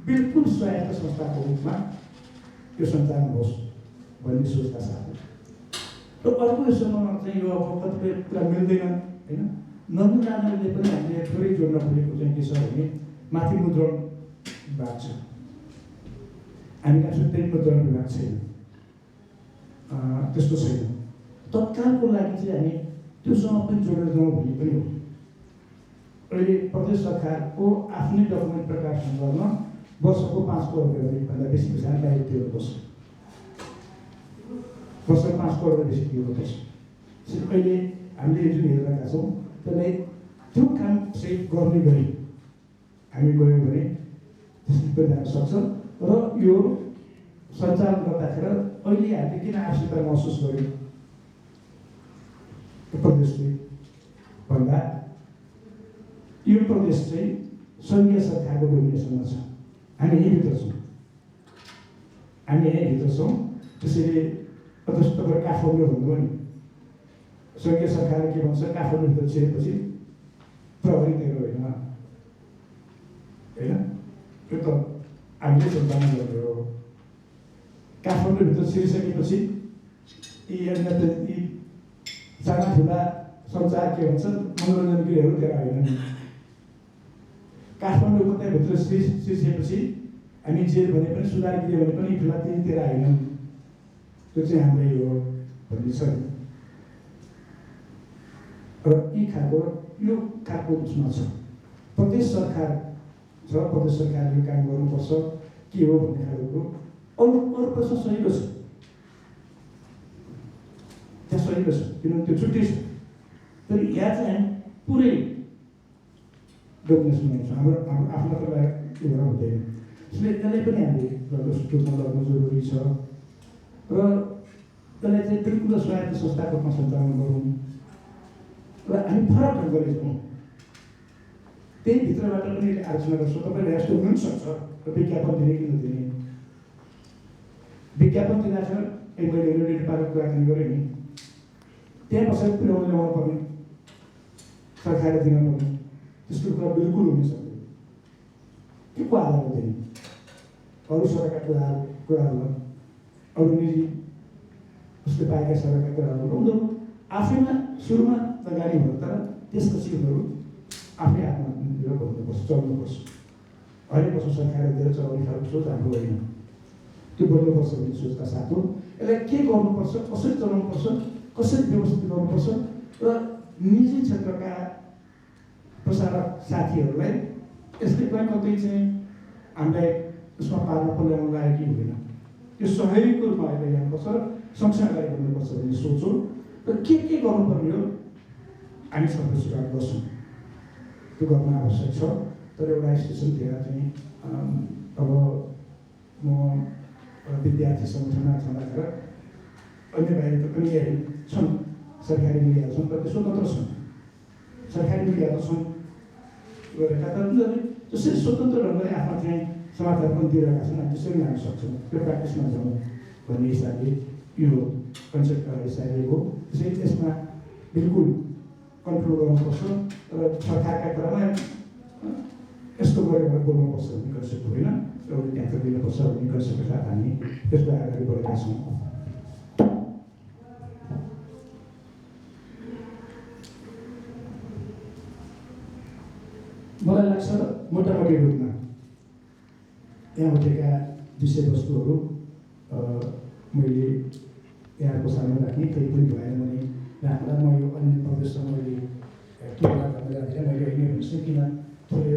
बिल्कुल स्वायत्त संस्थाको रूपमा यो सञ्चालन होस् भन्ने सोचका साथै। र अर्को यसमा चाहिँ यो अब कतिपय कुरा मिल्दैन होइन, नमिल्नाले पनि हामीले थोरै जोड्न खोजेको चाहिँ के छ भने माथि मुद्रण विभाग छ, हामी कहाँ छुट्टै मुद्रण विभाग छैन, त्यस्तो छैन। तत्कालको लागि चाहिँ हामी त्योसँग पनि जोडेर जाउँ भन्ने पनि हो। अहिले प्रदेश सरकारको आफ्नै डकुमेन्ट प्रकाशन गर्न वर्षको 5 करोड रुपियाँभन्दा बेसी पैसा बाहिर तिर्नुपर्छ, वर्षको 5 करोड बेसी तिर्नुपर्छ। अहिले हामीले जुन हेरिरहेका छौँ त्यसलाई त्यो काम चाहिँ गर्ने गरी हामी गयौँ भने त्यसले पनि जान सक्छ। र यो सञ्चालन गर्दाखेरि अहिले हामीले किन आवश्यकता महसुस गर्यौँ प्रदेशले भन्दा यो प्रदेश चाहिँ सङ्घीय सरकारको डोमिनेसनमा छ, हामी यहीँभित्र छौँ, र त्यसैले अध्यक्ष तपाईँ काठमाडौँ भन्नुभयो नि सङ्घीय सरकारले के भन्छ काठमाडौँभित्र छिरेपछि प्रहरी दिएको होइन यो त हामीले सञ्चालन गर्ने हो काठमाडौँभित्र छिरिसकेपछि यी साना ठुला सञ्चार के भन्छ मनोरञ्जन गृहहरू त्यहाँ होइन काठमाडौँ उपत्यकाभित्र छिरिसकेपछि हामी जेल भने पनि सुधार गृह भने पनि ठुला त्यहीँतिर होइन त्यो चाहिँ हाम्रै हो भन्ने छ र यो खालको उसमा छ प्रदेश सरकार छ प्रदेश सरकारले काम गर्नुपर्छ के हो भन्ने खालको अरू प्रश्न सजिलो छ त्यहाँ सजिलो छ किनभने त्यो छुट्टै छ तर यहाँ चाहिँ हामी पुरै डोक्ने सुनाउँछौँ हाम्रो आफ्नो मात्र त्यो भएर हुँदैन त्यसले यसलाई पनि हामीले टोक्न लाग्नु जरुरी छ र यसलाई चाहिँ बिल्कुल स्वायत्त संस्थाको रूपमा सञ्चालन गरौँ र हामी फरक ढङ्गले जाउँ त्यही भित्रबाट पनि आलोचना गर्छौँ तपाईँले यस्तो हुनु पनि सक्छ र विज्ञापन दिने किन दिने विज्ञापन दिँदाखेरि मैले रेडियो पारेको कुराकानी गरेँ नि त्यहाँ पछाडि पुर्याउनु ल्याउनु पर्ने सरकारले दिन पर्ने त्यस्तो कुरा बिल्कुल हुन सक्दैन के को आधार हुँदैन अरू सरकारका कुराहरूमा अरू निजी उसले पाएका सरकारका कुराहरू उनीहरू आफैमा सुरुमा लगानी हुनु तर त्यसपछि उनीहरू आफै आत्मनिर्भर बन्नुपर्छ चल्नुपर्छ हरेक वर्ष सरकारले दिएर चलाउने खालको सोच हाम्रो होइन त्यो बन्नुपर्छ भन्ने सोचका साथ हो यसलाई के गर्नुपर्छ कसरी चलाउनुपर्छ कसरी व्यवस्थित गर्नुपर्छ र निजी क्षेत्रका प्रसारक साथीहरूलाई यसले कहीँ कतै चाहिँ हामीलाई उसमा पार्न ल्याउनु लागेको हुँदैन त्यो सहयोगको रूपमा अहिले ल्याउनुपर्छ र सँगसँगै अगाडि बढ्नुपर्छ भन्ने सोच हो र के गर्नुपर्ने हो हामी सबै सुधार गर्छौँ त्यो गर्न आवश्यक छ तर एउटा स्टेसन त्यहाँ चाहिँ अब म विद्यार्थी सङ्गठनमा छँदाखेरि अन्य बाहिर त पनि यही छन् सरकारी मिडियाहरू छन् तर स्वतन्त्र छन् सरकारी मिडियाहरू छन् गरेका तर उनीहरूले जसरी स्वतन्त्र ढङ्गले आफ्नो चाहिँ समाचार पनि दिइरहेका छन् हामी त्यसरी लान सक्छौँ त्यो प्र्याक्टिसमा जाउँ भन्ने हिसाबले यो कन्सेप्ट हिसाबले हो त्यसैले त्यसमा बिल्कुल कन्ट्रोल गर्नुपर्छ र सरकारका कुरामा यस्तो गऱ्यो भने बोल्नुपर्छ भन्ने कन्सेप्ट होइन एउटा ध्यान दिनुपर्छ भन्ने कन्सेप्टको साथ हामी त्यसलाई अगाडि बढेका छौँ मलाई लाग्छ मोटामोटी रूपमा यहाँ उठेका विषयवस्तुहरू मैले यहाँको सामने राख्ने केही पनि भएन भने राख्दा म यो अन्य प्रदेशसँग मैले के कुरा गर्न जाँदैन मैले अहिले भन्छु किन थोरै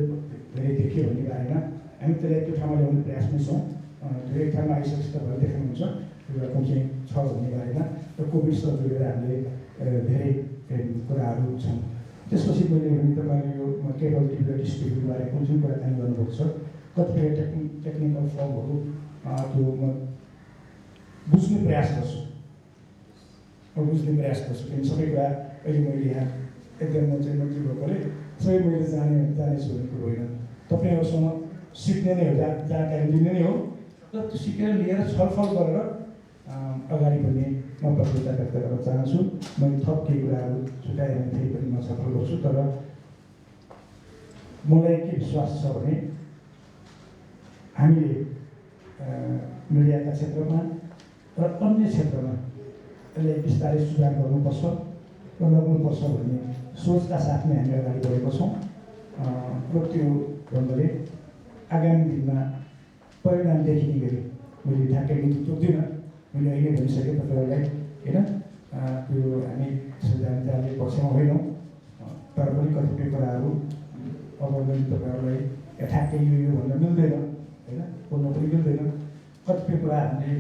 धेरै देखियो भन्ने बारेमा हामी त्यसलाई त्यो ठाउँमा ल्याउने प्रयासमै छौँ धेरै ठाउँमा आइसकेपछि तपाईँहरू देख्नुहुन्छ त्यो रकम चाहिँ छ भन्ने बारेमा र कोभिडसँग जोडेर हामीले धेरै कुराहरू छन् त्यसपछि मैले भने तपाईँले यो केबल टिभी र डिस्ट्रिब्युटको बारे कुन जुन कुराकानी गर्नुभएको छ कतिपय टेक्निकल फर्महरू त्यो म बुझ्ने प्रयास गर्छु किनभने सबै कुरा अहिले मैले यहाँ एकदम म चाहिँ मन्त्री भएकोले सबै मैले जानेछु भन्ने कुरो होइन तपाईँहरूसँग सिक्ने नै हो जानकारी लिने नै हो र त्यो सिकेर लिएर छलफल गरेर अगाडि बढ्ने म प्रतिबद्धता व्यक्त गर्न चाहन्छु मैले थप केही कुराहरू छुट्याएर फेरि पनि म छलफल गर्छु तर मलाई के विश्वास छ भने हामीले मिडियाका क्षेत्रमा र अन्य क्षेत्रमा यसलाई बिस्तारै सुधार गर्नुपर्छ र लगाउनुपर्छ भन्ने सोचका साथमै हामी अगाडि बढेको छौँ र त्यो ढङ्गले आगामी दिनमा परिणाम देखिने गरी मैले ठ्याक्कै नीति तोक्दिनँ मैले अहिले भनिसकेँ तपाईँहरूलाई होइन त्यो हामी जानकारी पक्षमा होइनौँ तर पनि कतिपय कुराहरू अब मैले तपाईँहरूलाई ठ्याक्कै यो भन्न मिल्दैन होइन बोल्न पनि मिल्दैन कतिपय कुरा हामीले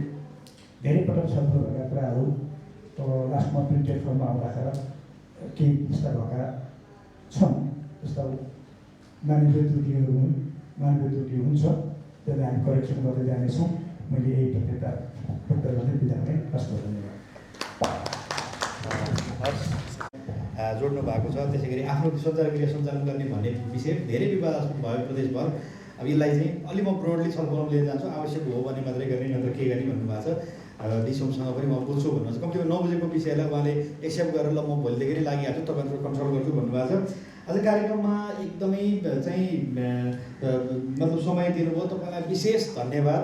धेरै पटक छलफल भएका कुराहरू लास्टमा प्रिन्टेड फर्ममा आउँदाखेरि केही त्यस्ता भएका छन् त्यस्ता मानवीय त्रुटिहरू हुन् मानवीय त्रुटि हुन्छ त्यसलाई हामी करेक्सन गर्दै जानेछौँ मैले यही प्रतिबद्धता व्यक्त गर्दै बिदा हुने हस्त धन्यवाद जोड्नु भएको छ त्यसै गरी आफ्नो सञ्चार गृह सञ्चालन गर्ने भन्ने विषय धेरै विवादास्पद भयो प्रदेशभर अब यसलाई चाहिँ अलि म ब्रोडली छलफलमा लिएर जान्छु आवश्यक हो भने मात्रै गर्ने नत्र के गर्ने भन्नुभएको छ डिसोमसँग पनि म बुझ्छु भन्नुहुन्छ। कम्तीमा 9 बजेको विषयलाई उहाँले एक्सेप्ट गरेर ल म भोलिदेखि नै लागिहाल्छु तपाईँहरूको कन्सल्ट गर्छु भन्नुभएको छ। आज कार्यक्रममा एकदमै चाहिँ मतलब समय दिनुभयो, तपाईँलाई विशेष धन्यवाद।